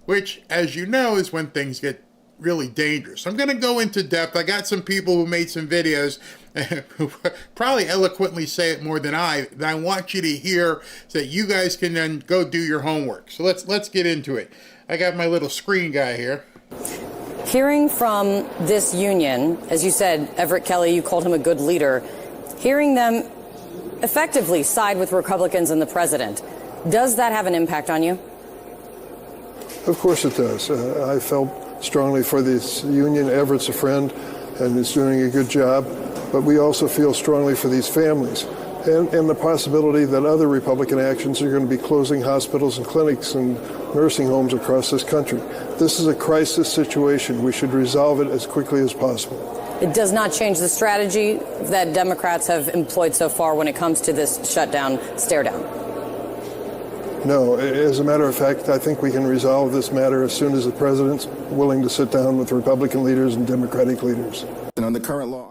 which, as you know, is when things get really dangerous. I'm going to go into depth. I got some people who made some videos who probably eloquently say it more than I want you to hear so that you guys can then go do your homework. So let's get into it. I got my little screen guy here.
Hearing from this union, as you said, Everett Kelly, you called him a good leader, hearing them effectively side with Republicans and the president, does that have an impact on you?
Of course it does. I felt strongly for this union. Everett's a friend and is doing a good job. But we also feel strongly for these families and the possibility that other Republican actions are going to be closing hospitals and clinics and nursing homes across this country. This is a crisis situation. We should resolve it as quickly as possible.
It does not change the strategy that Democrats have employed so far when it comes to this shutdown, stare down.
No, as a matter of fact, I think we can resolve this matter as soon as the president's willing to sit down with Republican leaders and Democratic leaders.
And on the current law.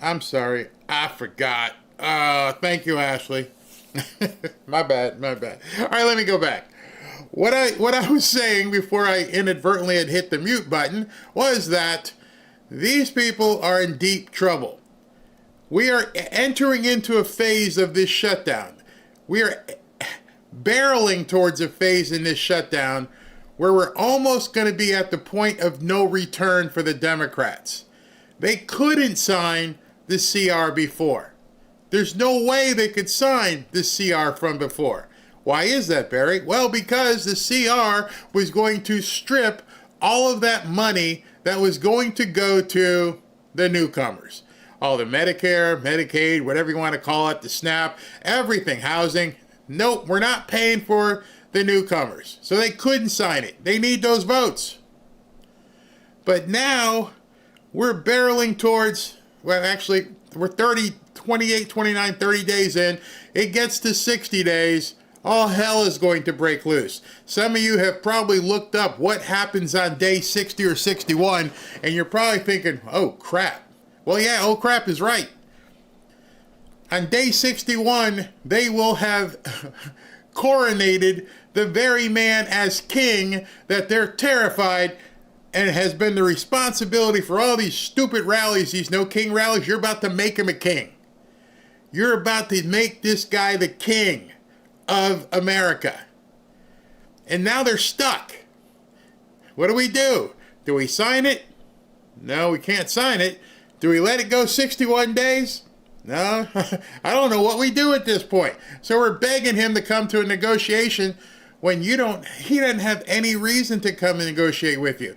I'm sorry, I forgot. Thank you, Ashley. My bad. All right, let me go back. What I was saying before I inadvertently had hit the mute button was that these people are in deep trouble. We are entering into a phase of this shutdown. We are barreling towards a phase in this shutdown where we're almost going to be at the point of no return for the Democrats. They couldn't sign the CR before. There's no way they could sign the CR from before. Why is that, Barry? Well, because the CR was going to strip all of that money that was going to go to the newcomers. all the Medicare, Medicaid, whatever you want to call it, the SNAP, everything, housing. Nope, we're not paying for the newcomers. So they couldn't sign it. They need those votes. But now we're barreling towards, well, actually, we're 28, 29, 30 days in. It gets to 60 days. All hell is going to break loose. Some of you have probably looked up what happens on day 60 or 61, and you're probably thinking, oh, crap. Well, yeah, oh, crap is right. On day 61, they will have coronated the very man as king that they're terrified and it has been the responsibility for all these stupid rallies, these no king rallies. You're about to make him a king. You're about to make this guy the king of America. And now they're stuck. What do? Do we sign it? No, we can't sign it. Do we let it go 61 days? No, I don't know what we do at this point. So we're begging him to come to a negotiation when he doesn't have any reason to come and negotiate with you.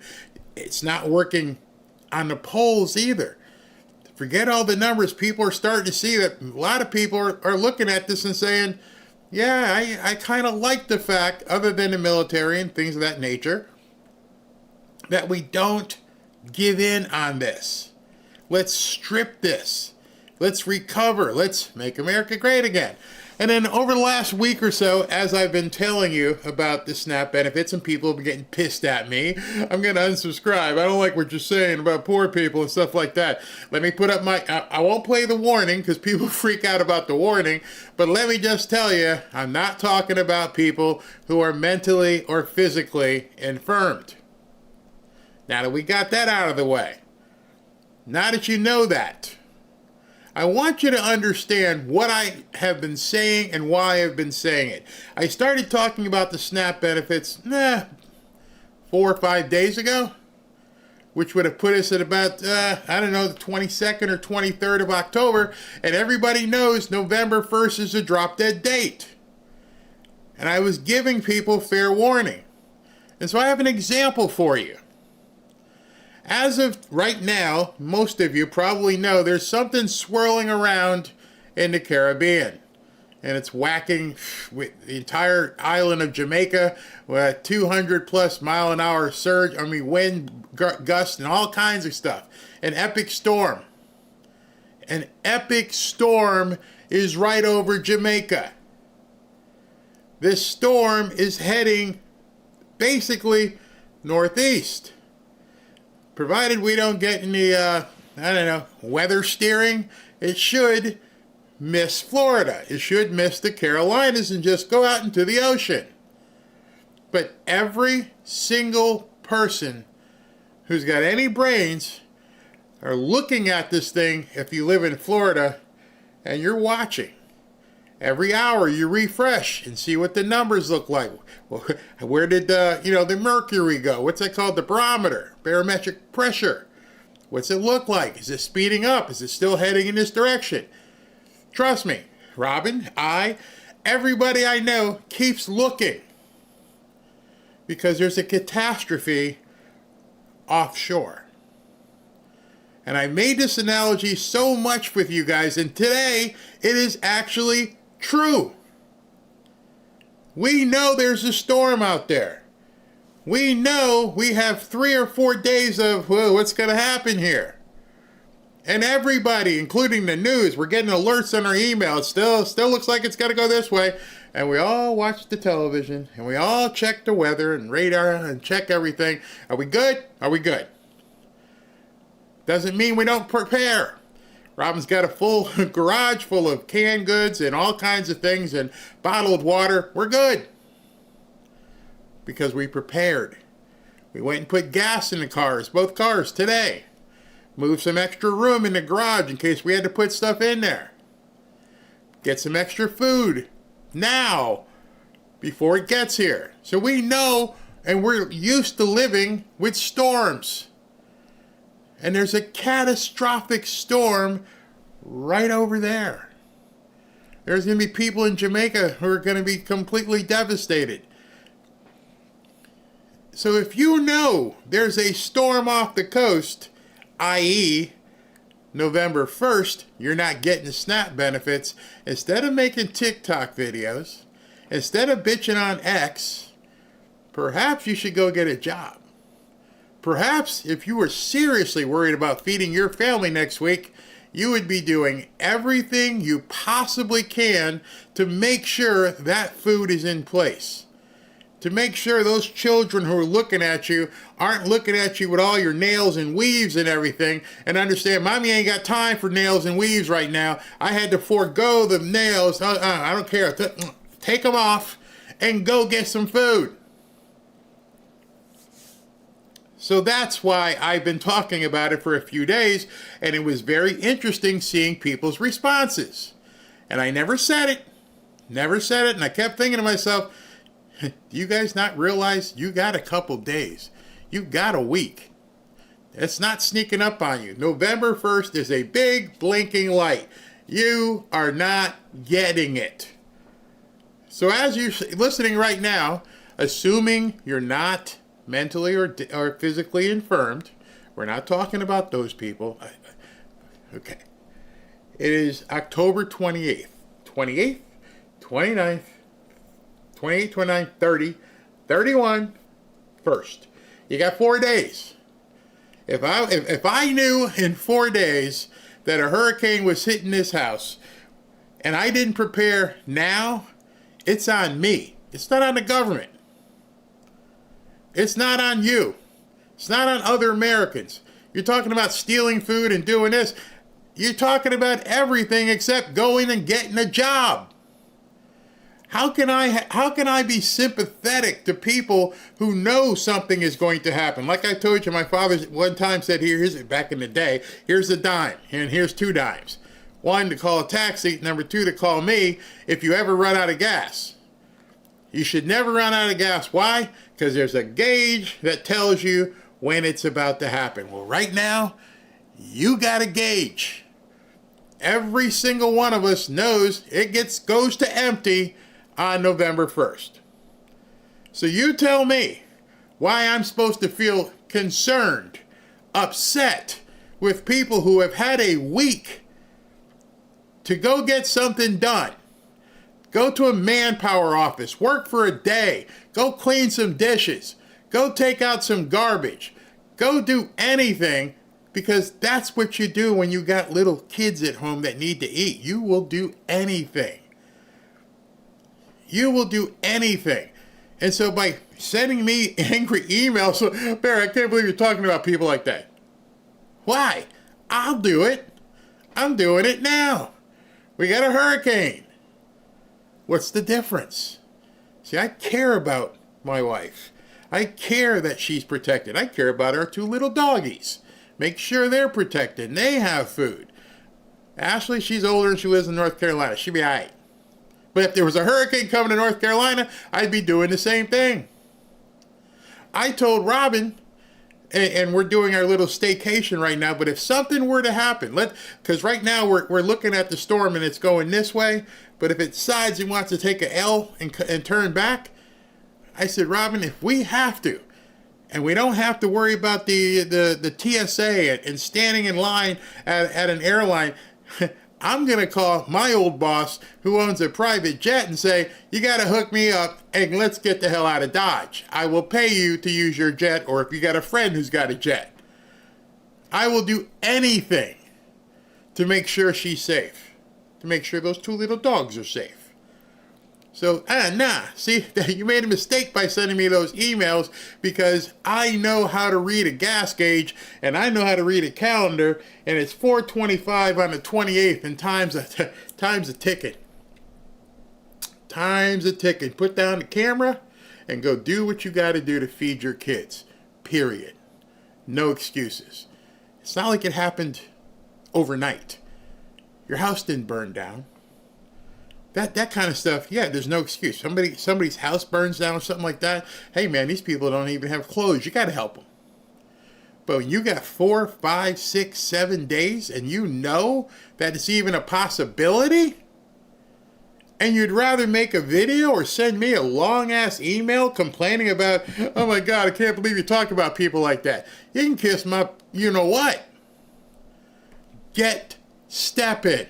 It's not working on the polls either. Forget all the numbers. People are starting to see that a lot of people are looking at this and saying, yeah, I kind of like the fact, other than the military and things of that nature, that we don't give in on this. Let's strip this. Let's recover. Let's make America great again. And then over the last week or so, as I've been telling you about the SNAP benefits, and people have been getting pissed at me, I'm going to unsubscribe. I don't like what you're saying about poor people and stuff like that. Let me put up I won't play the warning because people freak out about the warning, but let me just tell you, I'm not talking about people who are mentally or physically infirmed. Now that we got that out of the way, now that you know that, I want you to understand what I have been saying and why I've been saying it. I started talking about the SNAP benefits 4 or 5 days ago, which would have put us at about, the 22nd or 23rd of October, and everybody knows November 1st is a drop-dead date. And I was giving people fair warning. And so I have an example for you. As of right now, most of you probably know there's something swirling around in the Caribbean. And it's whacking with the entire island of Jamaica with 200 plus mile an hour surge, wind gusts and all kinds of stuff. An epic storm. An epic storm is right over Jamaica. This storm is heading basically northeast. Provided we don't get any, weather steering, it should miss Florida. It should miss the Carolinas and just go out into the ocean. But every single person who's got any brains are looking at this thing, if you live in Florida, and you're watching. Every hour you refresh and see what the numbers look like. Well, where did the mercury go? What's that called? The barometer, barometric pressure. What's it look like? Is it speeding up? Is it still heading in this direction? Trust me, Robin, everybody I know keeps looking because there's a catastrophe offshore. And I made this analogy so much with you guys, and today it is actually true. We know there's a storm out there. We know we have 3 or 4 days of, what's going to happen here? And everybody, including the news, we're getting alerts on our email. It still looks like it's going to go this way. And we all watch the television, and we all check the weather and radar and check everything. Are we good? Are we good? Doesn't mean we don't prepare. Robin's got a full garage full of canned goods and all kinds of things and bottled water. We're good. Because we prepared. We went and put gas in the cars, both cars today. Moved some extra room in the garage in case we had to put stuff in there. Get some extra food now before it gets here. So we know and we're used to living with storms. And there's a catastrophic storm right over there. There's going to be people in Jamaica who are going to be completely devastated. So if you know there's a storm off the coast, i.e., November 1st, you're not getting SNAP benefits, instead of making TikTok videos, instead of bitching on X, perhaps you should go get a job. Perhaps if you were seriously worried about feeding your family next week, you would be doing everything you possibly can to make sure that food is in place. To make sure those children who are looking at you aren't looking at you with all your nails and weaves and everything, and understand, Mommy ain't got time for nails and weaves right now. I had to forego the nails. I don't care. Take them off and go get some food. So that's why I've been talking about it for a few days, and it was very interesting seeing people's responses. And I never said it, and I kept thinking to myself, do you guys not realize you got a couple days? You got a week. It's not sneaking up on you. November 1st is a big blinking light. You are not getting it. So as you're listening right now, assuming you're not mentally or physically infirmed, we're not talking about those people. Okay. It is October 28th. 28th, 29th, 28, 29, 30, 31, 1st. You got 4 days. If I knew in 4 days that a hurricane was hitting this house and I didn't prepare now, it's on me. It's not on the government. It's not on you. It's not on other Americans. You're talking about stealing food and doing this. You're talking about everything except going and getting a job. How can I be sympathetic to people who know something is going to happen? Like I told you, my father one time said, here's back in the day, here's a dime, and here's 2 dimes. 1 to call a taxi, number 2 to call me if you ever run out of gas. You should never run out of gas. Why? Because there's a gauge that tells you when it's about to happen. Well, right now, you got a gauge. Every single one of us knows it goes to empty on November 1st. So you tell me why I'm supposed to feel concerned, upset with people who have had a week to go get something done. Go to a manpower office, work for a day, go clean some dishes, go take out some garbage, go do anything, because that's what you do when you got little kids at home that need to eat. You will do anything. You will do anything. And so by sending me angry emails, Barry, I can't believe you're talking about people like that. Why? I'll do it. I'm doing it now. We got a hurricane. What's the difference? See, I care about my wife. I care that she's protected. I care about our 2 little doggies. Make sure they're protected and they have food. Ashley, she's older and she lives in North Carolina. She'll be all right. But if there was a hurricane coming to North Carolina, I'd be doing the same thing. I told Robin, and we're doing our little staycation right now, but if something were to happen, because right now we're looking at the storm and it's going this way, but if it decides it wants to take an L and turn back, I said, Robin, if we have to, and we don't have to worry about the TSA and standing in line at an airline, I'm going to call my old boss who owns a private jet and say, you got to hook me up and let's get the hell out of Dodge. I will pay you to use your jet, or if you got a friend who's got a jet. I will do anything to make sure she's safe, to make sure those 2 little dogs are safe. So, see, you made a mistake by sending me those emails, because I know how to read a gas gauge and I know how to read a calendar, and it's 4:25 on the 28th and time's a ticking. Time's a ticking. Put down the camera and go do what you got to do to feed your kids. Period. No excuses. It's not like it happened overnight. Your house didn't burn down. That kind of stuff, yeah, there's no excuse. Somebody's house burns down or something like that. Hey, man, these people don't even have clothes. You got to help them. But when you got 4, 5, 6, 7 days and you know that it's even a possibility, and you'd rather make a video or send me a long-ass email complaining about, oh, my God, I can't believe you talk about people like that. You can kiss my you-know-what. step in.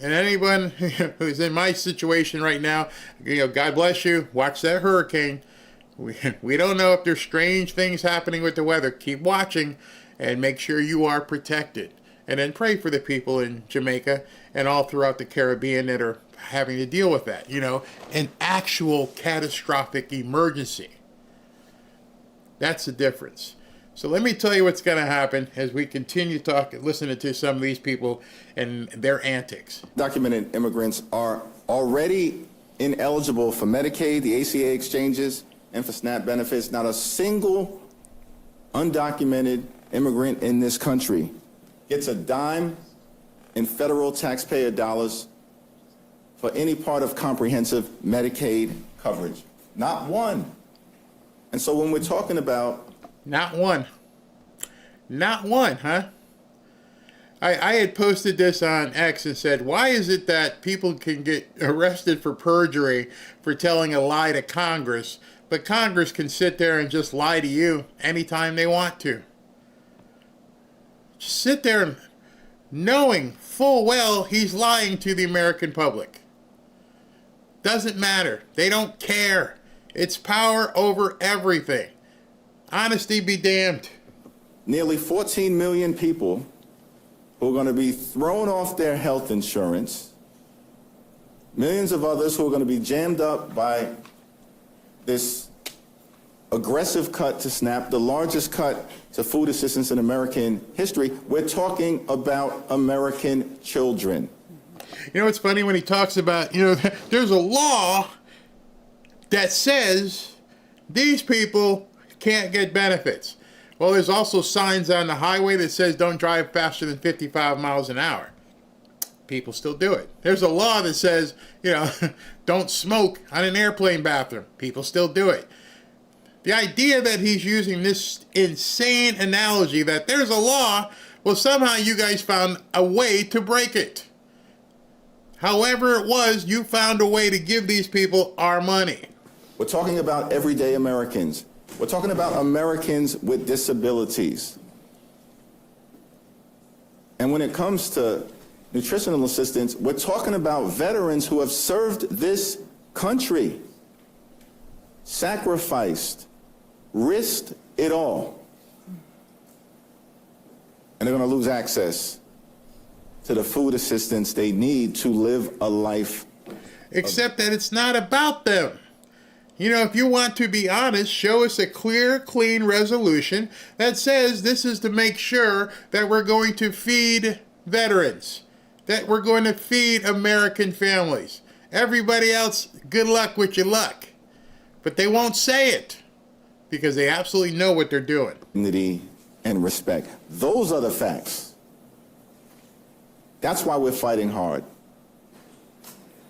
And anyone who's in my situation right now, God bless you. Watch that hurricane. We don't know if there's strange things happening with the weather. Keep watching and make sure you are protected. And then pray for the people in Jamaica and all throughout the Caribbean that are having to deal with that. An actual catastrophic emergency. That's the difference. So let me tell you what's going to happen as we continue listening to some of these people and their antics.
Documented immigrants are already ineligible for Medicaid, the ACA exchanges, and for SNAP benefits. Not a single undocumented immigrant in this country gets a dime in federal taxpayer dollars for any part of comprehensive Medicaid coverage. Not one. And so when we're talking about...
Not one, huh? I had posted this on X and said, why is it that people can get arrested for perjury for telling a lie to Congress, but Congress can sit there and just lie to you anytime they want to? Just sit there knowing full well he's lying to the American public. Doesn't matter. They don't care. It's power over everything. Honesty be damned.
Nearly 14 million people who are going to be thrown off their health insurance. Millions of others who are going to be jammed up by this aggressive cut to SNAP, the largest cut to food assistance in American history. We're talking about American children.
You know what's funny when he talks about, there's a law that says these people can't get benefits. Well, there's also signs on the highway that says don't drive faster than 55 miles an hour. People still do it. There's a law that says, don't smoke on an airplane bathroom. People still do it. The idea that he's using this insane analogy that there's a law, well, somehow you guys found a way to break it. However it was, you found a way to give these people our money.
We're talking about everyday Americans. We're talking about Americans with disabilities. And when it comes to nutritional assistance, we're talking about veterans who have served this country, sacrificed, risked it all. And they're going to lose access to the food assistance they need to live a life.
Except that it's not about them. If you want to be honest, show us a clear, clean resolution that says this is to make sure that we're going to feed veterans, that we're going to feed American families. Everybody else, good luck with your luck. But they won't say it because they absolutely know what they're doing.
Dignity and respect. Those are the facts. That's why we're fighting hard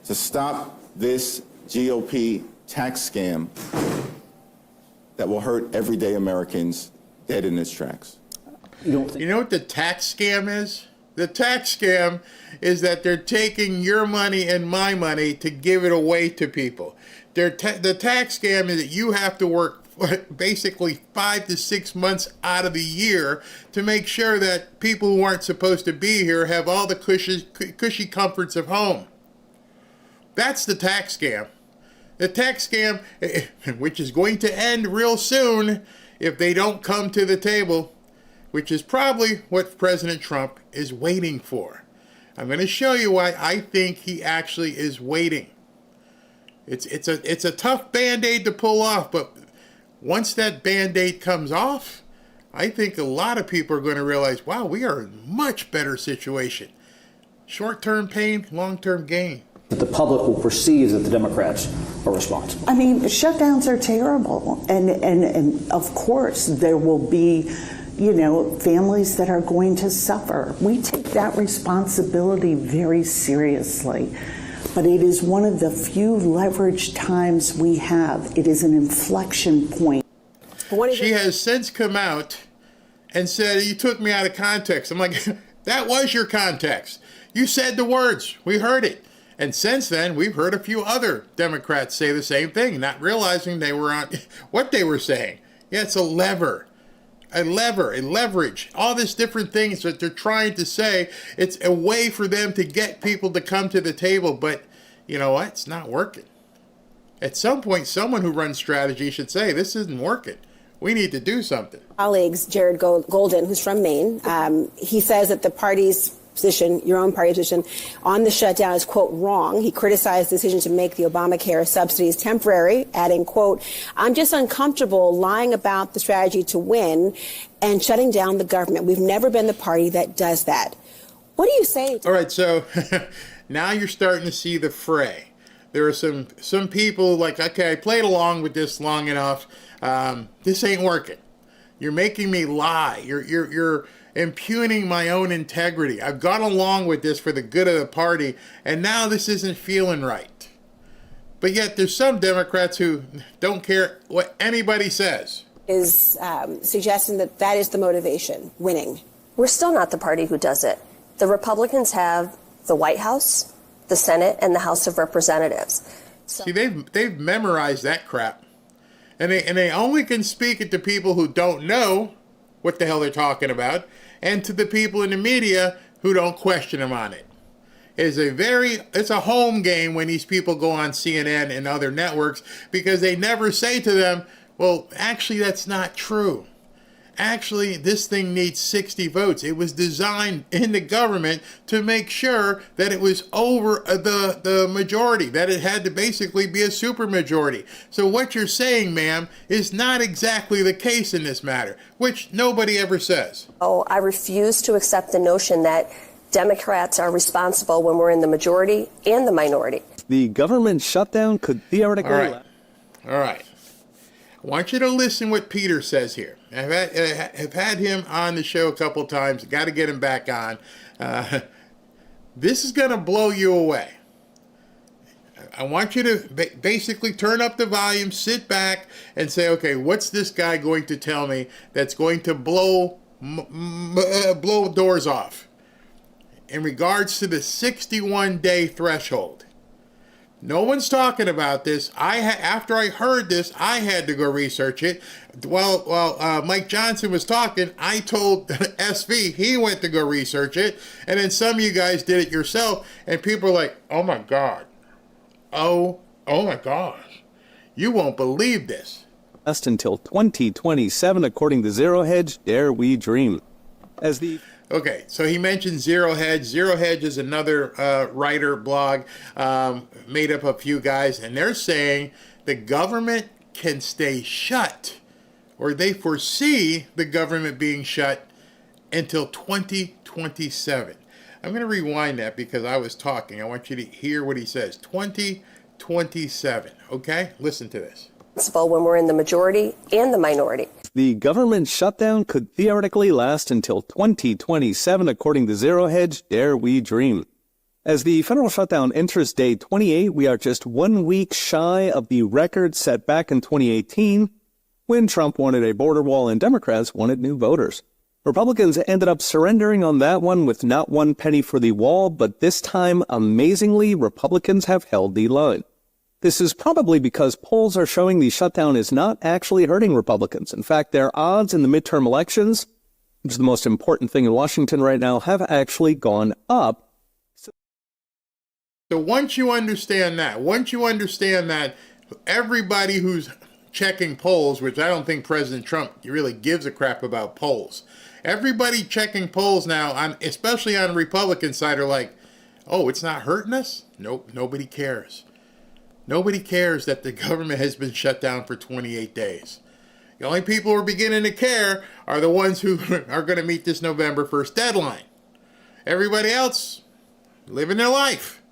to stop this GOP tax scam that will hurt everyday Americans dead in its tracks.
You know what the tax scam is? The tax scam is that they're taking your money and my money to give it away to people. The tax scam is that you have to work basically 5 to 6 months out of the year to make sure that people who aren't supposed to be here have all the cushy comforts of home. That's the tax scam. The tax scam, which is going to end real soon if they don't come to the table, which is probably what President Trump is waiting for. I'm going to show you why I think he actually is waiting. It's a tough Band-Aid to pull off, but once that Band-Aid comes off, I think a lot of people are going to realize, wow, we are in a much better situation. Short-term pain, long-term gain.
That the public will perceive that the Democrats are responsible.
I mean, shutdowns are terrible. And of course, there will be, families that are going to suffer. We take that responsibility very seriously. But it is one of the few leveraged times we have. It is an inflection point.
She has since come out and said, you took me out of context. I'm like, that was your context. You said the words. We heard it. And since then, we've heard a few other Democrats say the same thing, not realizing they were on what they were saying. Yeah, it's a lever. a leverage, all these different things that they're trying to say. It's a way for them to get people to come to the table, but you know what? It's not working. At some point, someone who runs strategy should say, this isn't working. We need to do something.
Colleagues, Jared Golden, who's from Maine, he says that the party's position, your own party position, on the shutdown is, quote, wrong. He criticized the decision to make the Obamacare subsidies temporary, adding, quote, I'm just uncomfortable lying about the strategy to win and shutting down the government. We've never been the party that does that. What do you say?
All right, so now you're starting to see the fray. There are some people like, okay, I played along with this long enough. This ain't working. You're making me lie. You're impugning my own integrity. I've gone along with this for the good of the party, and now this isn't feeling right. But yet there's some Democrats who don't care what anybody says.
Is suggesting that that is the motivation, winning.
We're still not the party who does it. The Republicans have the White House, the Senate, and the House of Representatives. So
see, they've memorized that crap. And they only can speak it to people who don't know what the hell they're talking about, and to the people in the media who don't question them on it. It's a home game when these people go on CNN and other networks, because they never say to them, well, actually, that's not true. Actually, this thing needs 60 votes. It was designed in the government to make sure that it was over the majority, that it had to basically be a supermajority. So what you're saying, ma'am, is not exactly the case in this matter, which nobody ever says.
Oh, I refuse to accept the notion that Democrats are responsible when we're in the majority and the minority.
The government shutdown could theoretically...
All right. I want you to listen what Peter says here. I've had him on the show a couple times. Got to get him back on. This is going to blow you away. I want you to basically turn up the volume, sit back, and say, okay, what's this guy going to tell me that's going to blow doors off in regards to the 61-day threshold? No one's talking about this. After I heard this, I had to go research it. While Mike Johnson was talking, I told SV he went to go research it, and then some of you guys did it yourself, and people are like, oh my God. Oh my gosh. You won't believe this.
Just until 2027, according to Zero Hedge, dare we dream.
Okay, so he mentioned Zero Hedge. Zero Hedge is another writer blog made up of a few guys, and they're saying the government can stay shut, or they foresee the government being shut until 2027. I'm going to rewind that because I was talking. I want you to hear what he says. 2027, okay? Listen to this.
When we're in the majority and the minority.
The government shutdown could theoretically last until 2027, according to Zero Hedge, dare we dream. As the federal shutdown enters day 28, we are just 1 week shy of the record set back in 2018, when Trump wanted a border wall and Democrats wanted new voters. Republicans ended up surrendering on that one with not one penny for the wall, but this time, amazingly, Republicans have held the line. This is probably because polls are showing the shutdown is not actually hurting Republicans. In fact, their odds in the midterm elections, which is the most important thing in Washington right now, have actually gone up.
So once you understand that, everybody who's checking polls, which I don't think President Trump really gives a crap about polls, everybody checking polls now, especially on the Republican side, are like, oh, it's not hurting us? Nope, nobody cares. Nobody cares that the government has been shut down for 28 days. The only people who are beginning to care are the ones who are going to meet this November 1st deadline. Everybody else, living their life,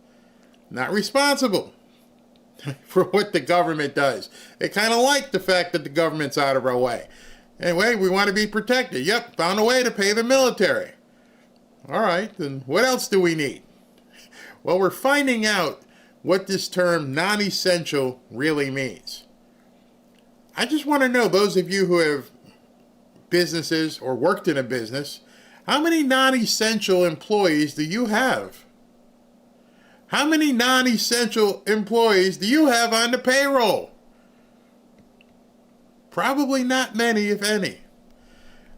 not responsible for what the government does. They kind of like the fact that the government's out of our way. Anyway, we want to be protected. Yep, found a way to pay the military. All right, then what else do we need? Well, we're finding out what this term non-essential really means. I just want to know, those of you who have businesses or worked in a business, how many non-essential employees do you have? How many non-essential employees do you have on the payroll? Probably not many, if any.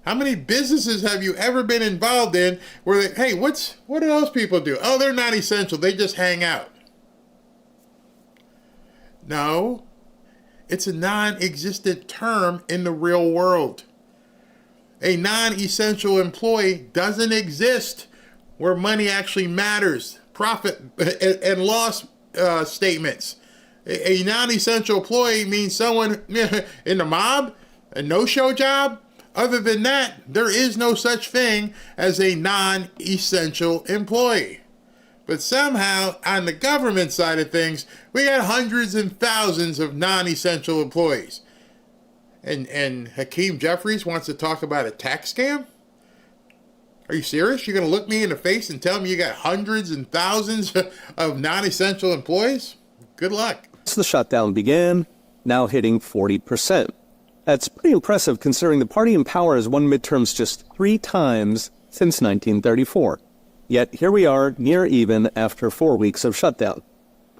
How many businesses have you ever been involved in where they, hey, what do those people do? Oh, they're not essential. They just hang out. No, it's a non-existent term in the real world. A non-essential employee doesn't exist where money actually matters. Profit and loss statements. A non-essential employee means someone in the mob, a no-show job. Other than that, there is no such thing as a non-essential employee. But somehow, on the government side of things, we got hundreds and thousands of non-essential employees. And Hakeem Jeffries wants to talk about a tax scam? Are you serious? You're going to look me in the face and tell me you got hundreds and thousands of non-essential employees? Good luck.
The shutdown began, now hitting 40%. That's pretty impressive considering the party in power has won midterms just 3 times since 1934. Yet here we are, near even after 4 weeks of shutdown.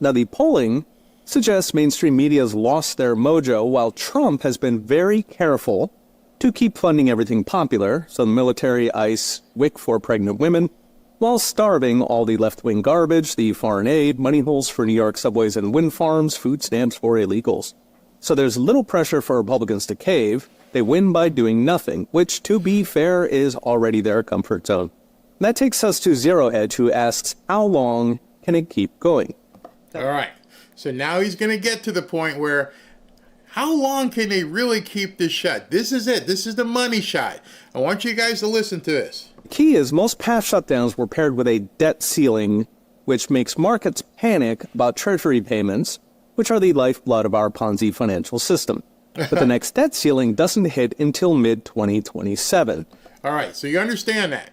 Now the polling suggests mainstream media's lost their mojo, while Trump has been very careful to keep funding everything popular, so the military, ICE, WIC for pregnant women, while starving all the left-wing garbage, the foreign aid, money holes for New York subways and wind farms, food stamps for illegals. So there's little pressure for Republicans to cave. They win by doing nothing, which, to be fair, is already their comfort zone. That takes us to Zero Hedge, who asks, how long can it keep going?
All right. So now he's going to get to the point where, how long can they really keep this shut? This is it. This is the money shot. I want you guys to listen to this.
The key is most past shutdowns were paired with a debt ceiling, which makes markets panic about treasury payments, which are the lifeblood of our Ponzi financial system. But the next debt ceiling doesn't hit until mid-2027.
All right, so you understand that.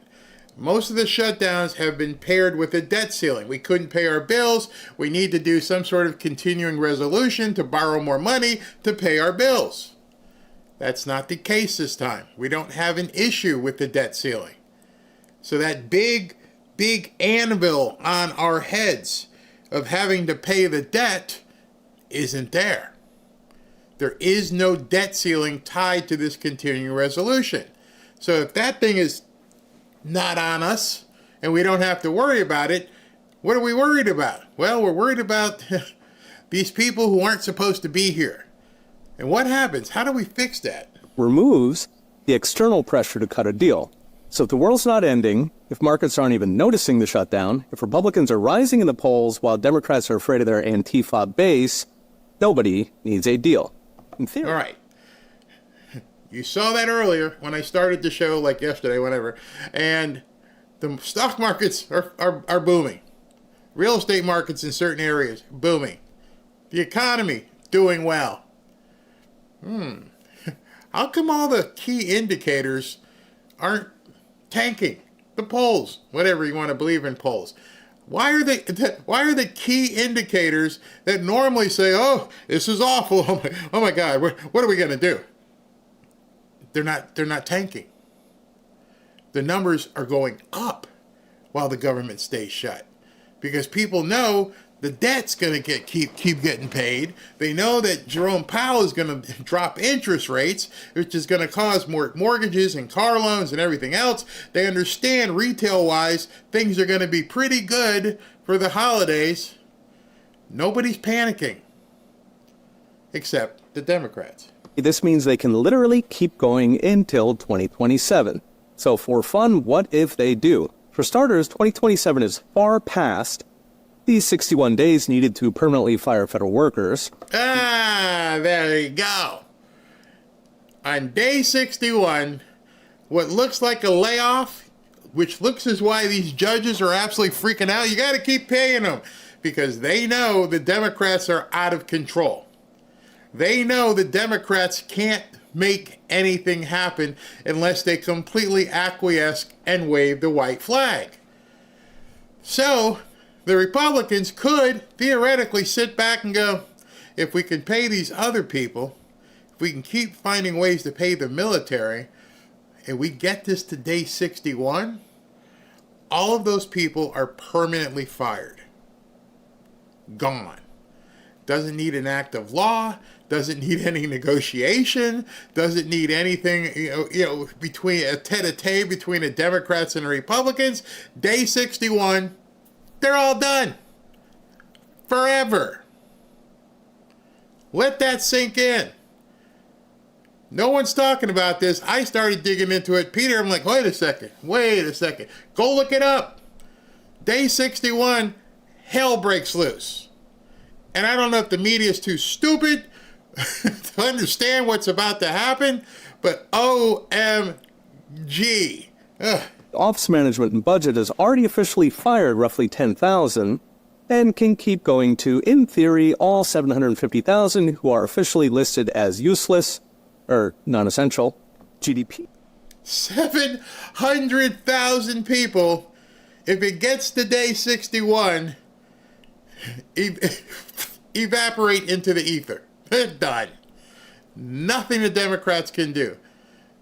Most of the shutdowns have been paired with a debt ceiling. We couldn't pay our bills. We need to do some sort of continuing resolution to borrow more money to pay our bills. That's not the case this time. We don't have an issue with the debt ceiling. So that big anvil on our heads of having to pay the debt isn't there. There is no debt ceiling tied to this continuing resolution. So if that thing is not on us and we don't have to worry about it, what are we worried about? Well, we're worried about these people who aren't supposed to be here. And what happens? How do we fix that?
Removes the external pressure to cut a deal. So if the world's not ending, if markets aren't even noticing the shutdown, if Republicans are rising in the polls while Democrats are afraid of their Antifa base, nobody needs a deal. In theory.
All right. You saw that earlier when I started the show, like yesterday, whatever. And the stock markets are booming. Real estate markets in certain areas, booming. The economy, doing well. How come all the key indicators aren't tanking? The polls, whatever you want to believe in polls. Why are the key indicators that normally say, oh, this is awful, oh my God, what are we going to do? They're not tanking. The numbers are going up while the government stays shut, because people know the debt's going to keep getting paid. They know that Jerome Powell is going to drop interest rates, which is going to cause more mortgages and car loans and everything else. They understand retail-wise things are going to be pretty good for the holidays. Nobody's panicking, except the Democrats.
This means they can literally keep going until 2027. So for fun, what if they do? For starters, 2027 is far past these 61 days needed to permanently fire federal workers.
There you go. On day 61, what looks like a layoff, which looks as why these judges are absolutely freaking out, you got to keep paying them because they know the Democrats are out of control. They know the Democrats can't make anything happen unless they completely acquiesce and wave the white flag. So the Republicans could theoretically sit back and go, if we can pay these other people, if we can keep finding ways to pay the military, and we get this to day 61, all of those people are permanently fired. Gone. doesn't need an act of law, doesn't need any negotiation, doesn't need anything, between a tete-a-tete between the Democrats and the Republicans. Day 61, they're all done. Forever. Let that sink in. No one's talking about this. I started digging into it. Peter, I'm like, wait a second. Go look it up. Day 61, hell breaks loose. And I don't know if the media is too stupid to understand what's about to happen, but OMG. Ugh.
Office Management and Budget has already officially fired roughly 10,000 and can keep going to, in theory, all 750,000 who are officially listed as useless or non-essential. GDP.
700,000 people. If it gets to day 61, evaporate into the ether. They're done. Nothing the Democrats can do.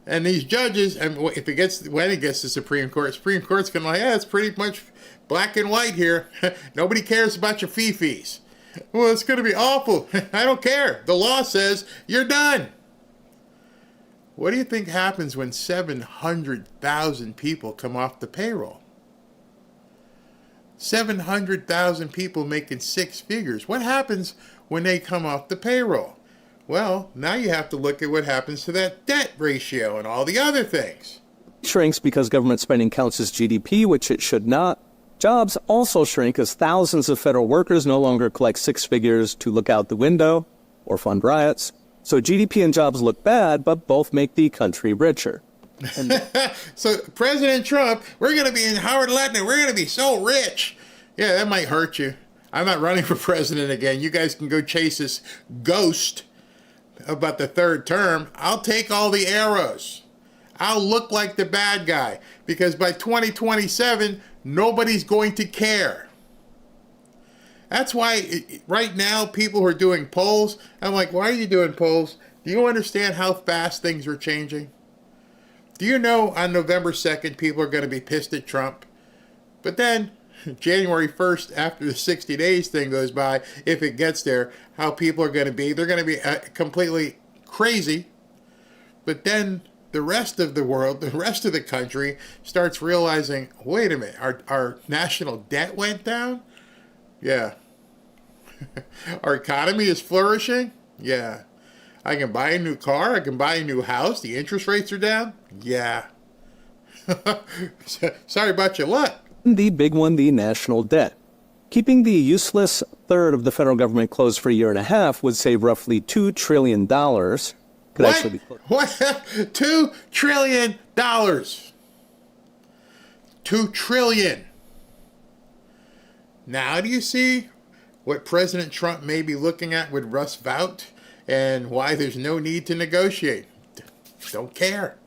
And these judges, and when it gets to Supreme Court's going to like, it's pretty much black and white here. Nobody cares about your fees. Well, it's going to be awful. I don't care. The law says you're done. What do you think happens when 700,000 people come off the payroll? 700,000 people making six figures. What happens when they come off the payroll? Well, now you have to look at what happens to that debt ratio and all the other things.
Shrinks because government spending counts as GDP, which it should not. Jobs also shrink as thousands of federal workers no longer collect six figures to look out the window or fund riots. So GDP and jobs look bad, but both make the country richer.
So President Trump, we're going to be in Howard Lettner. We're going to be so rich. Yeah, that might hurt you. I'm not running for president again. You guys can go chase this ghost about the third term. I'll take all the arrows. I'll look like the bad guy because by 2027, nobody's going to care. That's why right now people who are doing polls, I'm like, why are you doing polls? Do you understand how fast things are changing? Do you know on November 2nd, people are going to be pissed at Trump? But then January 1st, after the 60 days thing goes by, if it gets there, how people are going to be, they're going to be completely crazy. But then the rest of the world, the rest of the country starts realizing, wait a minute, our national debt went down? Yeah. Our economy is flourishing? Yeah. I can buy a new car. I can buy a new house. The interest rates are down? Yeah. Sorry about your luck.
The big one, the national debt. Keeping the useless third of the federal government closed for a year and a half would save roughly $2 trillion. Could
what?
Actually be
what? $2 trillion. $2 trillion. Now do you see what President Trump may be looking at with Russ Vought and why there's no need to negotiate? Don't care.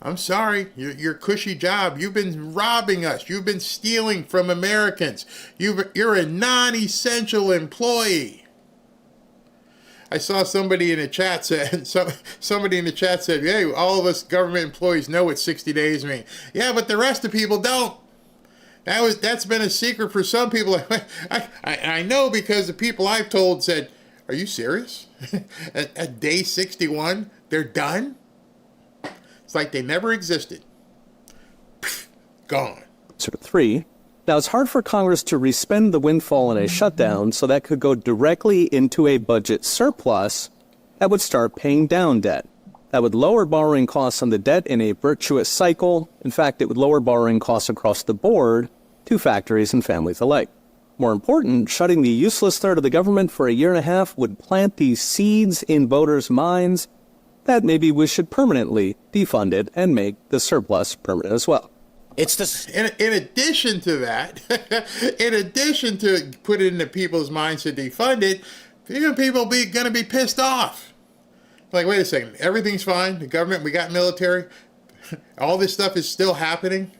I'm sorry, your cushy job. You've been robbing us. You've been stealing from Americans. You're a non-essential employee. I saw somebody in the chat said, hey, all of us government employees know what 60 days mean. Yeah, but the rest of people don't. That's been a secret for some people. I know because the people I've told said, are you serious? At day 61, they're done? It's like they never existed. Gone.
Sort of 3. Now, it's hard for Congress to respend the windfall in a shutdown, so that could go directly into a budget surplus that would start paying down debt. That would lower borrowing costs on the debt in a virtuous cycle. In fact, it would lower borrowing costs across the board to factories and families alike. More important, shutting the useless third of the government for a year and a half would plant these seeds in voters' minds that maybe we should permanently defund it and make the surplus permanent as well.
It's this. In addition to that, in addition to put it into people's minds to defund it, people going to be pissed off. Like, wait a second, everything's fine. The government, we got military. All this stuff is still happening.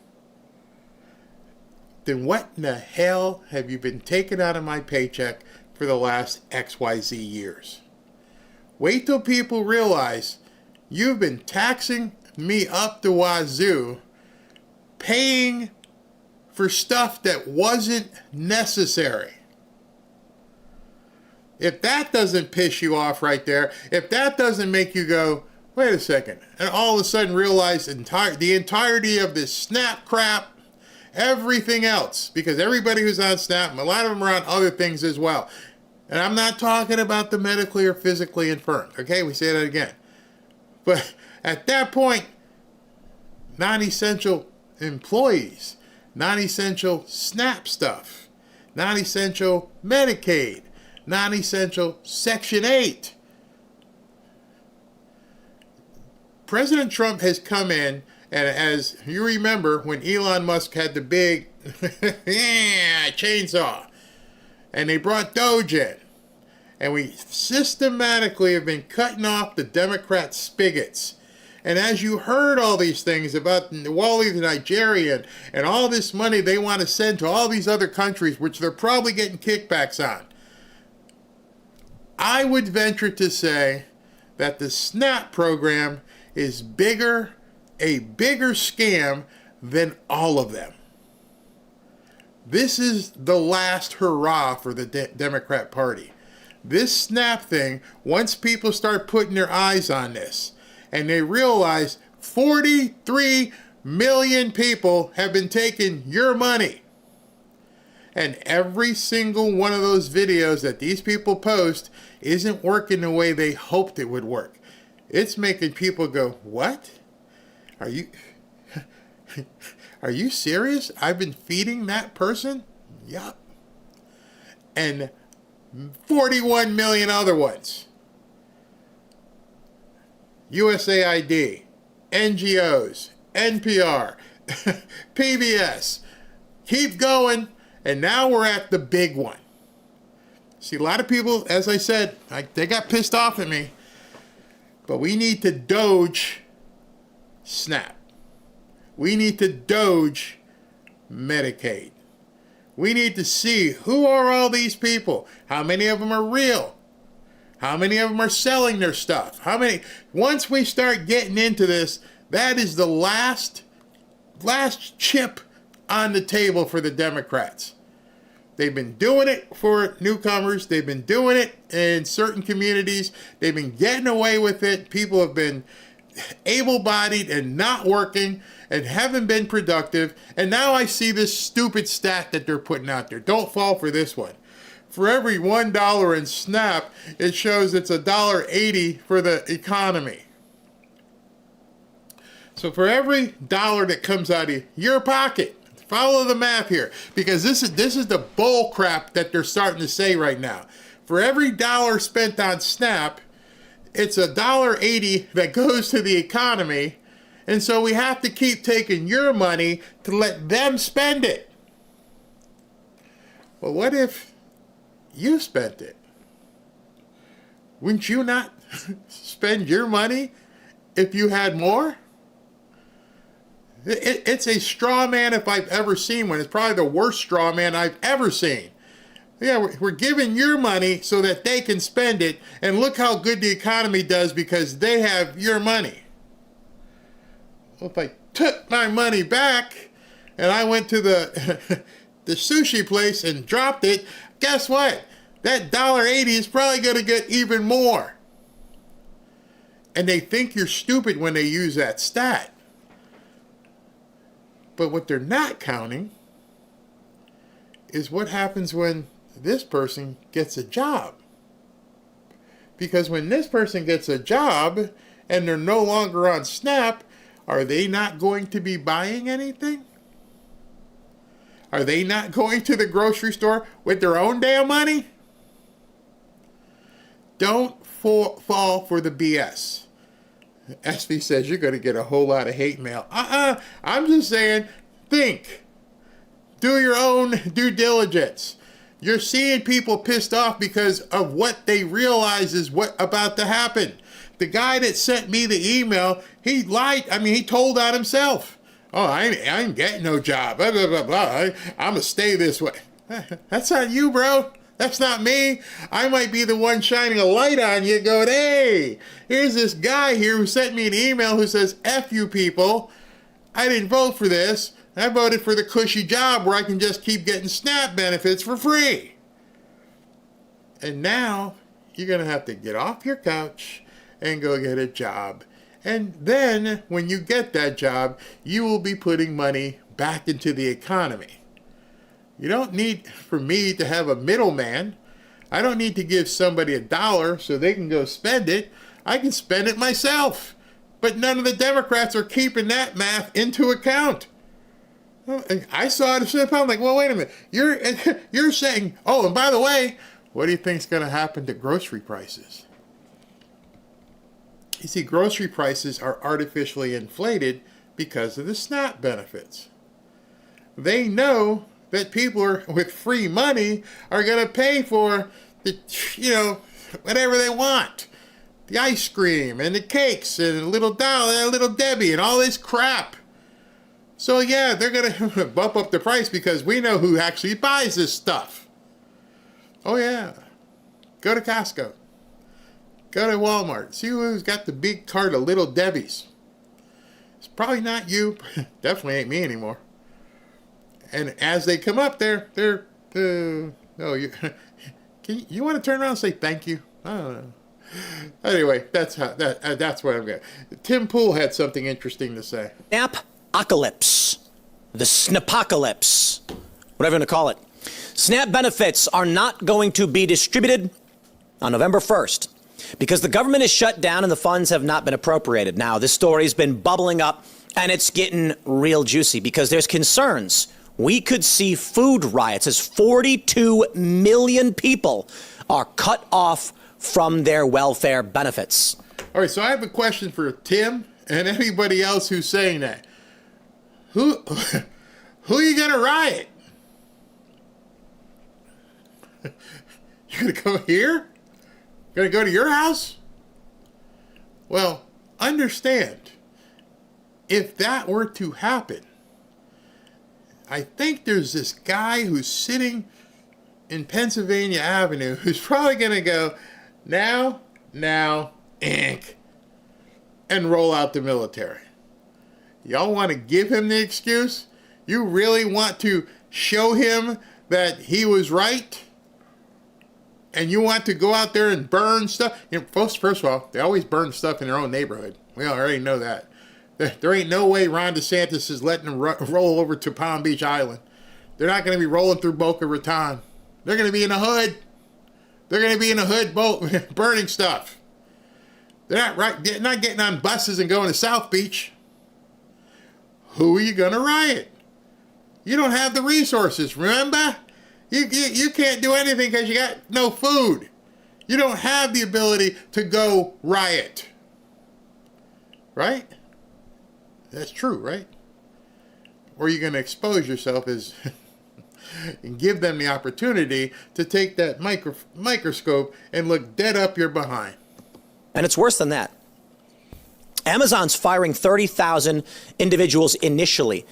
Then what in the hell have you been taking out of my paycheck for the last XYZ years? Wait till people realize you've been taxing me up the wazoo, paying for stuff that wasn't necessary. If that doesn't piss you off right there, if that doesn't make you go, wait a second, and all of a sudden realize the entirety of this SNAP crap, everything else, because everybody who's on SNAP, a lot of them are on other things as well. And I'm not talking about the medically or physically infirm. Okay, we say that again. But at that point, non-essential employees, non-essential SNAP stuff, non-essential Medicaid, non-essential Section 8. President Trump has come in, and as you remember, when Elon Musk had the big chainsaw, and they brought Doge in, and we systematically have been cutting off the Democrat spigots. And as you heard all these things about Wally the Nigerian and all this money they want to send to all these other countries, which they're probably getting kickbacks on, I would venture to say that the SNAP program is a bigger scam than all of them. This is the last hurrah for the Democrat Party. This SNAP thing, once people start putting their eyes on this, and they realize 43 million people have been taking your money, and every single one of those videos that these people post isn't working the way they hoped it would work. It's making people go, what? Are you serious? I've been feeding that person? Yup. And 41 million other ones. USAID, NGOs, NPR, PBS. Keep going. And now we're at the big one. See, a lot of people, as I said, they got pissed off at me. But we need to Doge SNAP. We need to Doge Medicaid. We need to see who are all these people. How many of them are real? How many of them are selling their stuff? How many? Once we start getting into this, that is the last chip on the table for the Democrats. They've been doing it for newcomers. They've been doing it in certain communities. They've been getting away with it. People have been able-bodied and not working and haven't been productive. And now I see this stupid stat that they're putting out there. Don't fall for this one. For every $1 in SNAP, it shows it's $1.80 for the economy. So for every dollar that comes out of your pocket, follow the math here, because this is the bull crap that they're starting to say right now. For every dollar spent on SNAP, it's $1.80 that goes to the economy, and so we have to keep taking your money to let them spend it. Well, what if you spent it? Wouldn't you not spend your money if you had more? It's a straw man if I've ever seen one. It's probably the worst straw man I've ever seen. Yeah, we're giving your money so that they can spend it, and look how good the economy does because they have your money. Well, if I took my money back and I went to the sushi place and dropped it, guess what? That $1.80 is probably going to get even more. And they think you're stupid when they use that stat. But what they're not counting is what happens when this person gets a job. Because when this person gets a job and they're no longer on SNAP, are they not going to be buying anything? Are they not going to the grocery store with their own damn money? Don't fall for the BS. SV says you're going to get a whole lot of hate mail. I'm just saying, think. Do your own due diligence. You're seeing people pissed off because of what they realize is what about to happen. The guy that sent me the email, he lied. I mean, he told on himself. Oh, I ain't getting no job. Blah, blah, blah, blah. I'm going to stay this way. That's not you, bro. That's not me. I might be the one shining a light on you going, hey, here's this guy here who sent me an email who says, F you people. I didn't vote for this. I voted for the cushy job where I can just keep getting SNAP benefits for free. And now you're going to have to get off your couch and go get a job. And then when you get that job, you will be putting money back into the economy. You don't need for me to have a middleman. I don't need to give somebody $1 so they can go spend it. I can spend it myself. But none of the Democrats are keeping that math into account. I saw it, I'm like, well, wait a minute. You're saying, oh, and by the way, what do you think's going to happen to grocery prices? You see, grocery prices are artificially inflated because of the SNAP benefits. They know that people with free money are going to pay for the, whatever they want. The ice cream and the cakes and Little Debbie and all this crap. So yeah, they're going to bump up the price because we know who actually buys this stuff. Oh yeah. Go to Costco. Go to Walmart. See who's got the big cart of Little Debbie's. It's probably not you. Definitely ain't me anymore. And as they come up there, they're, you want to turn around and say thank you? I don't know. Anyway, that's what I'm going. Tim Pool had something interesting to say.
Snap-apocalypse. The snapocalypse. Whatever you want to call it. SNAP benefits are not going to be distributed on November 1st because the government is shut down and the funds have not been appropriated. Now, this story's been bubbling up and it's getting real juicy because there's concerns we could see food riots as 42 million people are cut off from their welfare benefits.
All right, so I have a question for Tim and anybody else who's saying that. Who are you going to riot? You going to come here? Going to go to your house? Well, understand, if that were to happen, I think there's this guy who's sitting in Pennsylvania Avenue who's probably going to go, now, Inc., and roll out the military. Y'all want to give him the excuse? You really want to show him that he was right? And you want to go out there and burn stuff? First of all, they always burn stuff in their own neighborhood. We already know that. There ain't no way Ron DeSantis is letting them roll over to Palm Beach Island. They're not going to be rolling through Boca Raton. They're going to be in the hood. They're going to be in the hood burning stuff. They're not getting on buses and going to South Beach. Who are you going to riot? You don't have the resources, remember? You can't do anything because you got no food. You don't have the ability to go riot. Right? That's true, right? Or you're going to expose yourself and give them the opportunity to take that microscope and look dead up your behind.
And it's worse than that. Amazon's firing 30,000 individuals initially.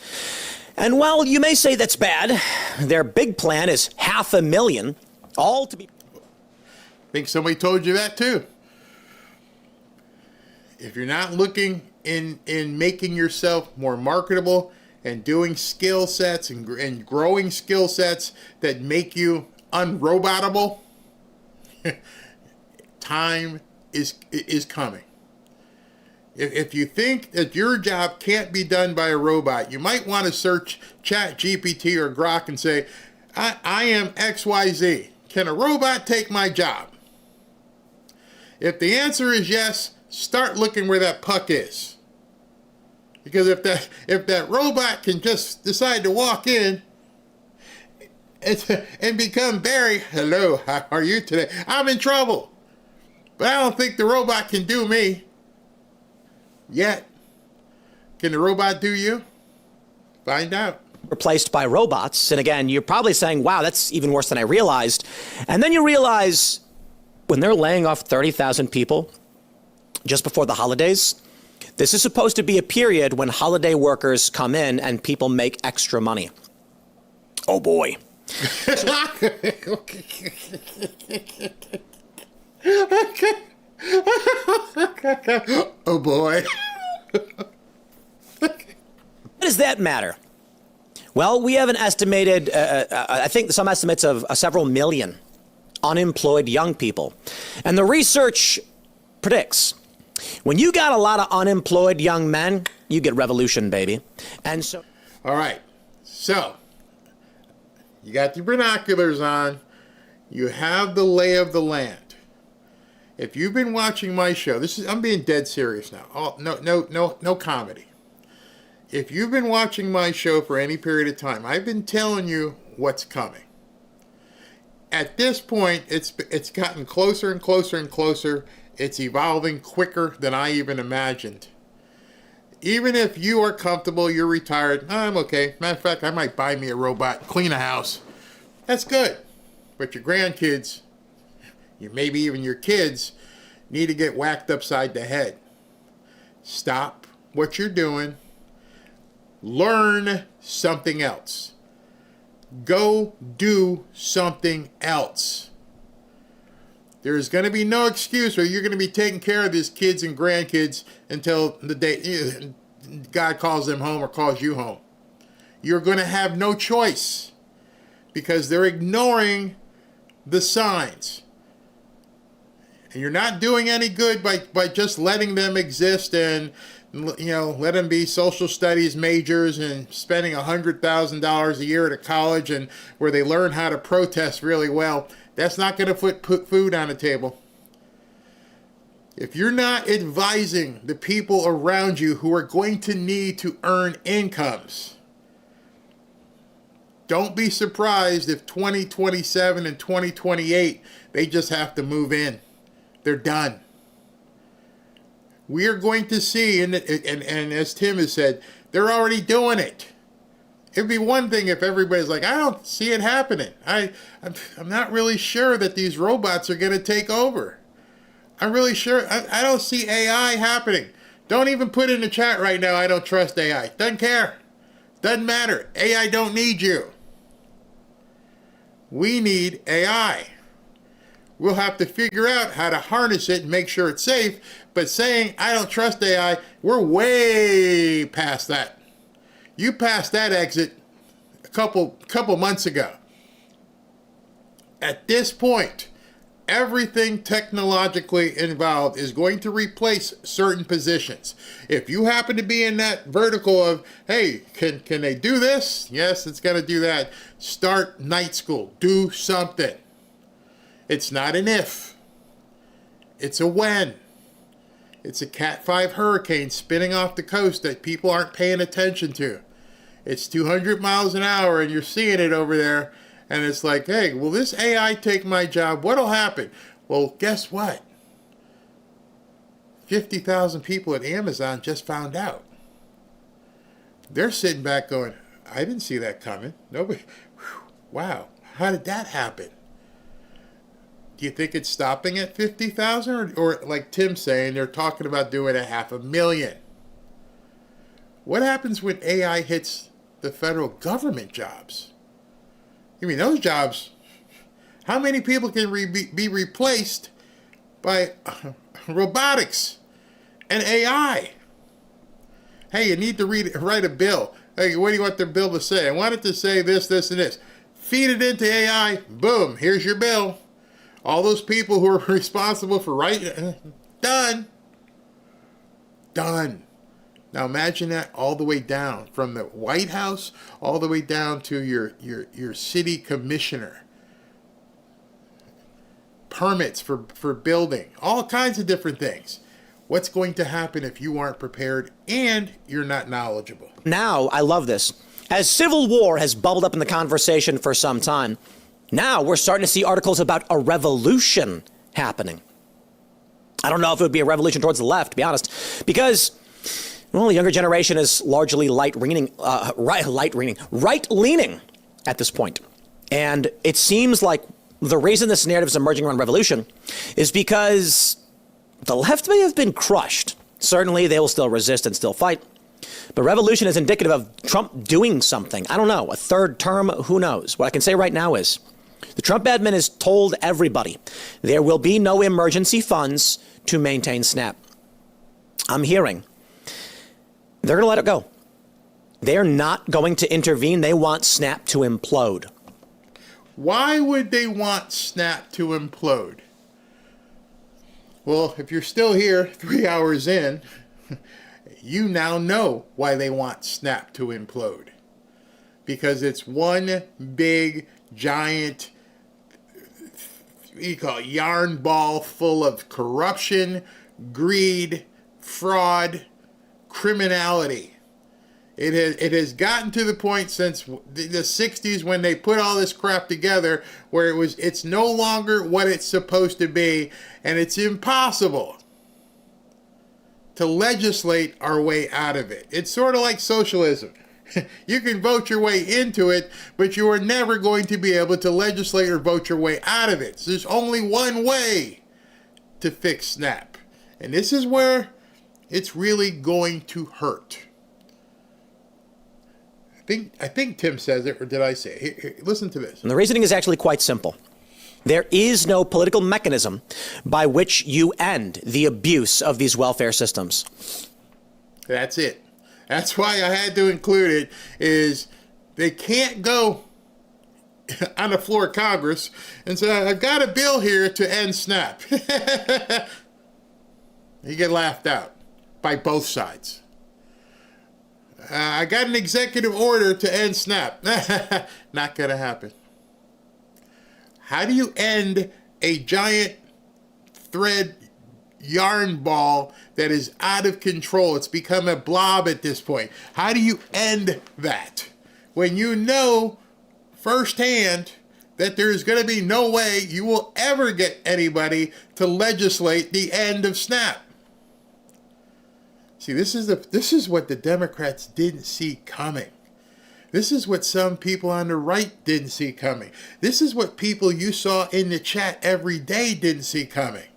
And while you may say that's bad, their big plan is 500,000, all to be...
Think somebody told you that too. If you're not looking in making yourself more marketable and doing skill sets and growing skill sets that make you unrobotable, time is coming. If you think that your job can't be done by a robot, you might want to search ChatGPT or Grok and say, I am XYZ. Can a robot take my job? If the answer is yes, start looking where that puck is. Because if that robot can just decide to walk in and become Barry, hello, how are you today? I'm in trouble. But I don't think the robot can do me. Yet. Can the robot do you? Find out.
Replaced by robots. And again, you're probably saying, wow, that's even worse than I realized. And then you realize when they're laying off 30,000 people just before the holidays, this is supposed to be a period when holiday workers come in and people make extra money. Oh, boy.
Oh, boy.
What does that matter? Well, we have an estimated, I think some estimates of several million unemployed young people. And the research predicts when you got a lot of unemployed young men, you get revolution, baby. And so.
All right. So, you got your binoculars on. You have the lay of the land. If you've been watching my show, I'm being dead serious now. Oh, no comedy. If you've been watching my show for any period of time, I've been telling you what's coming. At this point, it's gotten closer and closer and closer. It's evolving quicker than I even imagined. Even if you are comfortable, you're retired, I'm okay. Matter of fact, I might buy me a robot, clean a house. That's good. But your grandkids, maybe even your kids, need to get whacked upside the head. Stop what you're doing. Learn something else. Go do something else. There's going to be no excuse where you're going to be taking care of these kids and grandkids until the day God calls them home or calls you home. You're going to have no choice because they're ignoring the signs. And you're not doing any good by just letting them exist and let them be social studies majors and spending $100,000 a year at a college and where they learn how to protest really well. That's not going to put food on the table. If you're not advising the people around you who are going to need to earn incomes, don't be surprised if 2027 and 2028, they just have to move in. They're done. We are going to see, and as Tim has said, they're already doing it. It'd be one thing if everybody's like, I don't see it happening. I'm not really sure that these robots are going to take over. I'm really sure. I don't see AI happening. Don't even put in the chat right now, I don't trust AI. Doesn't care. Doesn't matter. AI don't need you. We need AI. We'll have to figure out how to harness it and make sure it's safe. But saying, I don't trust AI, we're way past that. You passed that exit a couple months ago. At this point, everything technologically involved is going to replace certain positions. If you happen to be in that vertical of, hey, can they do this? Yes, it's going to do that. Start night school. Do something. It's not an if. It's a when. It's a Cat 5 hurricane spinning off the coast that people aren't paying attention to. It's 200 miles an hour and you're seeing it over there. And it's like, hey, will this AI take my job? What'll happen? Well, guess what? 50,000 people at Amazon just found out. They're sitting back going, I didn't see that coming. Nobody. Wow. How did that happen? Do you think it's stopping at 50,000? Or like Tim's saying, they're talking about doing 500,000. What happens when AI hits the federal government jobs? You mean those jobs, how many people can be replaced by robotics and AI? Hey, you need to write a bill. Hey, what do you want the bill to say? I want it to say this, this, and this. Feed it into AI. Boom, here's your bill. All those people who are responsible for writing, done. Done. Now imagine that all the way down from the White House all the way down to your city commissioner. Permits for building, all kinds of different things. What's going to happen if you aren't prepared and you're not knowledgeable?
Now, I love this. As civil war has bubbled up in the conversation for some time, now we're starting to see articles about a revolution happening. I don't know if it would be a revolution towards the left, to be honest, because, well, the younger generation is largely right-leaning at this point. And it seems like the reason this narrative is emerging around revolution is because the left may have been crushed. Certainly, they will still resist and still fight. But revolution is indicative of Trump doing something. I don't know, a third term, who knows? What I can say right now is the Trump admin has told everybody there will be no emergency funds to maintain SNAP. I'm hearing they're going to let it go. They're not going to intervene. They want SNAP to implode.
Why would they want Snap to implode? Well, if you're still here 3 hours in, you now know why they want Snap to implode. Because it's one big, giant, what do you call it, yarn ball full of corruption, greed, fraud, criminality. It has gotten to the point since the 60s when they put all this crap together where it's no longer what it's supposed to be, and it's impossible to legislate our way out of it. It's sort of like socialism. You can vote your way into it, but you are never going to be able to legislate or vote your way out of it. So there's only one way to fix Snap. And this is where it's really going to hurt. I think Tim says it, or did I say it? Here, listen to this.
And the reasoning is actually quite simple. There is no political mechanism by which you end the abuse of these welfare systems.
That's it. That's why I had to include it, is they can't go on the floor of Congress and say, I've got a bill here to end SNAP. You get laughed out by both sides. I got an executive order to end SNAP. Not going to happen. How do you end a giant thread yarn ball that is out of control? It's become a blob at this point. How do you end that when you know firsthand that there's going to be no way you will ever get anybody to legislate the end of SNAP? See, this is what the Democrats didn't see coming. This is what some people on the right didn't see coming. This is what people you saw in the chat every day didn't see coming.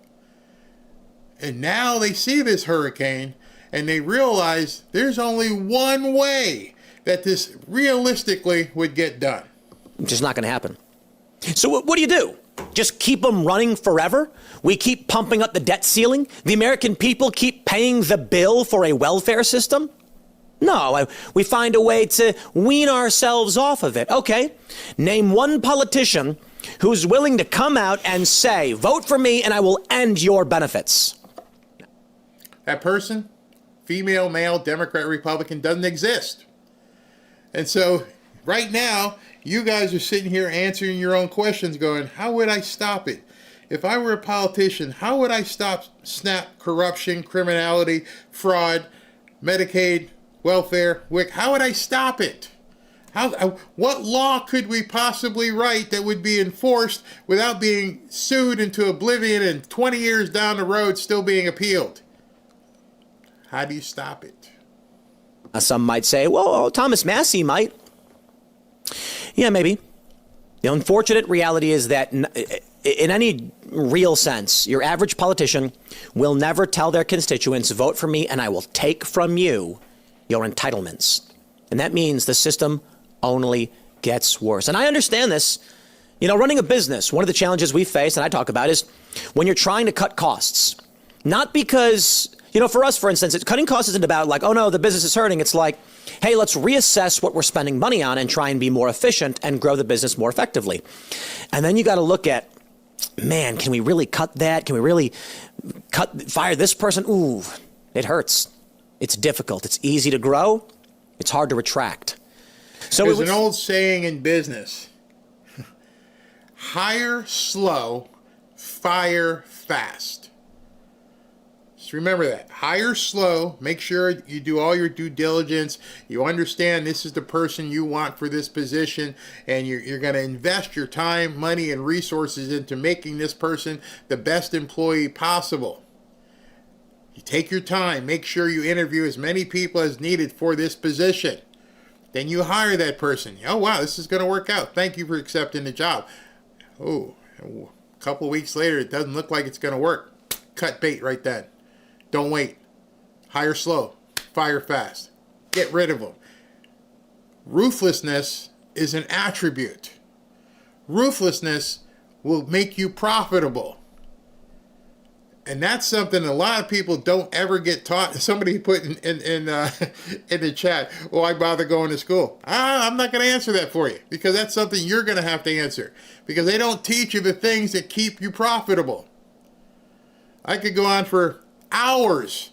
And now they see this hurricane and they realize there's only one way that this realistically would get done.
Which is not going to happen. So what do you do? Just keep them running forever? We keep pumping up the debt ceiling? The American people keep paying the bill for a welfare system? No, we find a way to wean ourselves off of it. Okay, name one politician who's willing to come out and say, vote for me and I will end your benefits.
That person, female, male, Democrat, Republican, doesn't exist. And so right now, you guys are sitting here answering your own questions going, how would I stop it? If I were a politician, how would I stop SNAP, corruption, criminality, fraud, Medicaid, welfare, WIC? How would I stop it? What law could we possibly write that would be enforced without being sued into oblivion and 20 years down the road still being appealed? How do you stop it?
Some might say, well, Thomas Massie might. Yeah, maybe. The unfortunate reality is that in any real sense, your average politician will never tell their constituents, vote for me and I will take from you your entitlements. And that means the system only gets worse. And I understand this. You know, running a business, one of the challenges we face, and I talk about, is when you're trying to cut costs. Not because, you know, for us, for instance, cutting costs isn't about like, oh no, the business is hurting. It's like, hey, let's reassess what we're spending money on and try and be more efficient and grow the business more effectively. And then you got to look at, man, can we really cut that? Can we really fire this person? Ooh, it hurts. It's difficult. It's easy to grow. It's hard to retract. So
there's an old saying in business: hire slow, fire fast. Just remember that. Hire slow. Make sure you do all your due diligence. You understand this is the person you want for this position, and you're going to invest your time, money, and resources into making this person the best employee possible. You take your time. Make sure you interview as many people as needed for this position. Then you hire that person. Oh, wow, this is going to work out. Thank you for accepting the job. Oh, a couple weeks later, it doesn't look like it's going to work. Cut bait right then. Don't wait. Hire slow. Fire fast. Get rid of them. Ruthlessness is an attribute. Ruthlessness will make you profitable. And that's something a lot of people don't ever get taught. Somebody put in the chat, why bother going to school? I'm not going to answer that for you, because that's something you're going to have to answer, because they don't teach you the things that keep you profitable. I could go on for hours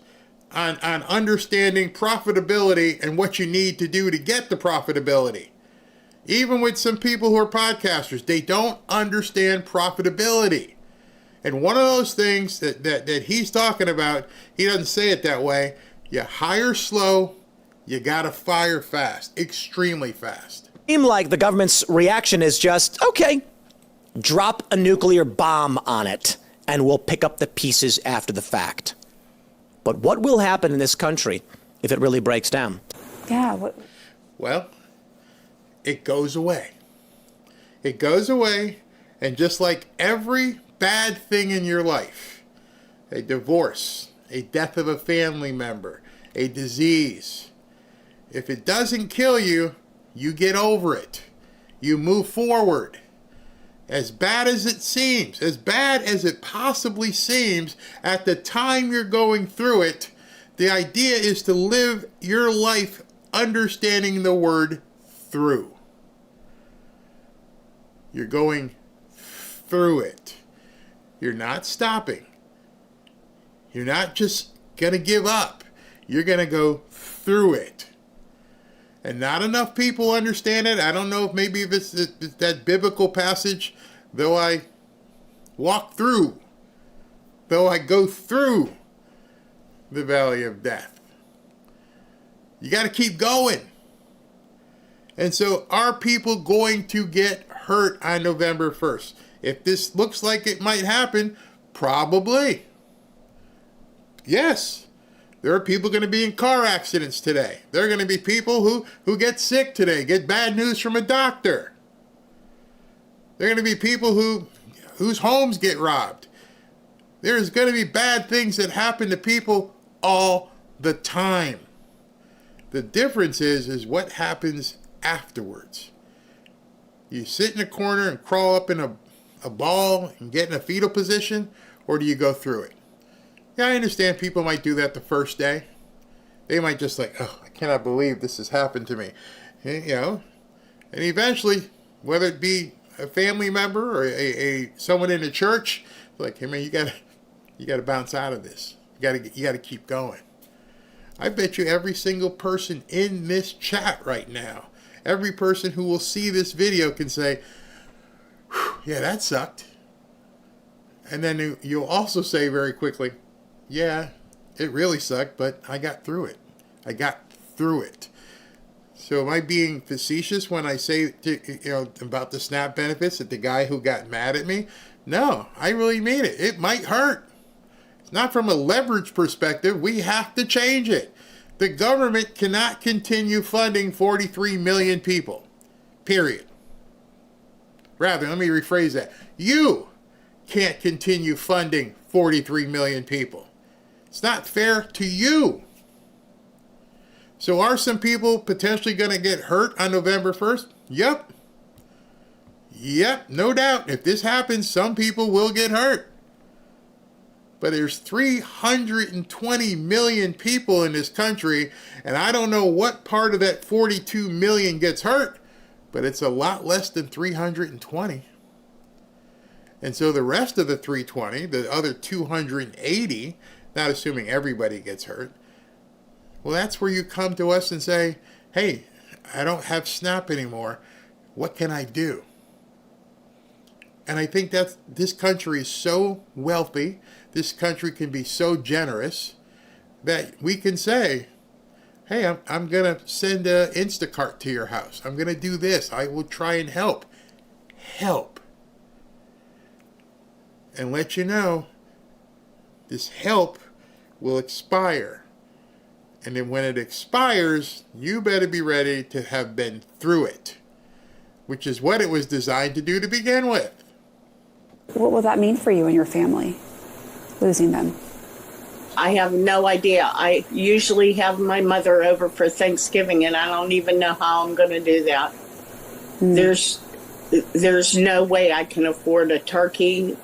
on understanding profitability and what you need to do to get the profitability. Even with some people who are podcasters, they don't understand profitability. And one of those things that he's talking about, he doesn't say it that way. You hire slow, you gotta fire fast, extremely fast.
Seem like the government's reaction is just, okay, drop a nuclear bomb on it, and we'll pick up the pieces after the fact. But what will happen in this country if it really breaks down?
Yeah.
Well, it goes away. It goes away, and just like every bad thing in your life, a divorce, a death of a family member, a disease, if it doesn't kill you, you get over it. You move forward. As bad as it seems, as bad as it possibly seems at the time you're going through it, the idea is to live your life understanding the word through. You're going through it. You're not stopping. You're not just going to give up. You're going to go through it. And not enough people understand it. I don't know if maybe if it's that biblical passage, though I walk through, though I go through the valley of death. You got to keep going. And so are people going to get hurt on November 1st? If this looks like it might happen, probably. Yes. There are people going to be in car accidents today. There are going to be people who get sick today, get bad news from a doctor. There are going to be people whose homes get robbed. There's going to be bad things that happen to people all the time. The difference is what happens afterwards. You sit in a corner and crawl up in a ball and get in a fetal position, or do you go through it? Yeah, I understand people might do that the first day. They might just like, oh, I cannot believe this has happened to me. You know, and eventually, whether it be a family member or a someone in the church, like, hey man, you gotta bounce out of this. You gotta keep going. I bet you every single person in this chat right now, every person who will see this video can say, yeah, that sucked. And then you'll also say very quickly, yeah, it really sucked, but I got through it. I got through it. So am I being facetious when I say about the SNAP benefits that the guy who got mad at me? No, I really mean it. It might hurt. It's not from a leverage perspective. We have to change it. The government cannot continue funding 43 million people. Period. Rather, let me rephrase that. You can't continue funding 43 million people. It's not fair to you. So are some people potentially going to get hurt on November 1st? Yep. Yep, no doubt. If this happens, some people will get hurt. But there's 320 million people in this country, and I don't know what part of that 42 million gets hurt, but it's a lot less than 320. And so the rest of the 320, the other 280, not assuming everybody gets hurt, well, that's where you come to us and say, hey, I don't have SNAP anymore. What can I do? And I think that this country is so wealthy, this country can be so generous, that we can say, hey, I'm going to send an Instacart to your house. I'm going to do this. I will try and help. Help. And let you know, this help will expire. And then when it expires, you better be ready to have been through it, which is what it was designed to do to begin with.
What will that mean for you and your family, losing them?
I have no idea. I usually have my mother over for Thanksgiving, and I don't even know how I'm going to do that. There's no way I can afford a turkey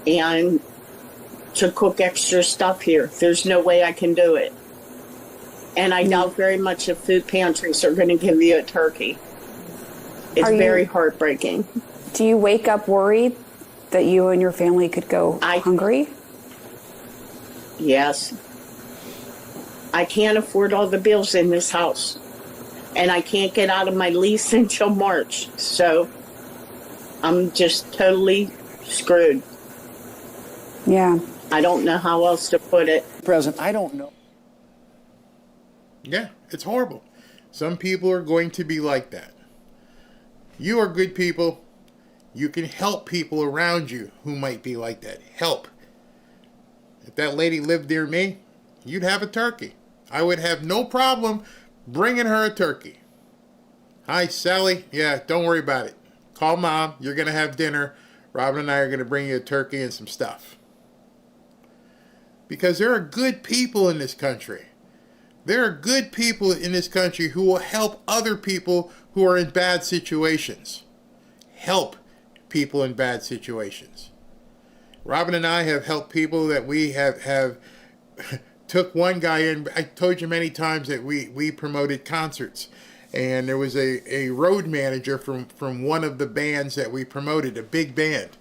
and to cook extra stuff here. There's no way I can do it. And I doubt very much if food pantries are going to give you a turkey. It's very heartbreaking.
Do you wake up worried that you and your family could go hungry?
Yes. I can't afford all the bills in this house. And I can't get out of my lease until March. So I'm just totally screwed.
Yeah.
I don't know how else to put it.
President, I don't know.
Yeah, it's horrible. Some people are going to be like that. You are good people. You can help people around you who might be like that. Help. If that lady lived near me, you'd have a turkey. I would have no problem bringing her a turkey. Hi, Sally. Yeah, don't worry about it. Call Mom. You're going to have dinner. Robin and I are going to bring you a turkey and some stuff. Because there are good people in this country. There are good people in this country who will help other people who are in bad situations. Help people in bad situations. Robin and I have helped people that we have took one guy in. I told you many times that we promoted concerts. And there was a road manager from one of the bands that we promoted, a big band.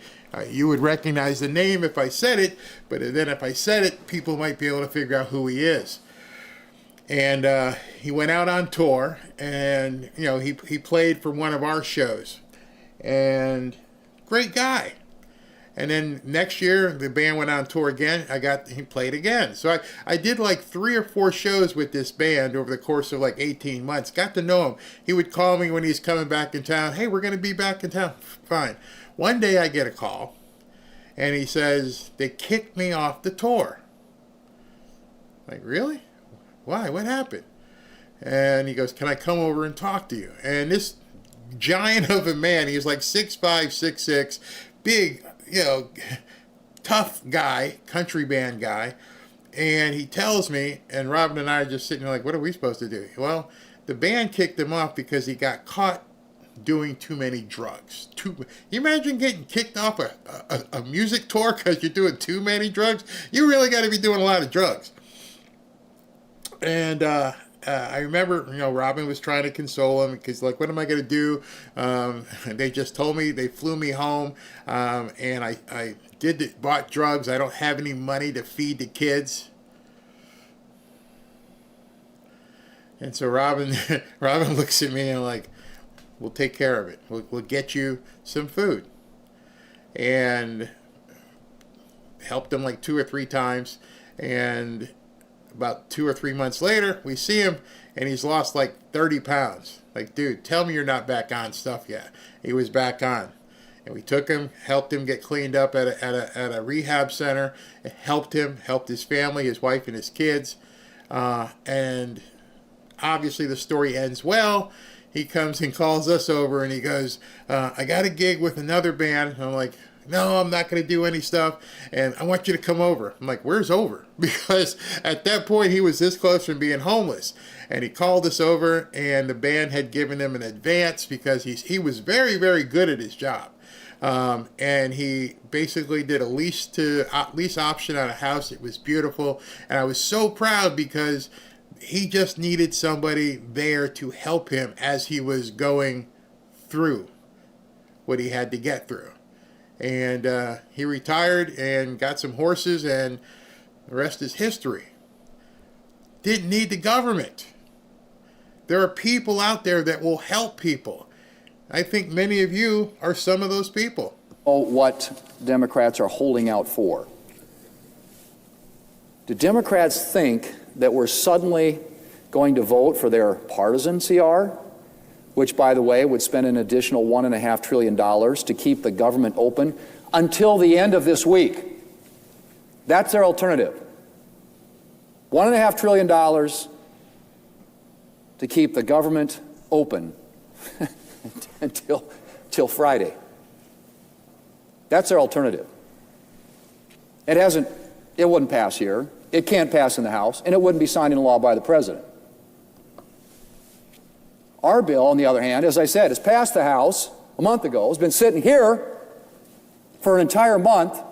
You would recognize the name if I said it, but then if I said it, people might be able to figure out who he is. And he went out on tour, and he played for one of our shows, and great guy. And then next year the band went on tour again. He played again. So I did like 3 or 4 shows with this band over the course of like 18 months. Got to know him. He would call me when he's coming back in town. Hey, we're going to be back in town. Fine. One day I get a call, and he says they kicked me off the tour. Like, really? Why? What happened? And he goes, can I come over and talk to you? And this giant of a man, he was like 6'5", 6'6", big, tough guy, country band guy. And he tells me, and Robin and I are just sitting there like, what are we supposed to do? Well, the band kicked him off because he got caught doing too many drugs. You imagine getting kicked off a music tour because you're doing too many drugs? You really got to be doing a lot of drugs. And I remember, Robin was trying to console him because, like, what am I going to do? They just told me, they flew me home, and I bought drugs. I don't have any money to feed the kids. And so Robin looks at me and like, we'll take care of it. We'll get you some food. And helped him like 2 or 3 times, and about 2 or 3 months later, we see him, and he's lost like 30 pounds. Like, dude, tell me you're not back on stuff yet. He was back on. And we took him, helped him get cleaned up at a rehab center, helped his family, his wife and his kids. And obviously the story ends well. He comes and calls us over, and he goes, I got a gig with another band. And I'm like, no, I'm not going to do any stuff, and I want you to come over. I'm like, where's over? Because at that point, he was this close from being homeless. And he called us over, and the band had given him an advance because he was very, very good at his job. And he basically did a lease option on a house. It was beautiful. And I was so proud because he just needed somebody there to help him as he was going through what he had to get through. And he retired and got some horses, and the rest is history. Didn't need the government. There are people out there that will help people. I think many of you are some of those people.
What Democrats are holding out for. Do Democrats think that we're suddenly going to vote for their partisan CR? Which, by the way, would spend an additional $1.5 trillion to keep the government open until the end of this week. That's their alternative. $1.5 trillion to keep the government open until Friday. That's their alternative. It wouldn't pass here. It can't pass in the House, and it wouldn't be signed into law by the president. Our bill, on the other hand, as I said, has passed the House a month ago, has been sitting here for an entire month,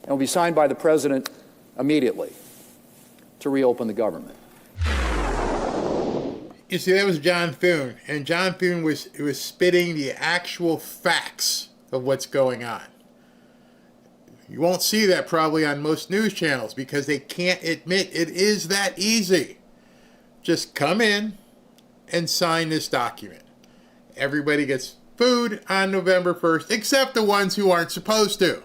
and will be signed by the President immediately to reopen the government.
You see, that was John Thune, and John Thune was spitting the actual facts of what's going on. You won't see that probably on most news channels because they can't admit it is that easy. Just come in and sign this document. Everybody gets food on November 1st, except the ones who aren't supposed to.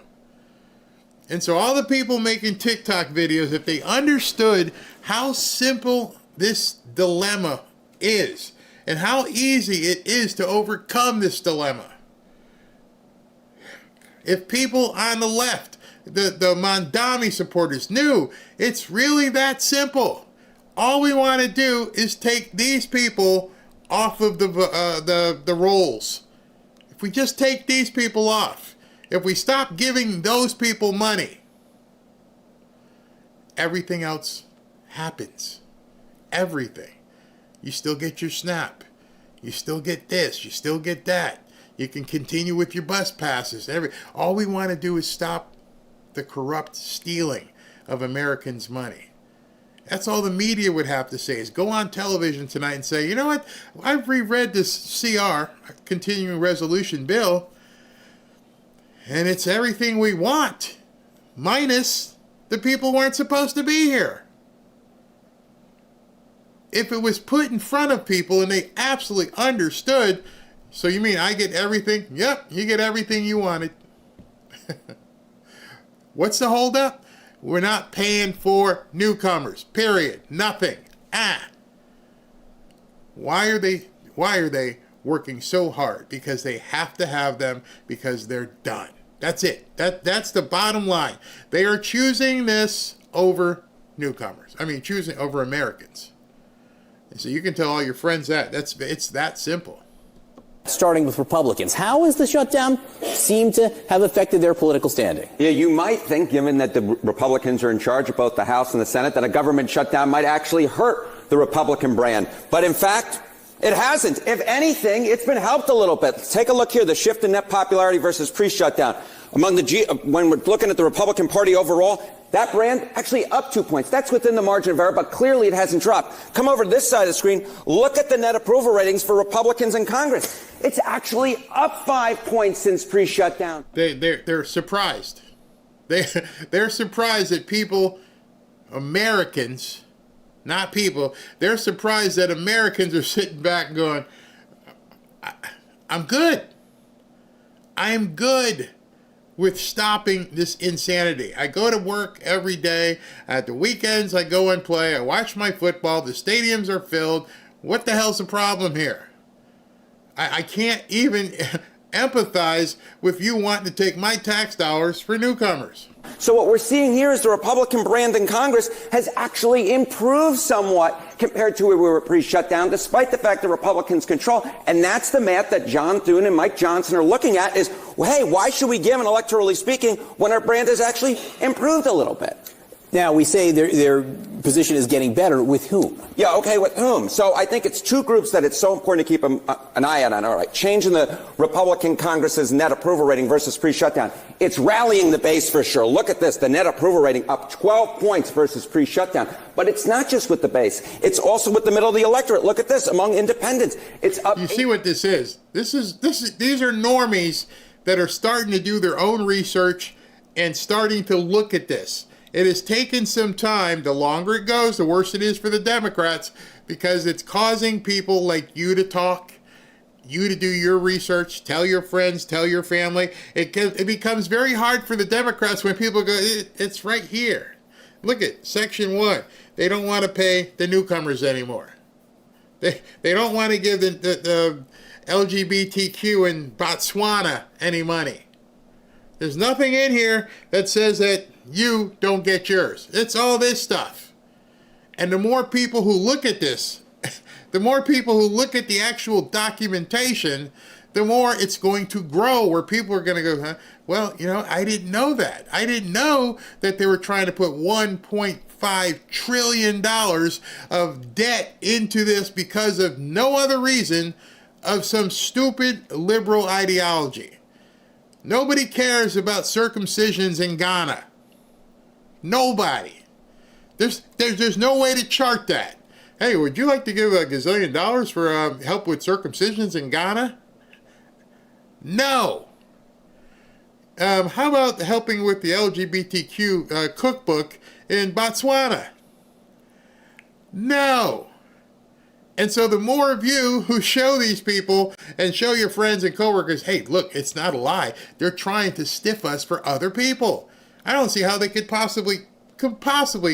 And so all the people making TikTok videos, if they understood how simple this dilemma is and how easy it is to overcome this dilemma. If people on the left, the Mondami supporters, knew it's really that simple. All we want to do is take these people off of the rolls. If we just take these people off, if we stop giving those people money, everything else happens. Everything. You still get your SNAP. You still get this. You still get that. You can continue with your bus passes. All we want to do is stop the corrupt stealing of Americans' money. That's all the media would have to say, is go on television tonight and say, you know what, I've reread this CR, continuing resolution bill, and it's everything we want, minus the people who aren't supposed to be here. If it was put in front of people and they absolutely understood, so you mean I get everything? Yep, you get everything you wanted. What's the holdup? We're not paying for newcomers. Period. Nothing. Why are they working so hard? Because they have to have them because they're done. That's it. That's the bottom line. They are choosing this over newcomers. I mean, choosing over Americans. And so you can tell all your friends that. It's that simple.
Starting with Republicans, how has the shutdown seemed to have affected their political standing?
Yeah, you might think, given that the Republicans are in charge of both the House and the Senate, that a government shutdown might actually hurt the Republican brand. But in fact, it hasn't. If anything, it's been helped a little bit. Take a look here, the shift in net popularity versus pre-shutdown. When we're looking at the Republican Party overall, that brand actually up 2 points. That's within the margin of error, but clearly it hasn't dropped. Come over to this side of the screen. Look at the net approval ratings for Republicans in Congress. It's actually up 5 points since pre-shutdown.
They're surprised. They're surprised that people, Americans, not people, they're surprised that Americans are sitting back and going, I'm good. I'm good with stopping this insanity. I go to work every day. At the weekends, I go and play. I watch my football. The stadiums are filled. What the hell's the problem here? I can't even empathize with you wanting to take my tax dollars for newcomers.
So what we're seeing here is the Republican brand in Congress has actually improved somewhat compared to where we were pre-shutdown, despite the fact that Republicans control. And that's the math that John Thune and Mike Johnson are looking at is, well, hey, why should we give, and electorally speaking, when our brand has actually improved a little bit?
Now, we say their position is getting better. With whom?
Yeah, okay, with whom? So I think it's two groups that it's so important to keep an eye out on. All right, changing the Republican Congress's net approval rating versus pre-shutdown. It's rallying the base for sure. Look at this, the net approval rating up 12 points versus pre-shutdown. But it's not just with the base. It's also with the middle of the electorate. Look at this, among independents. It's up.
You see what this is? These are normies that are starting to do their own research and starting to look at this. It has taken some time. The longer it goes, the worse it is for the Democrats, because it's causing people like you to talk, you to do your research, tell your friends, tell your family. It becomes very hard for the Democrats when people go, it's right here. Look at Section 1. They don't want to pay the newcomers anymore. They don't want to give the LGBTQ in Botswana any money. There's nothing in here that says that you don't get yours. It's all this stuff. And the more people who look at this, the more people who look at the actual documentation, the more it's going to grow, where people are going to go, well, you know, I didn't know that. I didn't know that they were trying to put $1.5 trillion of debt into this because of no other reason of some stupid liberal ideology. Nobody cares about circumcisions in Ghana. Nobody. There's no way to chart that. Hey, would you like to give $1 gazillion for help with circumcisions in Ghana? No. How about helping with the LGBTQ cookbook in Botswana? No. And so the more of you who show these people and show your friends and coworkers, hey, look, it's not a lie. They're trying to stiff us for other people. I don't see how they could possibly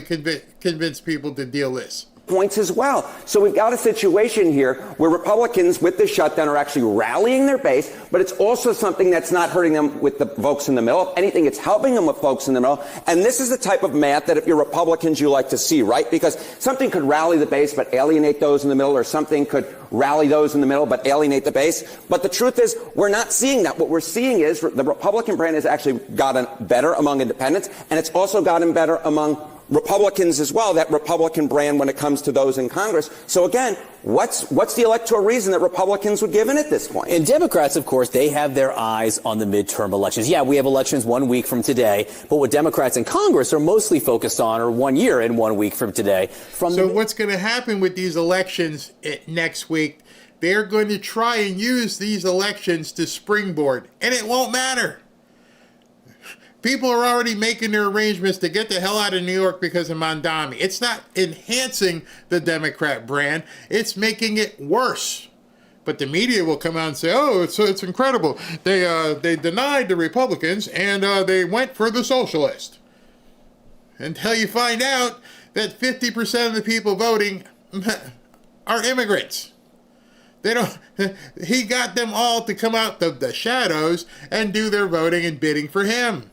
convince people to deal this.
Points as well. So we've got a situation here where Republicans with the shutdown are actually rallying their base, but it's also something that's not hurting them with the folks in the middle. If anything, it's helping them with folks in the middle. And this is the type of math that if you're Republicans, you like to see, right? Because something could rally the base but alienate those in the middle, or something could rally those in the middle but alienate the base. But the truth is, we're not seeing that. What we're seeing is the Republican brand has actually gotten better among independents, and it's also gotten better among Republicans as well, that Republican brand when it comes to those in Congress. So again, what's the electoral reason that Republicans would give in at this point?
And Democrats, of course, they have their eyes on the midterm elections. Yeah, we have elections 1 week from today, but what Democrats in Congress are mostly focused on are 1 year and 1 week from today.
So what's going to happen with these elections next week, they're going to try and use these elections to springboard, and it won't matter. People are already making their arrangements to get the hell out of New York because of Mondami. It's not enhancing the Democrat brand. It's making it worse. But the media will come out and say, oh, it's incredible. They denied the Republicans and they went for the socialist. Until you find out that 50% of the people voting are immigrants. He got them all to come out of the shadows and do their voting and bidding for him.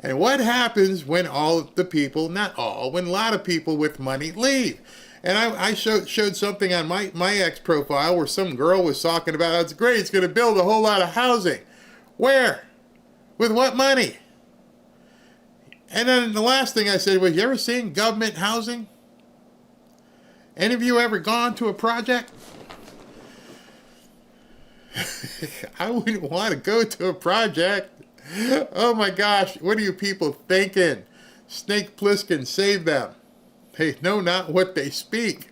And what happens when all the people, not all, when a lot of people with money leave? And I showed something on my X profile where some girl was talking about how it's great, it's going to build a whole lot of housing. Where? With what money? And then the last thing I said was, you ever seen government housing? Any of you ever gone to a project? I wouldn't want to go to a project. Oh my gosh, what are you people thinking? Snake Plissken, save them. They know not what they speak.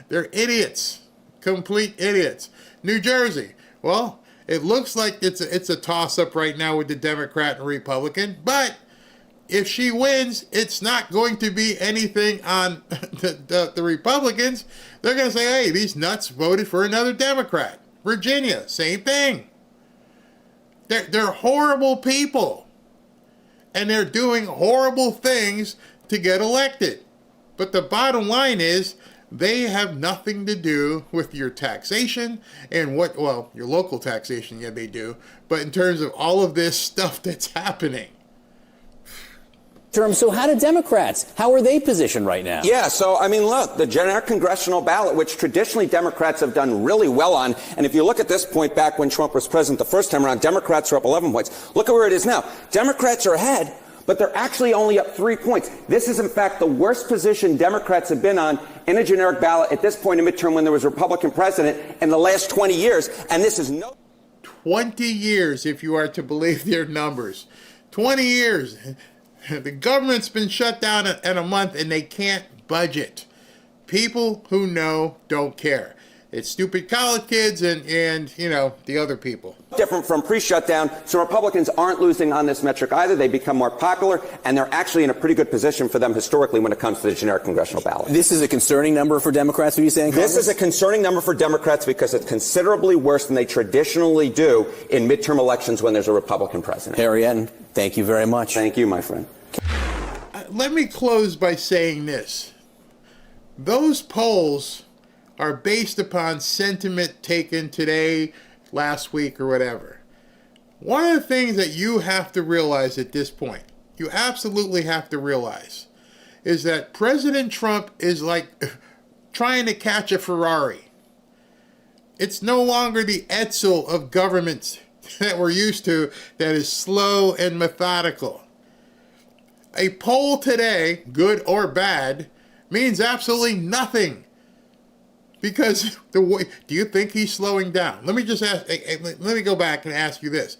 They're idiots. Complete idiots. New Jersey. Well, it looks like it's a toss-up right now with the Democrat and Republican, but if she wins, it's not going to be anything on the Republicans. They're going to say, hey, these nuts voted for another Democrat. Virginia, same thing. They're horrible people. And they're doing horrible things to get elected. But the bottom line is, they have nothing to do with your taxation and your local taxation, yeah, they do. But in terms of all of this stuff that's happening.
So how do Democrats, how are they positioned right now?
Yeah, so, I mean, look, the generic congressional ballot, which traditionally Democrats have done really well on, and if you look at this point back when Trump was president the first time around, Democrats are up 11 points. Look at where it is now. Democrats are ahead, but they're actually only up 3 points. This is, in fact, the worst position Democrats have been on in a generic ballot at this point in midterm when there was a Republican president in the last 20 years, and this is
20 years, if you are to believe their numbers. 20 years. The government's been shut down in a month and they can't budget. People who know don't care. It's stupid college kids and the other people.
Different from pre-shutdown, so Republicans aren't losing on this metric either. They become more popular, and they're actually in a pretty good position for them historically when it comes to the generic congressional ballot.
This is a concerning number for Democrats, are you saying, Congress?
This is a concerning number for Democrats because it's considerably worse than they traditionally do in midterm elections when there's a Republican president.
Harry Etten, thank you very much.
Thank you, my friend.
Let me close by saying this. Those polls are based upon sentiment taken today, last week, or whatever. One of the things that you have to realize at this point, you absolutely have to realize, is that President Trump is like trying to catch a Ferrari. It's no longer the Edsel of government that we're used to that is slow and methodical. A poll today, good or bad, means absolutely nothing. Because do you think he's slowing down? Let me just ask. Let me go back and ask you this: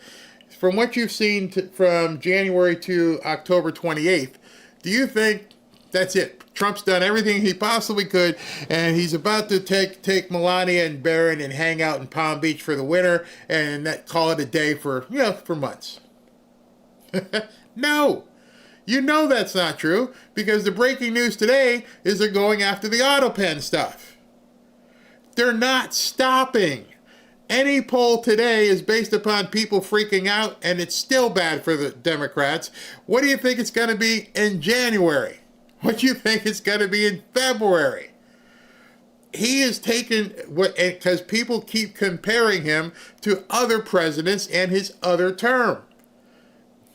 from what you've seen from January to October 28th, do you think that's it? Trump's done everything he possibly could, and he's about to take Melania and Barron and hang out in Palm Beach for the winter, and call it a day for months. No, you know that's not true, because the breaking news today is they're going after the auto pen stuff. They're not stopping. Any poll today is based upon people freaking out, and it's still bad for the Democrats. What do you think it's going to be in January? What do you think it's going to be in February? He is taken, because people keep comparing him to other presidents and his other term.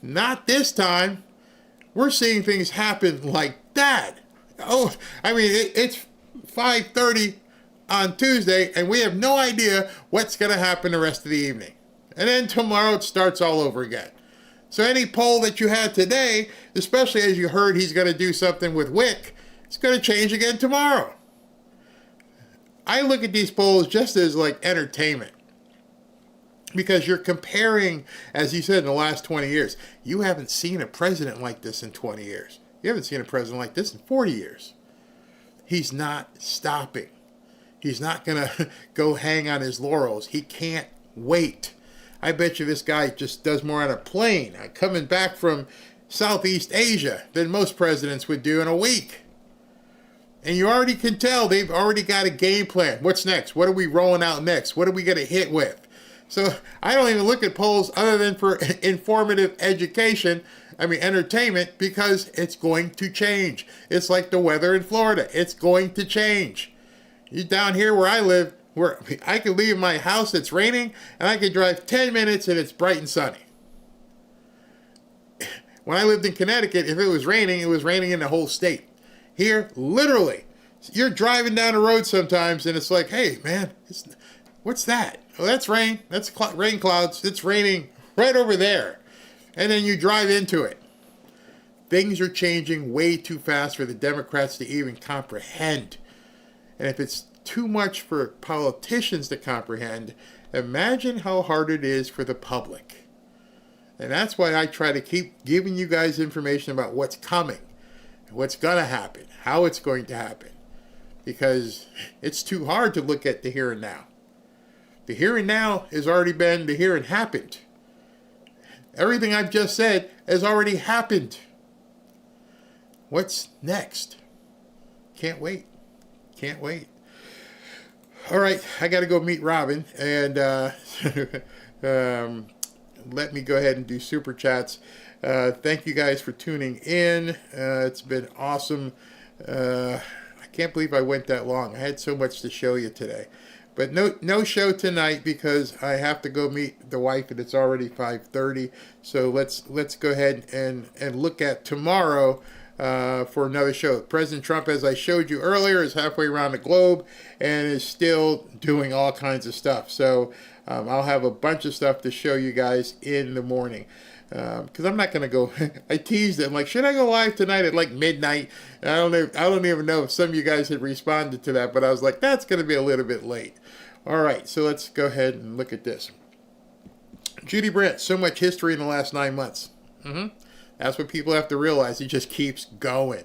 Not this time. We're seeing things happen like that. Oh, I mean, it's 5:30 on Tuesday, and we have no idea what's going to happen the rest of the evening. And then tomorrow it starts all over again. So any poll that you had today, especially as you heard he's going to do something with WIC, it's going to change again tomorrow. I look at these polls just as like entertainment, because you're comparing, as you said, in the last 20 years. You haven't seen a president like this in 20 years. You haven't seen a president like this in 40 years. He's not stopping. He's not going to go hang on his laurels. He can't wait. I bet you this guy just does more on a plane coming back from Southeast Asia than most presidents would do in a week. And you already can tell they've already got a game plan. What's next? What are we rolling out next? What are we going to hit with? So I don't even look at polls other than for informative education, entertainment, because it's going to change. It's like the weather in Florida. It's going to change. You down here where I live, where I could leave my house, it's raining, and I could drive 10 minutes and it's bright and sunny. When I lived in Connecticut, if it was raining in the whole state. Here, literally, you're driving down the road sometimes and it's like, hey, man, what's that? Oh, that's rain. That's rain clouds. It's raining right over there. And then you drive into it. Things are changing way too fast for the Democrats to even comprehend. And if it's too much for politicians to comprehend, imagine how hard it is for the public. And that's why I try to keep giving you guys information about what's coming, what's going to happen, how it's going to happen. Because it's too hard to look at the here and now. The here and now has already been the here and happened. Everything I've just said has already happened. What's next? Can't wait. Can't wait. All right, I got to go meet Robin, and let me go ahead and do super chats. Thank you guys for tuning in. It's been awesome. I can't believe I went that long. I had so much to show you today. But no show tonight because I have to go meet the wife, and it's already 5:30. So let's go ahead and look at tomorrow for another show. President Trump, as I showed you earlier, is halfway around the globe and is still doing all kinds of stuff. So I'll have a bunch of stuff to show you guys in the morning. Because I'm not going to go, I teased it. I'm like, should I go live tonight at like midnight? I don't even know if some of you guys had responded to that, but I was like, that's going to be a little bit late. All right, so let's go ahead and look at this. Judy Brandt, so much history in the last 9 months. That's what people have to realize. He just keeps going.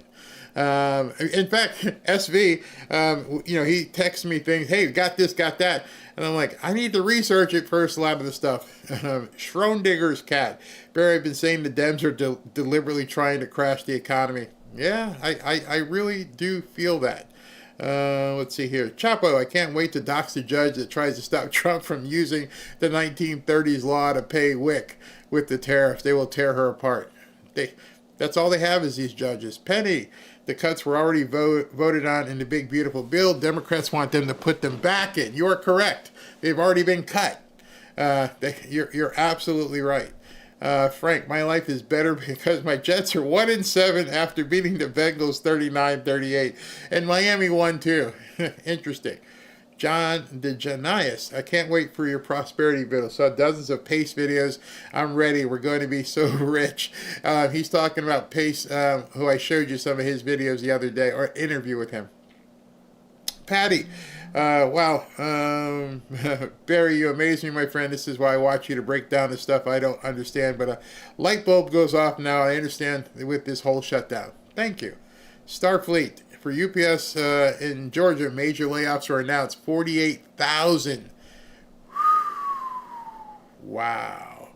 In fact, SV, he texts me things, hey, got this, got that. And I'm like, I need to research it first, a lot of the stuff. Schrodinger's cat. Barry, I've been saying the Dems are deliberately trying to crash the economy. Yeah, I really do feel that. Let's see here. Chapo, I can't wait to dox the judge that tries to stop Trump from using the 1930s law to pay WIC with the tariffs. They will tear her apart. That's all they have is these judges. Penny, the cuts were already voted on in the big, beautiful bill. Democrats want them to put them back in. You're correct. They've already been cut. You're absolutely right. Frank, my life is better because my Jets are 1-7 after beating the Bengals 39-38. And Miami won too. Interesting. John DeJanias, I can't wait for your prosperity video. Saw dozens of Pace videos. I'm ready. We're going to be so rich. He's talking about Pace, who I showed you some of his videos the other day, or interview with him. Patty, Wow. Barry, you amaze me, my friend. This is why I watch you to break down the stuff I don't understand. But a light bulb goes off now. I understand with this whole shutdown. Thank you. Starfleet. For UPS in Georgia, major layoffs were announced. 48,000. Wow.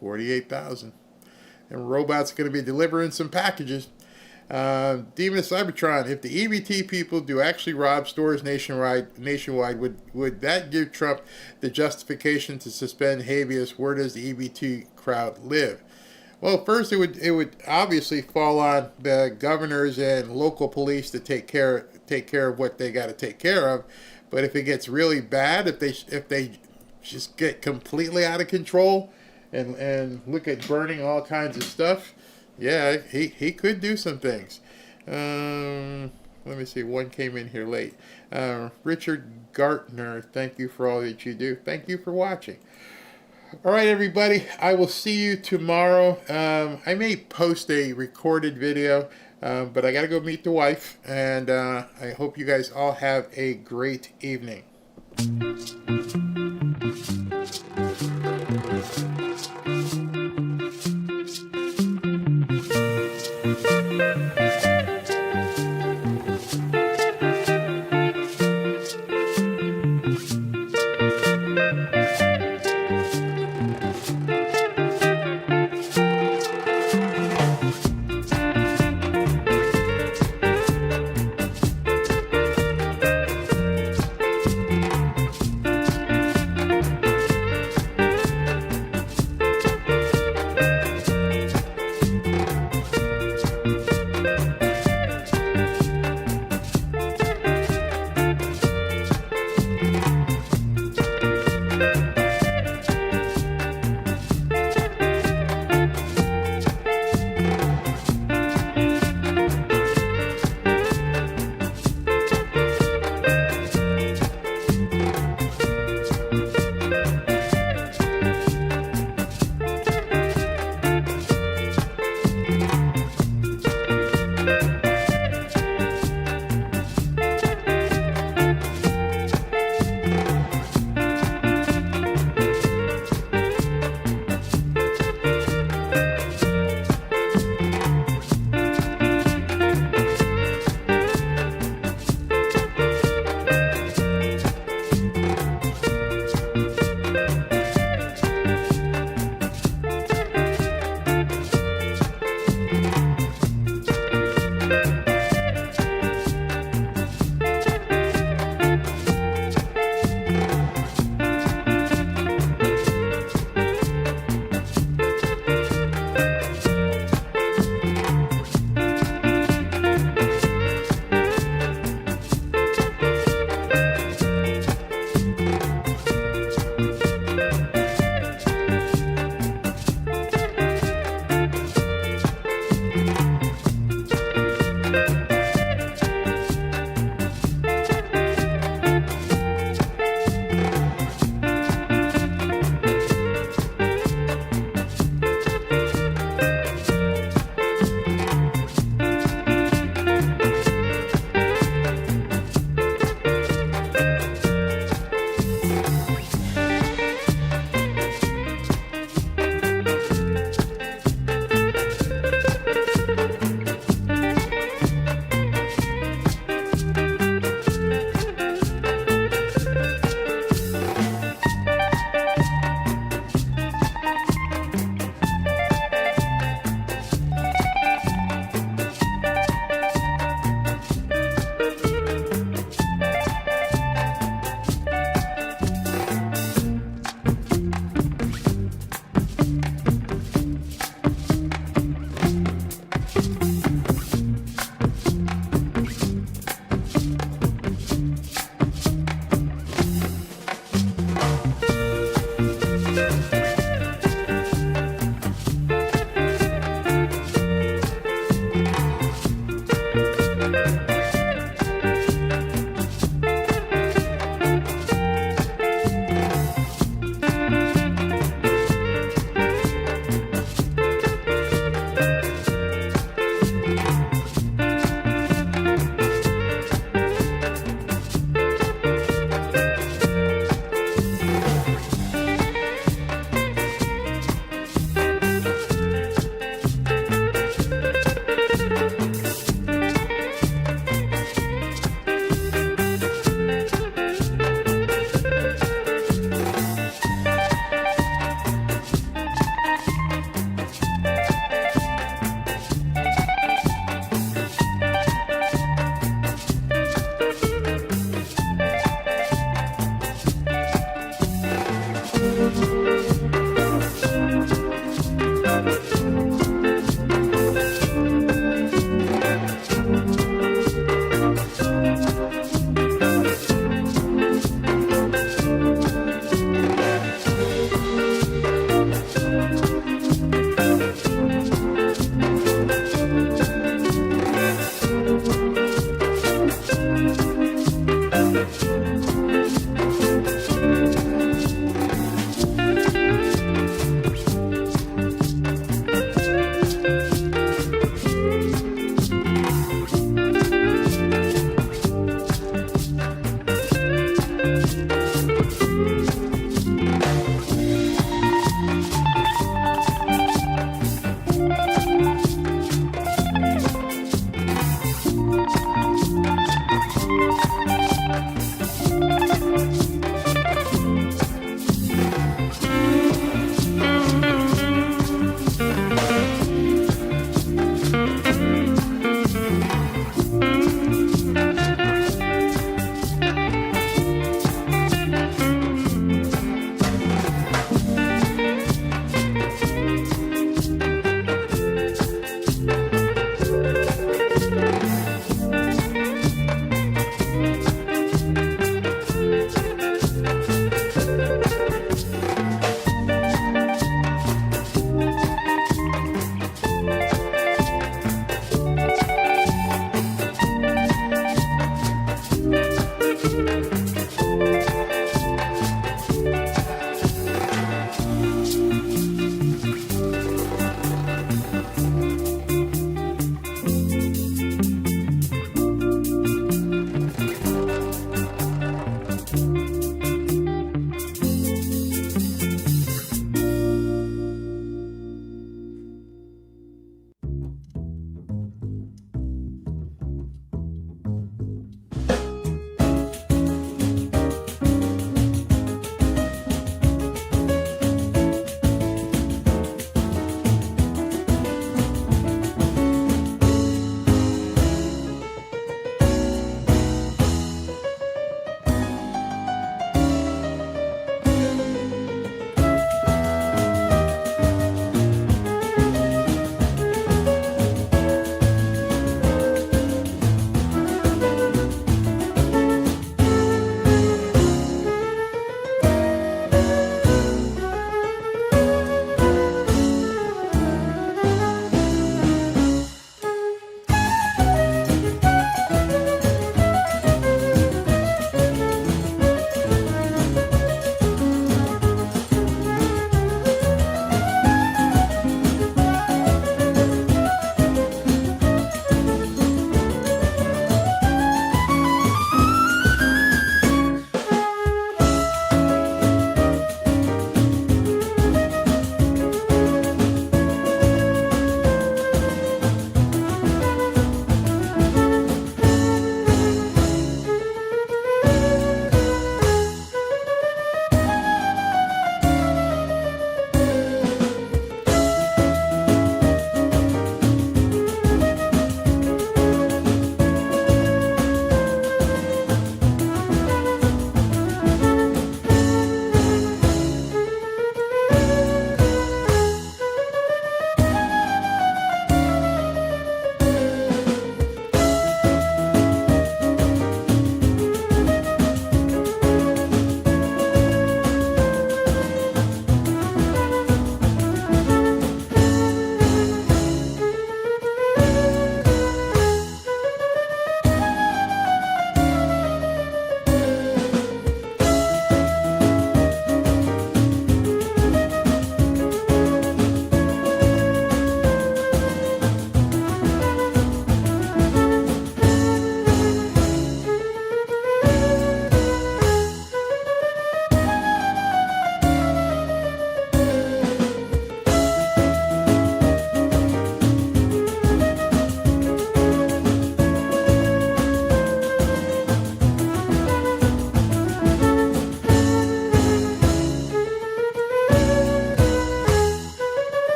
48,000. And robots are going to be delivering some packages. Demon of Cybertron, if the EBT people do actually rob stores nationwide, would that give Trump the justification to suspend habeas? Where does the EBT crowd live? Well, first it would obviously fall on the governors and local police to take care of what they got to take care of. But if it gets really bad, if they just get completely out of control and look at burning all kinds of stuff, yeah, he could do some things. Let me see. One came in here late. Richard Gartner, thank you for all that you do. Thank you for watching. All right, everybody. I will see you tomorrow. I may post a recorded video, but I got to go meet the wife. And I hope you guys all have a great evening.